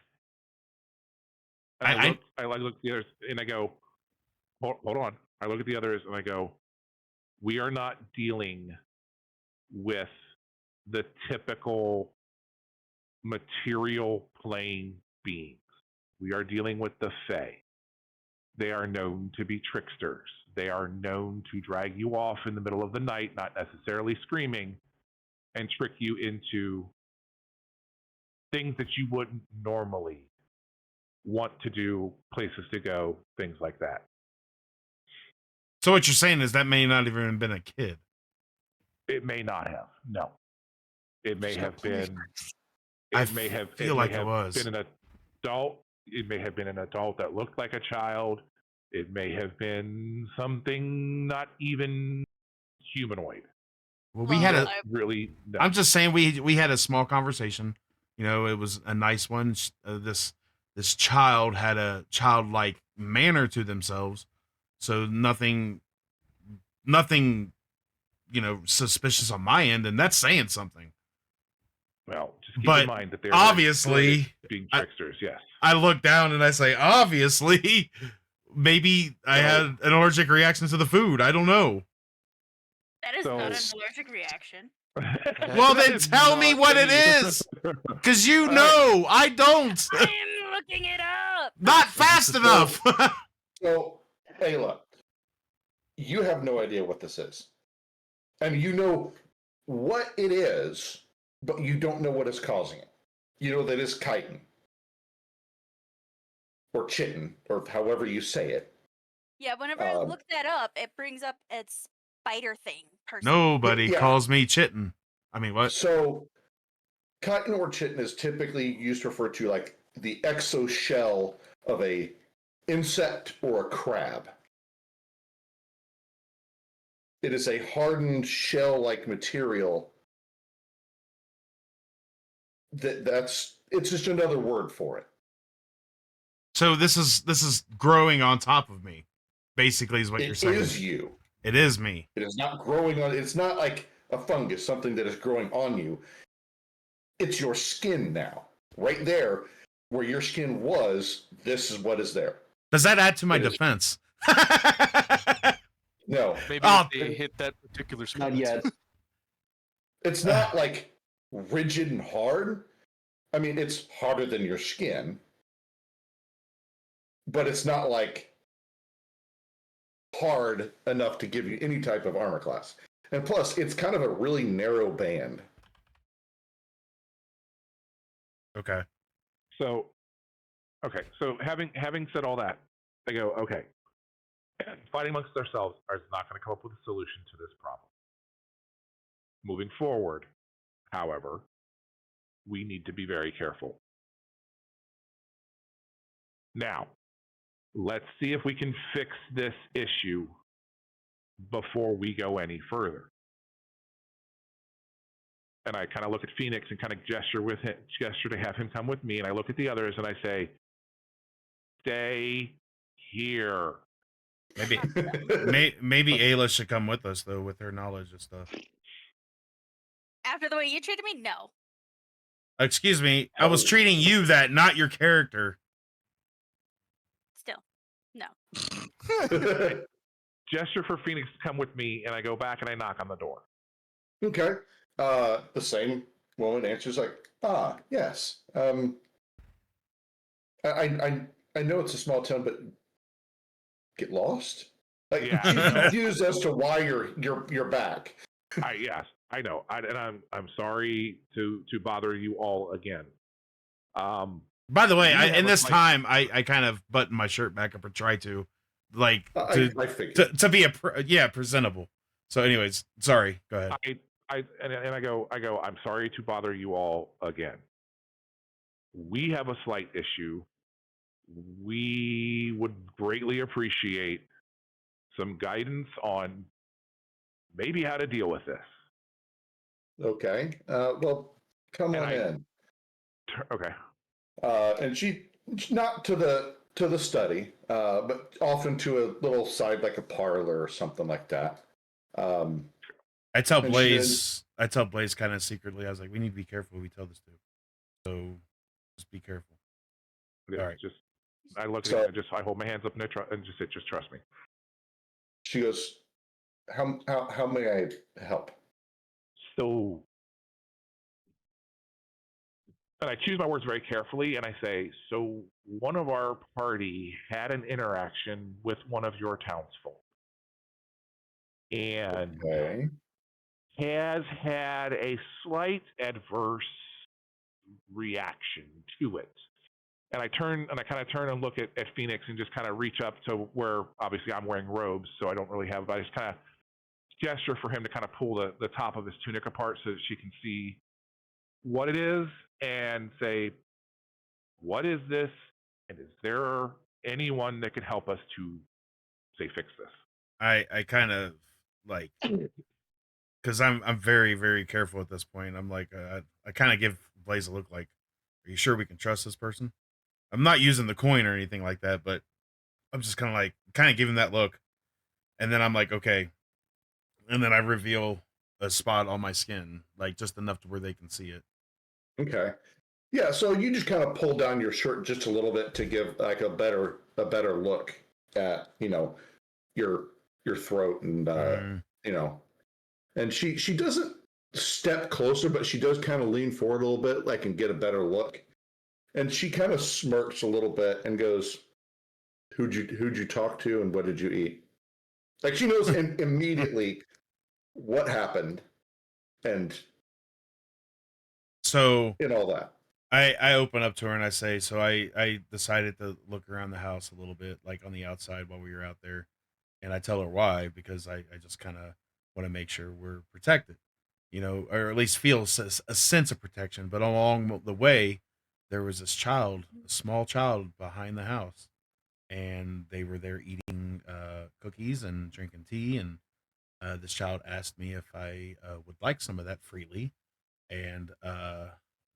And I look at the others and I go, hold on. I look at the others and I go, we are not dealing with the typical material plane beings. We are dealing with the Fae. They are known to be tricksters. They are known to drag you off in the middle of the night, not necessarily screaming, and trick you into things that you wouldn't normally want to do, places to go, things like that. So what you're saying is that may not even have been a kid. It may not have. No. It may have been. I It may have. feel It like may it have was. been an adult. It may have been an adult that looked like a child. It may have been something not even humanoid. Well, we Well, had a. I- Really. No. I'm just saying we had a small conversation. You know, it was a nice one. This child had a childlike manner to themselves, so nothing, you know, suspicious on my end, and that's saying something. Well, just keep But in mind that they're obviously, very good at being tricksters. Yes. I look down and I say, obviously, maybe I So- had an allergic reaction to the food. I don't know. that is So- not an allergic reaction. Well, That then is tell me not what it any- is, because you All right. know I don't. I am looking it up. Not fast So- enough. So, Ayla, you have no idea what this is. I mean, you know what it is, but you don't know what is causing it. You know that it's chitin. Or chitin, or however you say it. Yeah, whenever I look that up, it brings up a spider thing. Person. Nobody Yeah. calls me chitten. I mean, what? So, chitin or chitin is typically used to refer to like the exoshell of a insect or a crab. It is a hardened shell-like material. It's just another word for it. So this is growing on top of me, basically, is what you're It saying. is you. It is me. It is not growing on. It's not like a fungus, something that is growing on you. It's your skin now, right there, where your skin was. This is what is there. Does that add to my It is. defense? No, Maybe Oh, if they hit that particular spot. Not yet. it's not like rigid and hard. I mean, it's harder than your skin, but it's not like hard enough to give you any type of armor class. And plus, it's kind of a really narrow band. Okay. So, okay. So having said all that, I go, okay. Fighting amongst ourselves is not going to come up with a solution to this problem. Moving forward, however, we need to be very careful. Now, let's see if we can fix this issue before we go any further. And I kind of look at Phoenix and kind of gesture to have him come with me. And I look at the others and I say, stay here. Maybe Ayla should come with us though, with her knowledge of stuff. After the way you treated me, no. Excuse me, I was treating you that, not your character. Still, no. Gesture for Phoenix to come with me, and I go back and I knock on the door. Okay. The same woman answers like, yes. I know it's a small town, but get lost? Like, Yeah, she's I know. confused as to why you're back. Yes, I know. I'm sorry to bother you all again. By the way, You have in a this fight- time, I kind of button my shirt back up or try to, like, I figured. to be presentable. So, anyways, sorry. Go ahead. I go, I'm sorry to bother you all again. We have a slight issue. We would greatly appreciate some guidance on maybe how to deal with this. Okay. Well, come And on in. Okay. And she's not to the study, but often to a little side, like a parlor or something like that. I tell and Blaze kind of secretly, I was like, we need to be careful who we tell this to. So just be careful. Yeah, All right. Just I look So- at it, I hold my hands up and just say, just trust me. She goes, how may I help? So, and I choose my words very carefully, and I say, so one of our party had an interaction with one of your townsfolk, and Okay. has had a slight adverse reaction to it. And I kind of turn and look at Phoenix and just kind of reach up to where obviously I'm wearing robes, so I don't really have. But I just kind of gesture for him to kind of pull the top of his tunic apart so that she can see what it is and say, "What is this? And is there anyone that could help us to say fix this?" I kind of like, because I'm very very careful at this point. I'm like, I kind of give Blaze a look like, are you sure we can trust this person? I'm not using the coin or anything like that, but I'm just kind of giving that look, and then I'm like, okay, and then I reveal a spot on my skin, like just enough to where they can see it. Okay. Yeah, so you just kind of pull down your shirt just a little bit to give like a better look at, your throat and Mm. and she doesn't step closer, but she does kind of lean forward a little bit, like and get a better look. And she kind of smirks a little bit and goes, who'd you talk to and what did you eat? Like she knows immediately what happened and So all that. I open up to her and I say, so I decided to look around the house a little bit, like on the outside while we were out there, and I tell her why, because I just kind of want to make sure we're protected, or at least feel a sense of protection. But along the way, there was this child, a small child behind the house, and they were there eating cookies and drinking tea, and this child asked me if I would like some of that freely, and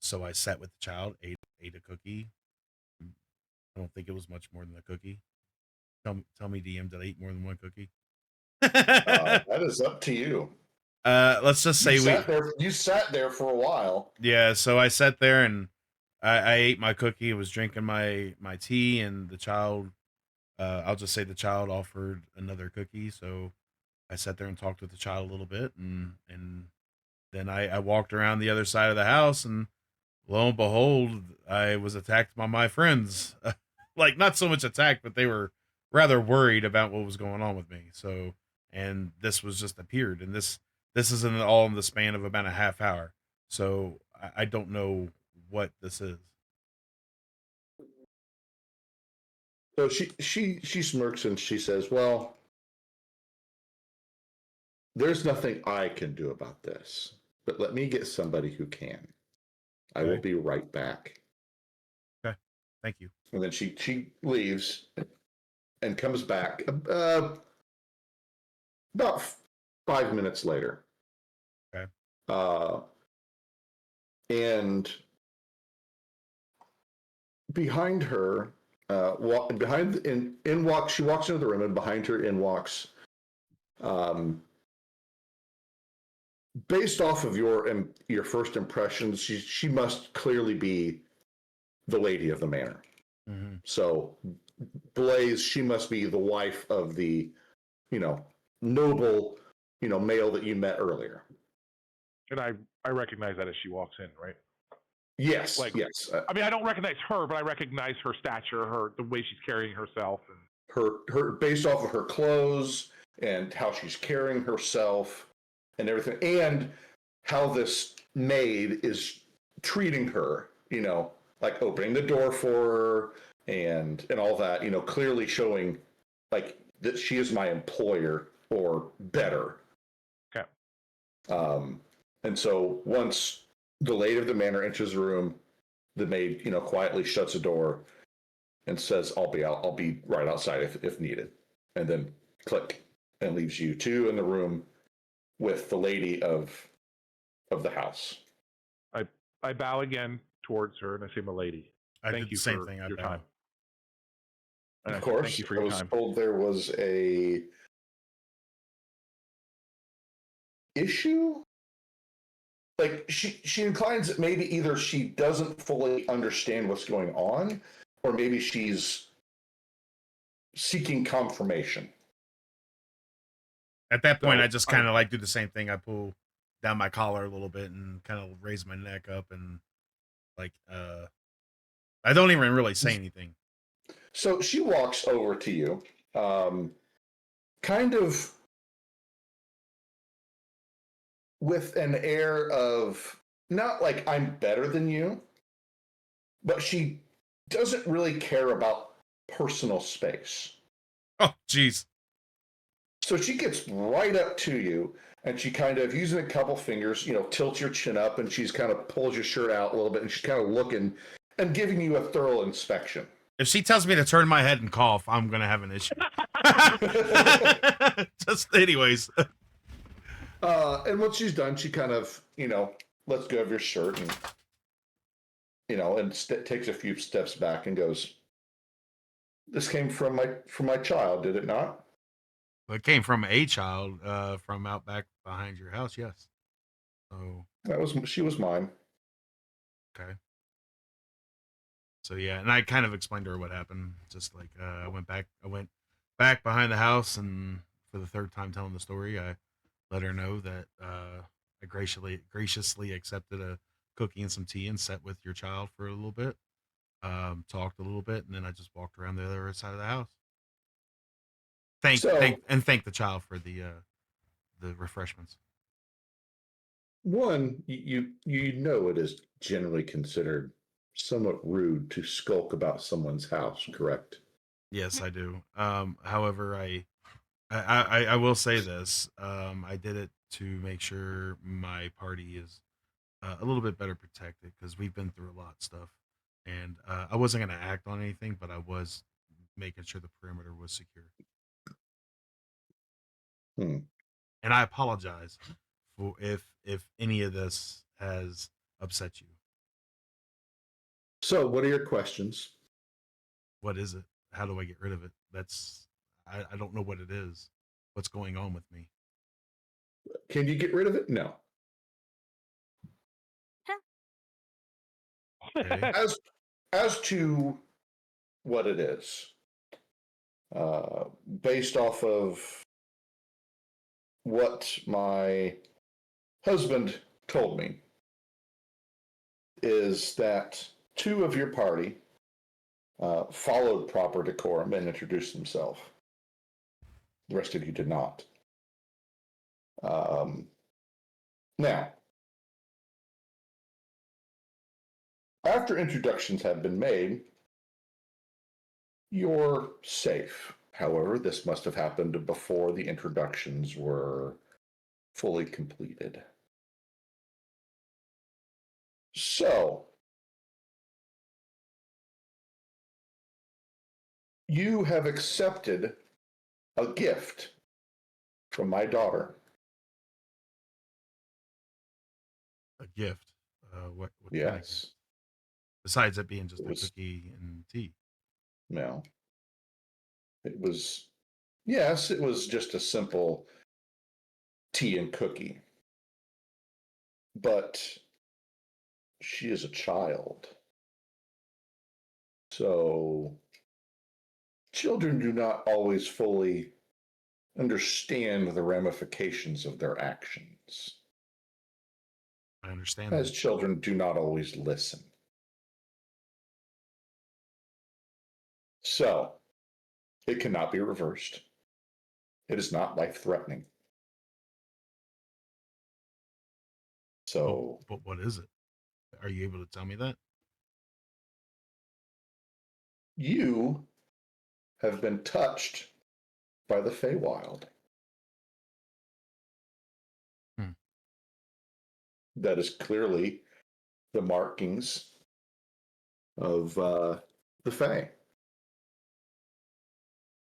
so I sat with the child, ate a cookie. I don't think it was much more than a cookie. Tell me, DM, did I eat more than one cookie? That is up to you. Let's just say You sat there for a while. yeah. So I sat there and I ate my cookie. Was drinking my tea, and the child. I'll just say the child offered another cookie. So I sat there and talked with the child a little bit, and then I walked around the other side of the house, and lo and behold, I was attacked by my friends. Like, not so much attacked, but they were rather worried about what was going on with me. So, and this was just appeared, and this is all in the span of about a half hour. So I don't know what this is. So she smirks and she says, "Well, there's nothing I can do about this, but let me get somebody who can. I will Okay. be right back." Okay. Thank you. And then she leaves and comes back about 5 minutes later. Okay. And behind her, she walks into the room, and behind her in walks, based off of your first impressions, she must clearly be the lady of the manor. Mm-hmm. So Blaze, she must be the wife of the, noble, male that you met earlier. And I recognize that as she walks in, right? Yes, Like, yes. I mean, I don't recognize her, but I recognize her stature, the way she's carrying herself, and Her based off of her clothes and how she's carrying herself and everything, and how this maid is treating her, like opening the door for her and all that, clearly showing like that she is my employer or better. okay. And so once the lady of the manor enters the room, the maid, quietly shuts the door and says, I'll be right outside if needed. And then click, and leaves you two in the room with the lady of the house. I bow again towards her and I say, "Milady, I thank did the you same for thing. your time." And Of I say, course, "Thank you for I your was time." told there was a issue. Like she inclines that maybe either she doesn't fully understand what's going on, or maybe she's seeking confirmation. At that point, So I just kind of like do the same thing. I pull down my collar a little bit and kind of raise my neck up, and like I don't even really say anything. So she walks over to you, kind of with an air of not like I'm better than you, but she doesn't really care about personal space. Oh, jeez. So she gets right up to you, and she kind of, using a couple fingers, tilts your chin up, and she's kind of pulls your shirt out a little bit, and she's kind of looking and giving you a thorough inspection. If she tells me to turn my head and cough, I'm gonna have an issue. Just anyways. And once she's done, she kind of, lets go of your shirt and, takes a few steps back and goes, "This came from my child, did it not?" It came from a child from out back behind your house, yes. So She was mine. okay. So yeah, and I kind of explained to her what happened. Just like I went back behind the house, and for the third time telling the story, I let her know that I graciously accepted a cookie and some tea and sat with your child for a little bit, talked a little bit, and then I just walked around the other side of the house. Thank the child for the refreshments. One, it is generally considered somewhat rude to skulk about someone's house, correct? Yes, I do. However, I will say this. I did it to make sure my party is a little bit better protected because we've been through a lot of stuff, and I wasn't going to act on anything, but I was making sure the perimeter was secure. And I apologize for if any of this has upset you. So, what are your questions? What is it? How do I get rid of it? I don't know what it is. What's going on with me? Can you get rid of it? No. Okay. As to what it is, based off of what my husband told me, is that two of your party followed proper decorum and introduced themselves. The rest of you did not. Now, after introductions have been made, you're safe. However, this must have happened before the introductions were fully completed. So, you have accepted a gift from my daughter. A gift. What kind of gift? Yes. Besides it being just a cookie and tea. No. It was just a simple tea and cookie. But she is a child. So children do not always fully understand the ramifications of their actions. I understand. As children do not always listen. So it cannot be reversed. It is not life-threatening. So, but what is it? Are you able to tell me that? You have been touched by the Feywild. That is clearly the markings of the Fey.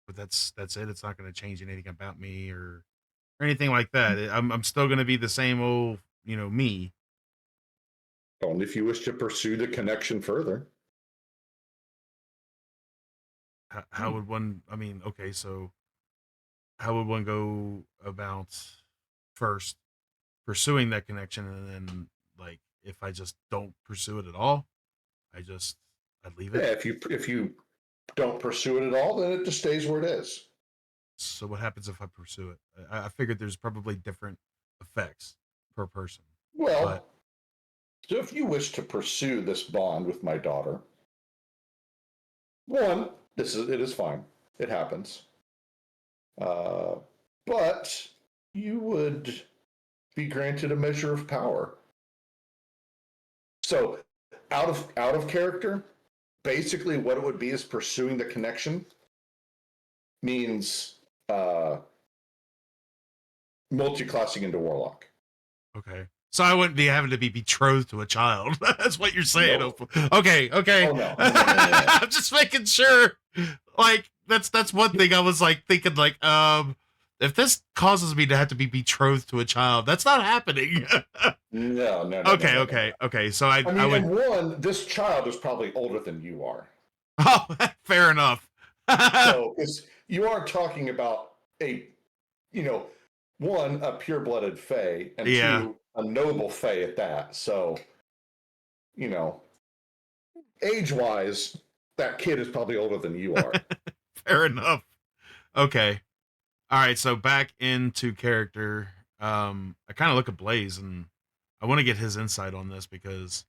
But that's it. It's not going to change anything about me or anything like that. I'm still going to be the same old, me. Only if you wish to pursue the connection further. How would one? I mean, okay, so how would one go about first pursuing that connection, and then like if I just don't pursue it at all, I'd leave it. Yeah, if you don't pursue it at all, then it just stays where it is. So what happens if I pursue it? I figured there's probably different effects per person. Well, so if you wish to pursue this bond with my daughter, one, it is fine. It happens. But you would be granted a measure of power. So out of character, basically what it would be is pursuing the connection means multi-classing into warlock. Okay. So I wouldn't be having to be betrothed to a child. That's what you're saying. Nope. hopefully. Okay. Okay. Oh no. I'm just making sure. Like that's one thing I was like thinking like if this causes me to have to be betrothed to a child, that's not happening. No. Okay. No. Okay. Okay. So I I mean, would. and one, this child is probably older than you are. Oh, fair enough. So you are talking about a, one, a pure-blooded fae, and Yeah. two, a noble fae at that. So, age-wise, that kid is probably older than you are. Fair enough. Okay. All right. So back into character. I kind of look at Blaze and I want to get his insight on this because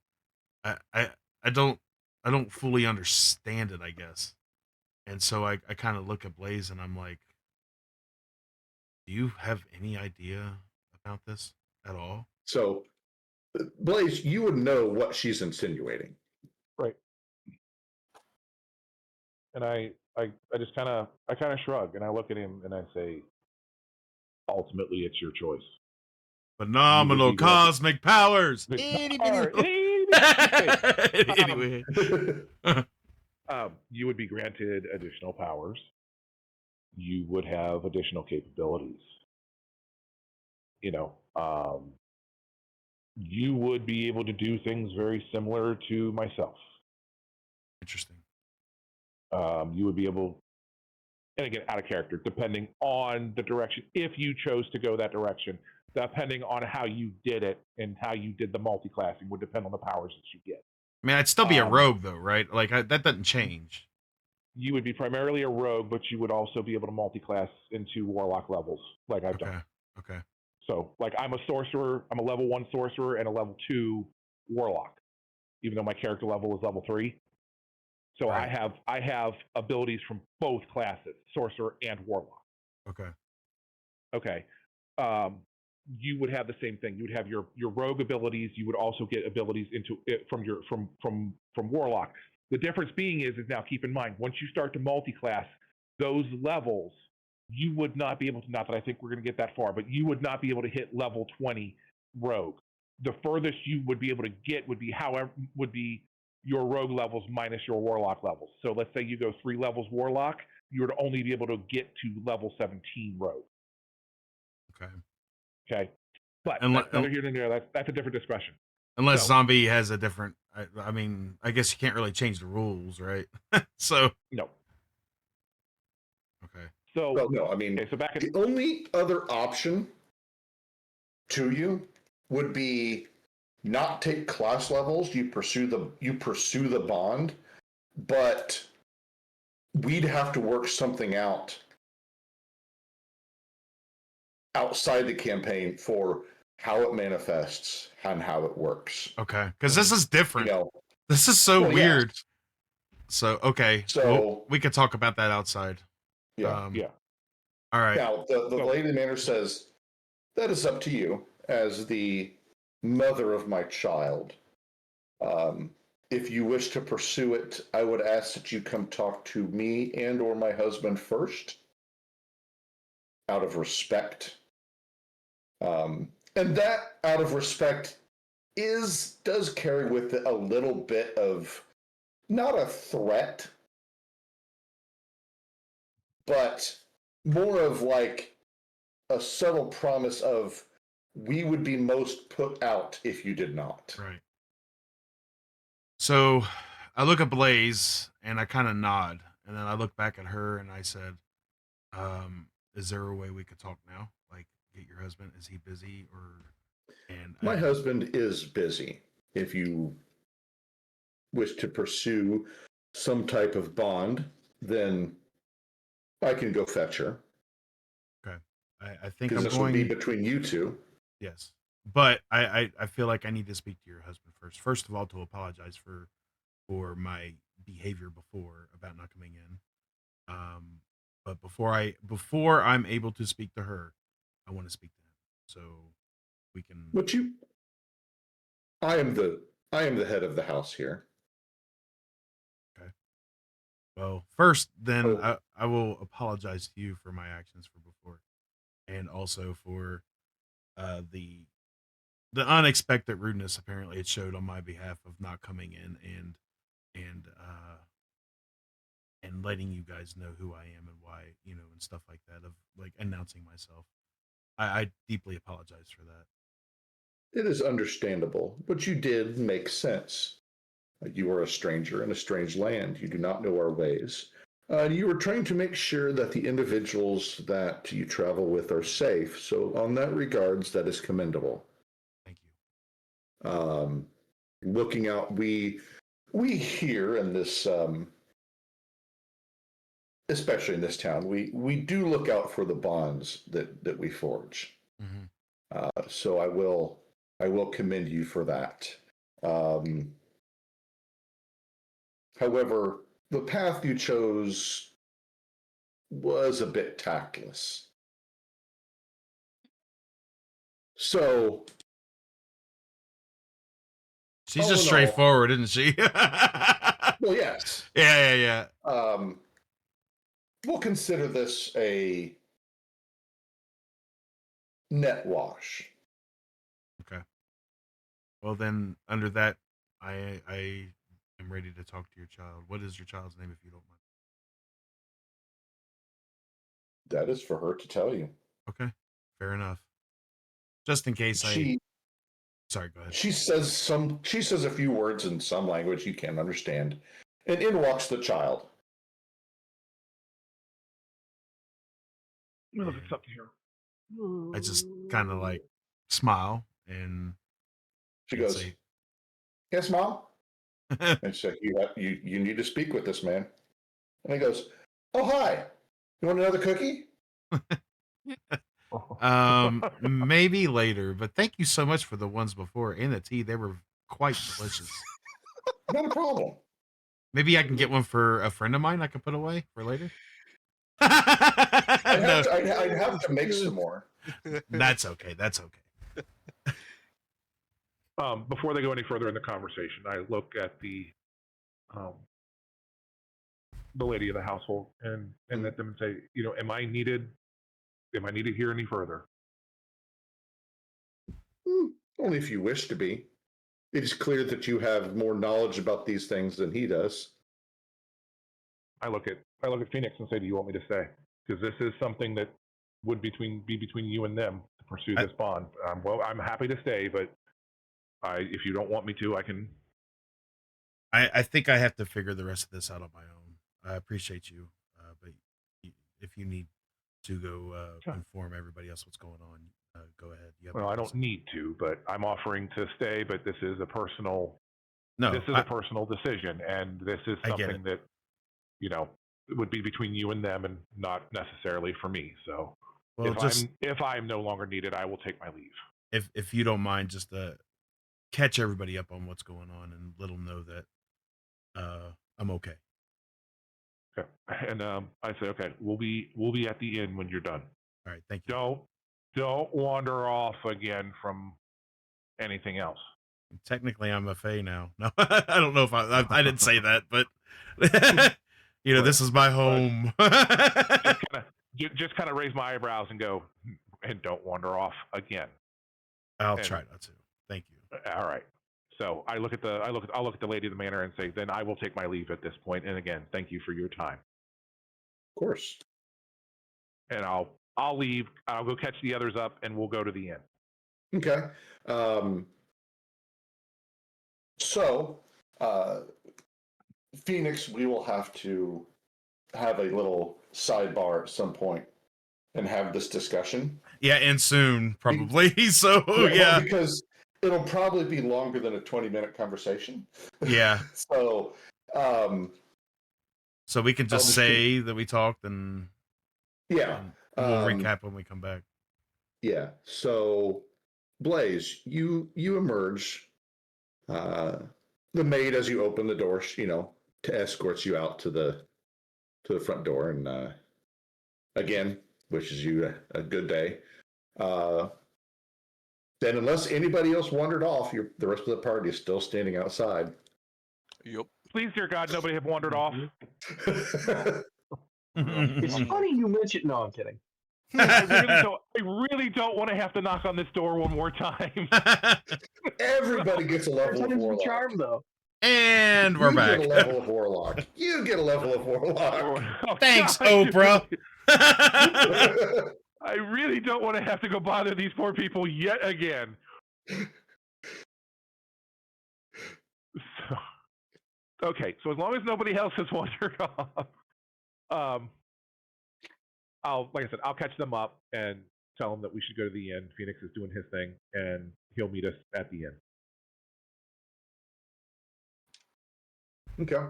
I, I, I don't, I don't fully understand it, I guess. And so I kind of look at Blaze and I'm like, do you have any idea about this at all? So, Blaze, you would know what she's insinuating. Right. And I just kind of shrug and I look at him and I say, ultimately, it's your choice. Phenomenal be granted- cosmic powers. Anyway. Anyway. You would be granted additional powers. You would have additional capabilities. You would be able to do things very similar to myself. Interesting. You would be able, and again, out of character, depending on the direction, if you chose to go that direction, depending on how you did it and how you did the multi-classing would depend on the powers that you get. I mean, I'd still be a rogue though, right? Like that doesn't change. You would be primarily a rogue, but you would also be able to multi-class into warlock levels, like I've done. Okay. So, like, I'm a sorcerer. I'm a level 1 sorcerer and a level 2 warlock, even though my character level is level 3. So Right. I have abilities from both classes, sorcerer and warlock. Okay. Okay. You would have the same thing. You would have your rogue abilities. You would also get abilities into it from warlock. The difference being is now keep in mind, once you start to multi-class those levels, you would not be able to, not that I think we're going to get that far, but you would not be able to hit level 20 rogue. The furthest you would be able to get would be your rogue levels minus your warlock levels. So let's say you go 3 levels warlock, you would only be able to get to level 17 rogue. Okay. But that's neither here nor there. That's a different discussion. Unless zombie has a different, I mean, I guess you can't really change the rules, right? So no. Okay. So well, no, I mean, so back the only other option to you would be not take class levels. You pursue the bond, but we'd have to work something out outside the campaign for how it manifests and how it works. Okay, because this is different. This is so well, weird. Yes. So okay, so we could talk about that outside. Yeah. All right. Now the Lady Manor says that is up to you as the mother of my child. If you wish to pursue it, I would ask that you come talk to me and or my husband first, out of respect. And that out of respect does carry with it a little bit of not a threat, but more of like a subtle promise of we would be most put out if you did not. Right. So I look at Blaze and I kind of nod, and then I look back at her and I said, is there a way we could talk now? Like, get your husband? Is he busy or? And my husband is busy. If you wish to pursue some type of bond, then I can go fetch her. Okay. I think because this will be between you two. Yes. But I feel like I need to speak to your husband first. First of all, to apologize for my behavior before about not coming in. But before I'm able to speak to her, I want to speak to him. So we can I am the head of the house here. Okay. Well, first, then Oh. I will apologize to you for my actions for before, and also for the unexpected rudeness apparently it showed on my behalf of not coming in and and letting you guys know who I am and why, you know, and stuff like that, of like announcing myself. I deeply apologize for that. It is understandable. What you did makes sense. You are a stranger in a strange land. You do not know our ways. You are trying to make sure that the individuals that you travel with are safe. So, on that regards, that is commendable. Thank you. Looking out, we here in this, especially in this town, we do look out for the bonds that we forge. Mhm. So I will commend you for that. Um, However, the path you chose was a bit tactless. So, She's all just in all, straightforward, isn't she? well, yes. Yeah. We'll consider this a net wash. Okay. Well, then, under that, I am ready to talk to your child. What is your child's name, if you don't mind? That is for her to tell you. Okay, fair enough. Just in case I. She Sorry, go ahead. she says a few words in some language you can't understand, and in walks the child. Well, it's up to here. I just kind of like smile and She and goes, say, "Yes, mom." And she said, "You need to speak with this man." And he goes, "Oh, hi. You want another cookie?" maybe later, but thank you so much for the ones before and the tea. They were quite delicious. Not a problem. Maybe I can get one for a friend of mine I can put away for later. I'd No, have to make some more. that's okay. That's okay. Before they go any further in the conversation, I look at um, the lady of the household and let them say, you know, am I needed here any further? Only if you wish to be. It is clear that you have more knowledge about these things than he does. I look at Phoenix and say, do you want me to stay? Because this is something that would be between you and them to pursue this bond. Well, I'm happy to stay, but if you don't want me to, I can. I think I have to figure the rest of this out on my own. I appreciate you, but if you need to go Sure. inform everybody else what's going on, go ahead. Well, I don't need to, but I'm offering to stay. But this is a personal. No, This is a personal decision, and this is I get something that, you know, would be between you and them, and not necessarily for me. So, well, if I'm no longer needed, I will take my leave. if you don't mind, just catch everybody up on what's going on and let them know that I'm okay. Okay. And I say, okay, we'll be at the inn when you're done. All right, thank you. Don't wander off again from anything else. Technically, I'm a fae now. No, I don't know if I didn't say that, but you know, this is my home. Just kind of raise my eyebrows and go, and don't wander off again. I'll try not to. Thank you. All right. So I'll look at the lady of the manor and say, then I will take my leave at this point. And again, thank you for your time. Of course. And I'll leave. I'll go catch the others up, and we'll go to the inn. Okay. So, Phoenix, we will have to have a little sidebar at some point and have this discussion. Yeah, and soon probably. So well, because it'll probably be longer than a 20-minute conversation. Yeah. So we can just say that we talked and yeah, and we'll recap when we come back. Yeah. So Blaze, you emerge. The maid, as you open the door, you know, to escorts you out to the front door, and again wishes you a good day. Then, unless anybody else wandered off, the rest of the party is still standing outside. Yep. Please, dear God, nobody have wandered off. It's funny you mentioned. No, I'm kidding. I really don't want to have to knock on this door one more time. Everybody gets a level of Time's the warlock. charm, though. And we're You back. get a level of warlock. You get a level of warlock. Oh, Thanks, God, Oprah. I really don't want to have to go bother these poor people yet again. Okay, so as long as nobody else has wandered off, like I said, I'll catch them up and tell them that we should go to the inn. Phoenix is doing his thing, and he'll meet us at the inn. Okay.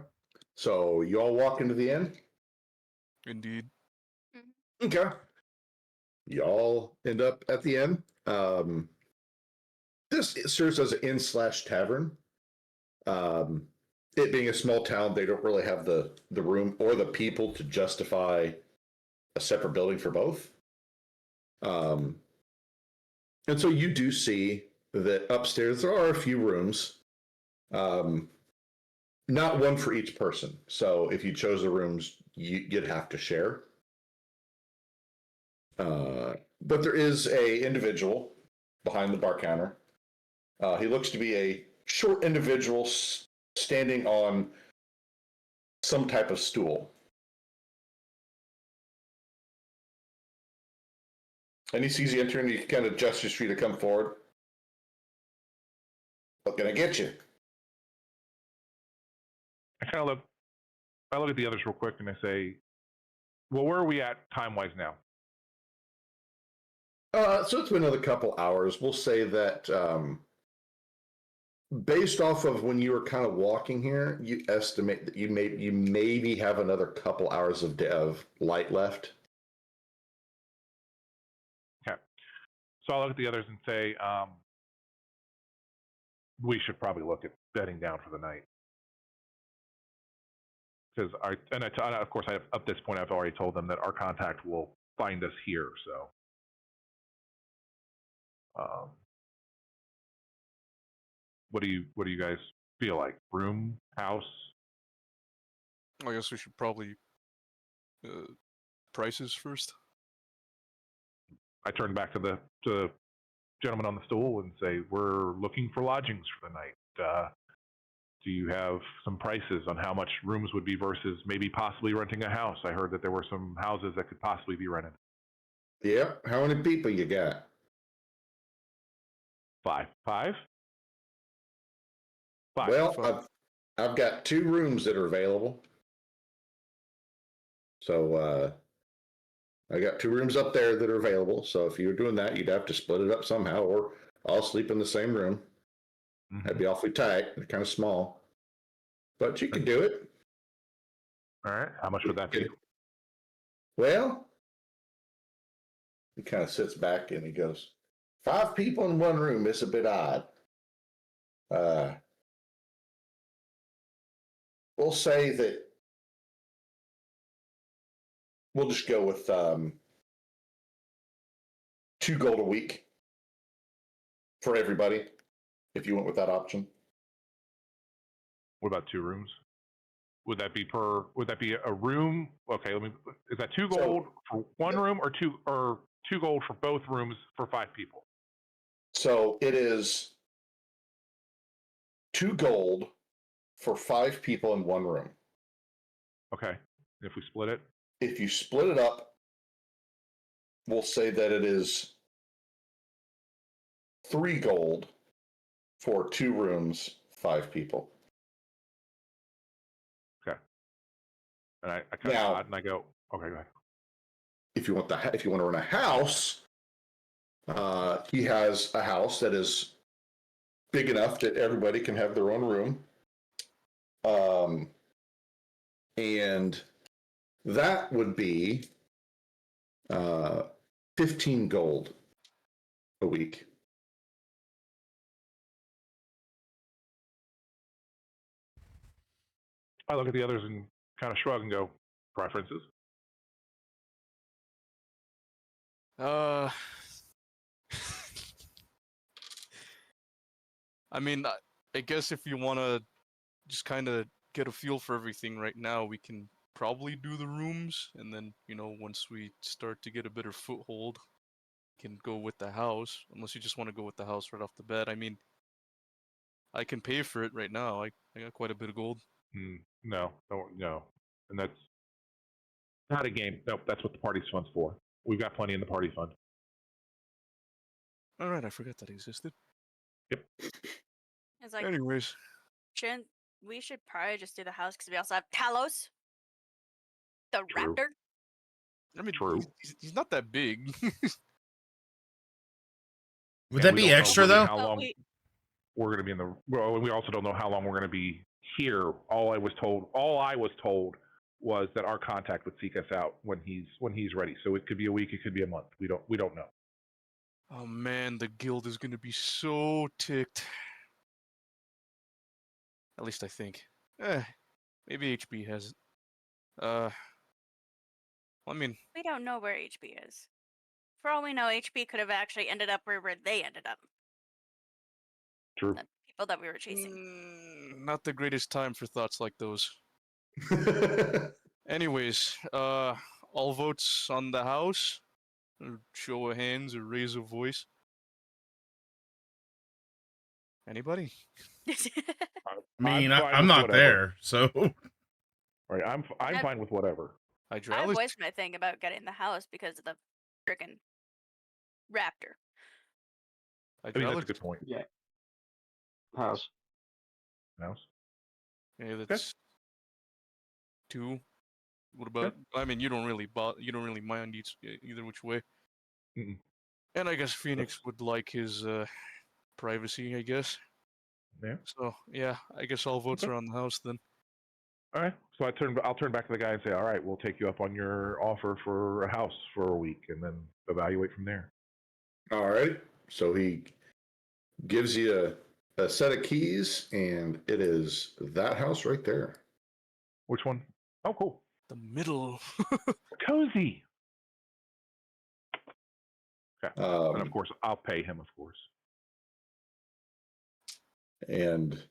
So you all walk into the inn? Indeed. Okay. Y'all end up at the inn. This serves as an inn/tavern. It being a small town, they don't really have the room or the people to justify a separate building for both. And so you do see that upstairs there are a few rooms. Not one for each person. So if you chose the rooms, you'd have to share. But there is a individual behind the bar counter. He looks to be a short individual standing on some type of stool. And he sees you enter and he kind of gestures for you to come forward. What can I get you? I look at the others real quick and I say, well, where are we at time-wise now? So it's been another couple hours. We'll say that based off of when you were kind of walking here, you estimate that you maybe have another couple hours of light left. Okay. So I'll look at the others and say, we should probably look at bedding down for the night. Because of course, up this point, I've already told them that our contact will find us here. So, what do you guys feel like? Room, house? I guess we should probably prices first. I turn back to the gentleman on the stool and say, we're looking for lodgings for the night. Do you have some prices on how much rooms would be versus maybe possibly renting a house? I heard that there were some houses that could possibly be rented. Yeah. How many people you got? 5. 5? Well, I've got 2 rooms that are available. So I got 2 rooms up there that are available. So if you were doing that, you'd have to split it up somehow, or I'll sleep in the same room. Mm-hmm. That'd be awfully tight. They're kind of small, but you could do it. All right. How much would that be? Well, he kind of sits back and he goes, 5 people in one room. It's a bit odd. We'll say that we'll just go with 2 gold a week for everybody, if you went with that option. What about 2 rooms? Would that be a room? Okay, is that 2 gold for one room or 2 gold for both rooms for 5 people? So it is 2 gold for 5 people in one room. Okay. If we split it? If you split it up, we'll say that it is 3 gold for 2 rooms, 5 people. Okay. And I kind of nod and I go, okay, go ahead. If you want to run a house, he has a house that is big enough that everybody can have their own room. And that would be 15 gold a week. I look at the others and kind of shrug and go, preferences? I mean, I guess if you want to just kind of get a feel for everything right now, we can probably do the rooms, and then, once we start to get a better foothold, we can go with the house, unless you just want to go with the house right off the bat. I mean, I can pay for it right now. I got quite a bit of gold. No, no. And that's not a game. Nope, that's what the party fund's for. We've got plenty in the party fund. All right, I forgot that existed. Yep. It's like, Anyways, we should probably just do the house because we also have Talos, the True. raptor. I mean, True. he's not that big. Would that we be don't know extra really though? How Oh, long wait. we're going to be in the? Well, we also don't know how long we're going to be here. All I was told was that our contact would seek us out when he's ready. So it could be a week, it could be a month. We don't know. Oh man, the guild is gonna be so ticked. At least I think. Maybe HB has it. I mean, We don't know where HB is. For all we know, HB could have actually ended up where they ended up. True. The people that we were chasing. not the greatest time for thoughts like those. Anyways, all votes on the house. Or show of hands or raise a voice. Anybody? I mean, fine I'm with not whatever. there, so Right, I'm I- fine with whatever. I Hydraulics? voiced my thing about getting the house because of the freaking raptor. I think that's a Hydraulics? good point. Yeah. House. Mouse. Yeah, that's 2. What about? I mean, you don't really mind either which way. Mm-mm. And I guess Phoenix would like his privacy, I guess. Yeah. So yeah, I guess all votes Okay. are on the house then. All right. So I'll turn back to the guy and say, all right, we'll take you up on your offer for a house for a week, and then evaluate from there. All right. So he gives you a set of keys, and it is that house right there. Which one? Oh, cool. The middle. Cozy. Okay. And of Um, course, I'll pay him. Of course. and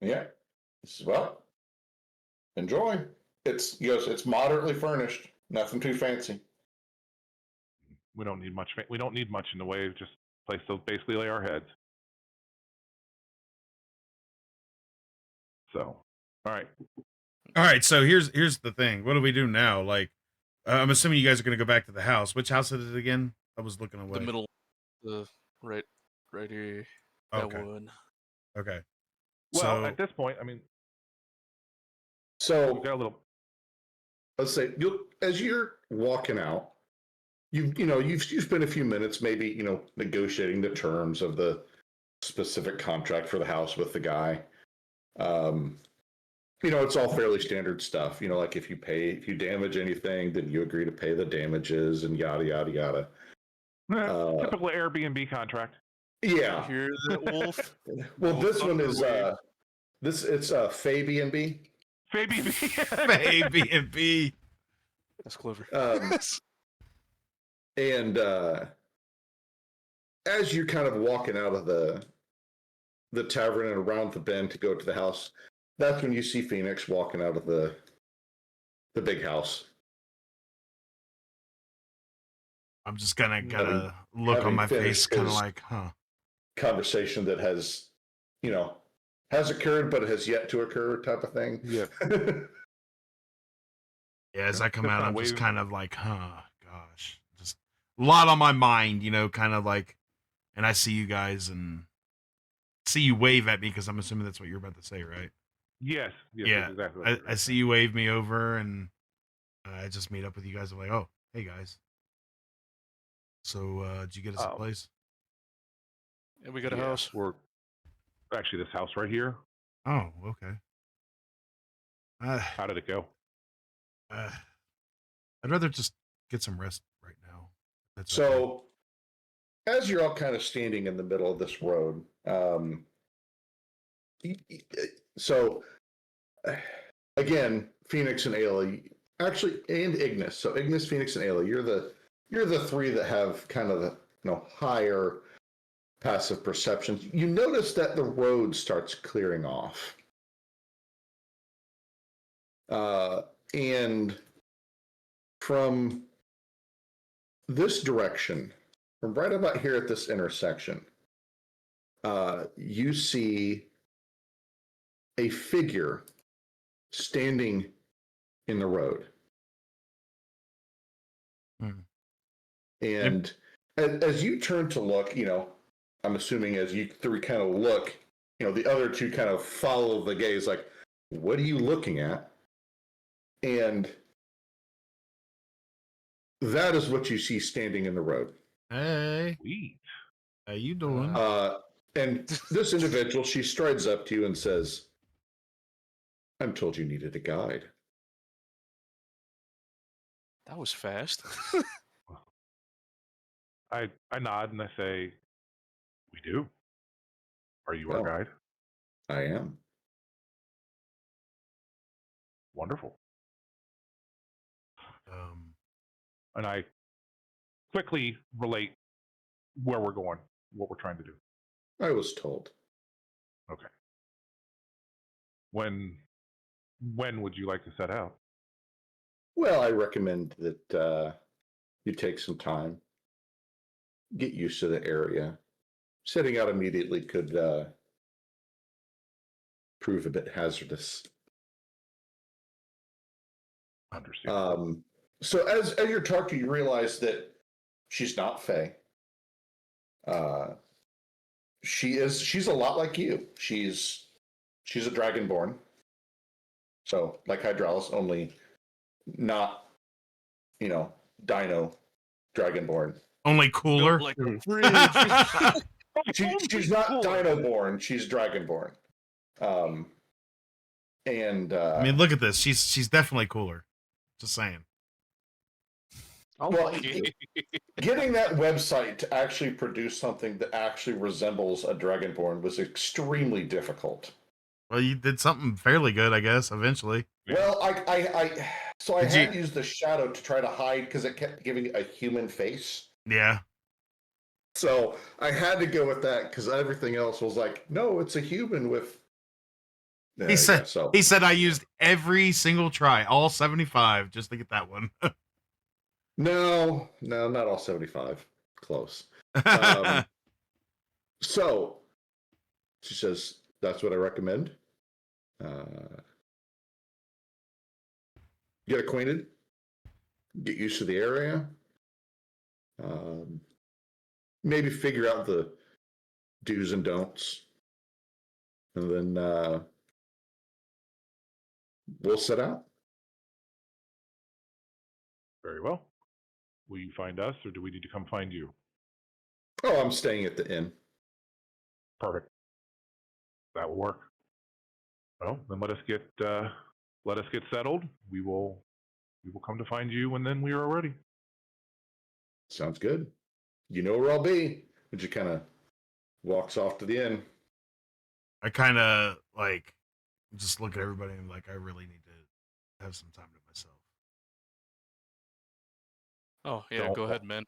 yeah, he says, well, enjoy. It's moderately furnished, nothing too fancy. We don't need much. We don't need much in the way of just place to basically lay our heads. So, all right. all right. So here's the thing. What do we do now? Like, I'm assuming you guys are gonna go back to the house. Which house is it again? I was looking away. The middle. The right here. That Okay. one. Okay. Well, So at this point, I mean, So we've got a little. let's say as you're walking out, you've spent a few minutes maybe negotiating the terms of the specific contract for the house with the guy. It's all fairly standard stuff. Like if you damage anything, then you agree to pay the damages and yada yada yada. Typical Airbnb contract. Yeah. Hear that, Wolf? Well, Wolf this on one the is way. it's Fabian Baby. maybe and B. That's clever. And as you're kind of walking out of the tavern and around the bend to go to the house, that's when you see Phoenix walking out of the big house. I'm just gonna Having- look on having my face, finished kind of his- like, huh? Conversation that has occurred but has yet to occur, type of thing. Yeah. Yeah. As Yeah, I come just out, kinda I'm just wave. kind of like, huh? Gosh, just a lot on my mind, kind of like. And I see you guys and see you wave at me because I'm assuming that's what you're about to say, right? Yes. Yeah, That's exactly what I see you wave me over, and I just meet up with you guys. I'm like, oh, hey guys. So, did you get us a Oh. place? And we got a Yeah, house. We're actually this house right here. Oh, okay. How did it go? I'd rather just get some rest right now. That's So, as you're all kind of standing in the middle of this road, so again, Phoenix and Ayla, actually, and Ignis. So Ignis, Phoenix, and Ayla, you're the three that have kind of the higher passive perception, you notice that the road starts clearing off. And from this direction, from right about here at this intersection, you see a figure standing in the road. Hmm. And as you turn to look, I'm assuming as you three kind of look, the other two kind of follow the gaze, like, what are you looking at? And that is what you see standing in the road. Hey, Sweet. how you doing? And this individual, she strides up to you and says, I'm told you needed a guide. That was fast. I nod and I say, we do. Are you our Well, guide? I am. Wonderful. Um, And I quickly relate where we're going, what we're trying to do. I was told. Okay. When would you like to set out? Well, I recommend that you take some time, get used to the area. Setting out immediately could prove a bit hazardous. Understand. So as you're talking, you realize that she's not Fae. She's a lot like you. She's a dragonborn. So like Hydralis, only not dino dragonborn. only cooler. Built like a fridge. She's not dino-born. She's dragonborn. And I mean, look at this. She's definitely cooler. Just saying. well, getting that website to actually produce something that actually resembles a dragonborn was extremely difficult. Well, you did something fairly good, I guess. Eventually. Well, I Did had used the shadow to try to hide because it kept giving a human face. Yeah. So I had to go with that because everything else was like, no, it's a human with. He said. Yeah, so. He said I used every single try, all 75, just to get that one. No, not all 75. Close. So she says, that's what I recommend. Get acquainted, get used to the area, maybe figure out the do's and don'ts, and then we'll set out. Very well. Will you find us, or do we need to come find you? Oh, I'm staying at the inn. Perfect. That will work. Well, then let us get settled. We will come to find you when then we are ready. Sounds good. You know where I'll be. And she kind of walks off to the inn. I kind of like just look at everybody and like I really need to have some time to myself. Oh yeah, Don't go ahead, man.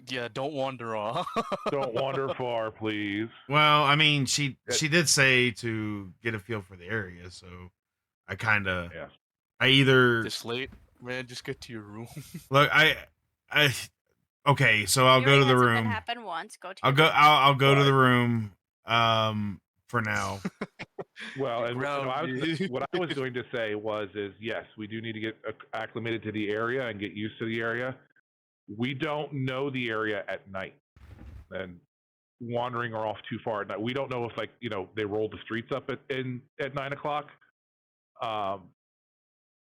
Yeah, don't wander off. Don't wander far, please. Well, I mean, she did say to get a feel for the area, so I kind of Yes. I either This late, man. Just get to your room. look I okay, so I'll You go to already the had something room. happen once. Go to. I'll go to Right. the room for now. Well, and Grounded. what I was going to say is yes, we do need to get acclimated to the area and get used to the area. We don't know the area at night, and wandering or off too far at night. We don't know if they roll the streets up at 9:00,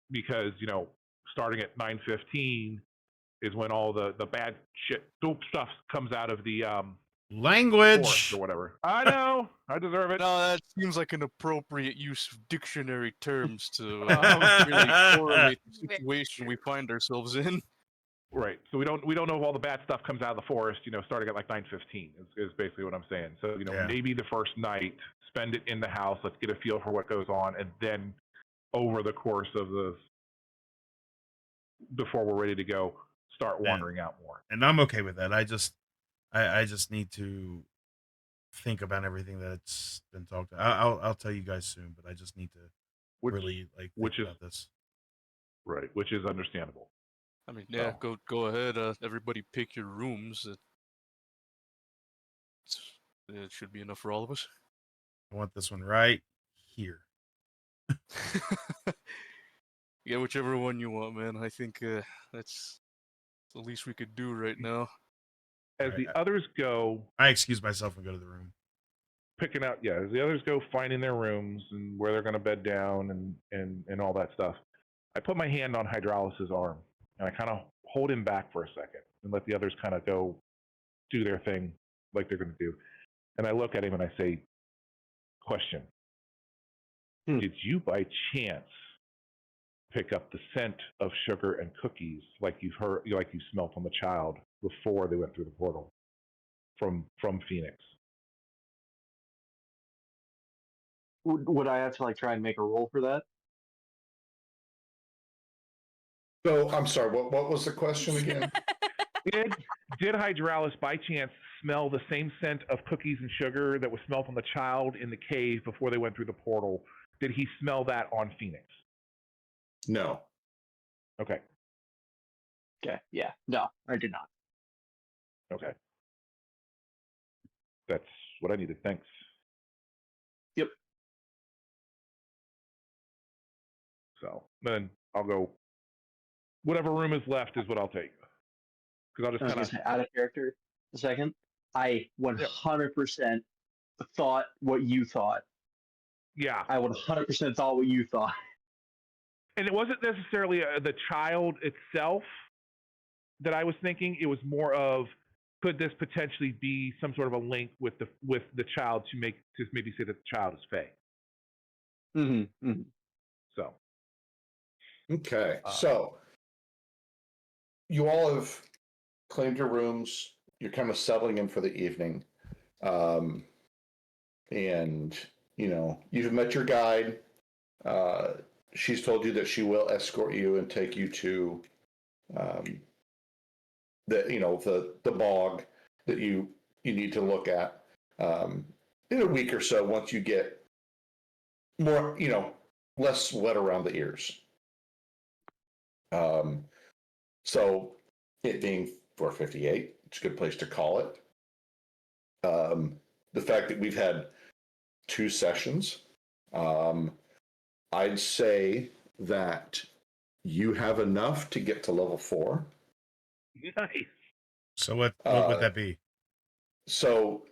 because starting at 9:15 is when all the bad shit dope stuff comes out of the Language forest or whatever. I know, I deserve it. No, that seems like an appropriate use of dictionary terms to really correlate the situation we find ourselves in. Right. So we don't know if all the bad stuff comes out of the forest, starting at like 9:15 is basically what I'm saying. So, Yeah. maybe the first night, spend it in the house, let's get a feel for what goes on, and then over the course of before we're ready to go, start wandering out more. and I'm okay with that. I just need to think about everything that's been talked. I'll tell you guys soon, but I just need to Which, really like think which is about this. right, which is understandable. I mean, yeah, go ahead. Everybody pick your rooms. It should be enough for all of us. I want this one right here. Yeah, whichever one you want, man. I think that's the least we could do right now. As Right, the others go I excuse myself and go to the room. picking out, yeah, as the others go finding their rooms and where they're going to bed down and all that stuff, I put my hand on Hydraulis's arm and I kind of hold him back for a second and let the others kind of go do their thing like they're going to do. And I look at him and I say, question. Did you by chance pick up the scent of sugar and cookies like you smelt on the child before they went through the portal from Phoenix? Would I have to like try and make a roll for that? So I'm sorry. What was the question again? Did Hydraulis by chance smell the same scent of cookies and sugar that was smelled on the child in the cave before they went through the portal? Did he smell that on Phoenix? No. Okay. Okay. Yeah. No, I did not. Okay. That's what I needed. Thanks. Yep. So then I'll go. Whatever room is left is what I'll take. Because I'll I was just gonna kind say out of character. A second. I 100% thought what you thought. yeah. I 100% thought what you thought. And it wasn't necessarily the child itself that I was thinking. It was more of, could this potentially be some sort of a link with the child to maybe say that the child is Faye? Mm-hmm. Mm-hmm. So. Okay. So you all have claimed your rooms. You're kind of settling in for the evening. And, you've met your guide. She's told you that she will escort you and take you to the bog that you need to look at in a week or so once you get more, less wet around the ears. So it being 4:58, it's a good place to call it. The fact that we've had 2 sessions, I'd say that you have enough to get to level 4. Nice. So what would that be? So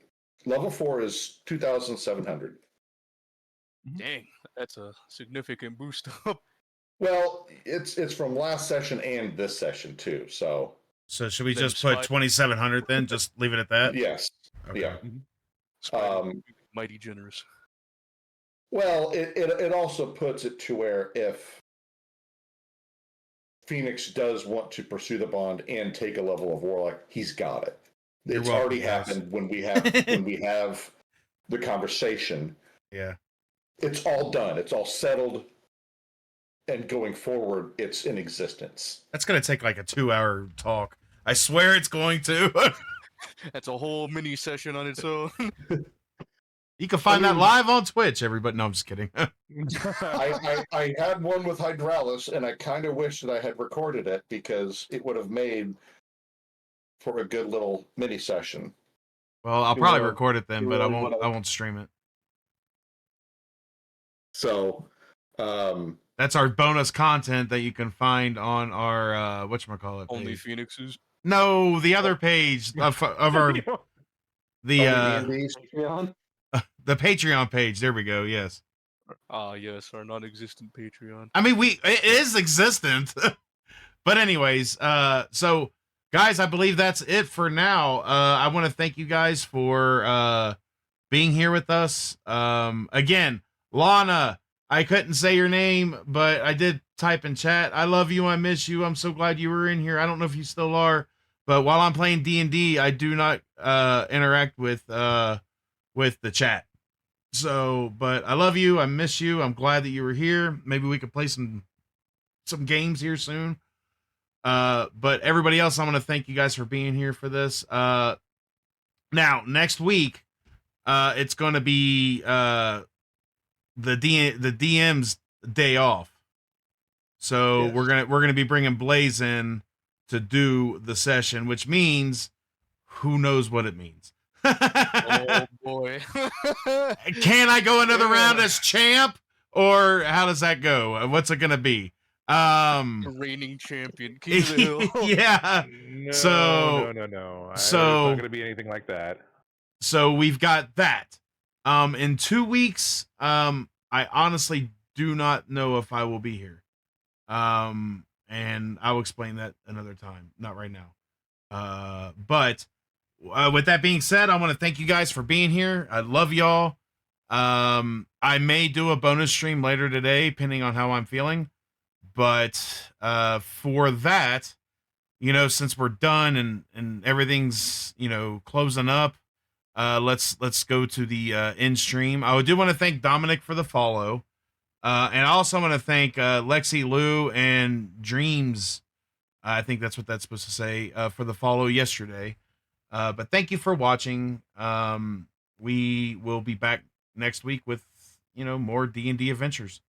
level 4 is 2,700. Dang, that's a significant boost up. Well, it's from last session and this session too. So should we Then just put Spy- 2,700 then? Just leave it at that? yes, Okay. yeah. Mighty generous. Well, it also puts it to where if Phoenix does want to pursue the bond and take a level of warlock, he's got it. You're It's welcome, already guys. happened when we have the conversation. Yeah. It's all done. It's all settled. And going forward, it's in existence. That's going to take like a 2-hour talk. I swear it's going to. That's a whole mini session on its own. You can find that live on Twitch, everybody. No, I'm just kidding. I had one with Hydraulis, and I kind of wish that I had recorded it because it would have made for a good little mini session. Well, I'll You probably will. record it then, You but I really won't. will. I won't stream it. So, That's our bonus content that you can find on our whatchamacallit Only page. Phoenixes. No, the other page of our the Patreon? the Patreon page. There we go. Yes. Ah, yes, our non-existent Patreon. I mean, it is existent. But anyways, so guys, I believe that's it for now. I want to thank you guys for being here with us. Again, Lana, I couldn't say your name, but I did type in chat. I love you. I miss you. I'm so glad you were in here. I don't know if you still are, but while I'm playing D&D, I do not interact with the chat. So, but I love you. I miss you. I'm glad that you were here. Maybe we could play some games here soon. But everybody else, I want to thank you guys for being here for this. Now, next week, it's going to be the DM's day off. So Yes. we're gonna be bringing Blaze in to do the session, which means who knows what it means. Oh boy. Can I go another round Yeah. as champ, or how does that go? What's it gonna be? Reigning champion, king of the hill. Yeah. No, So- no. It's so- not going to be anything like that. So we've got that. In 2 weeks, I honestly do not know if I will be here. And I will explain that another time, not right now. But with that being said, I want to thank you guys for being here. I love y'all. I may do a bonus stream later today, depending on how I'm feeling. But for that, since we're done and everything's closing up, let's go to the end stream. I do want to thank Dominic for the follow. And I also want to thank Lexi Lou and Dreams. I think that's what that's supposed to say for the follow yesterday. But thank you for watching. We will be back next week with more D&D adventures.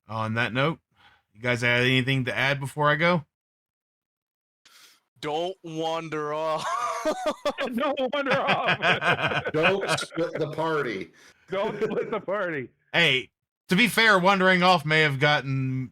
On that note, you guys have anything to add before I go? Don't wander off. No wonder off. Don't split the party. Don't split the party. Hey, to be fair, wandering off may have gotten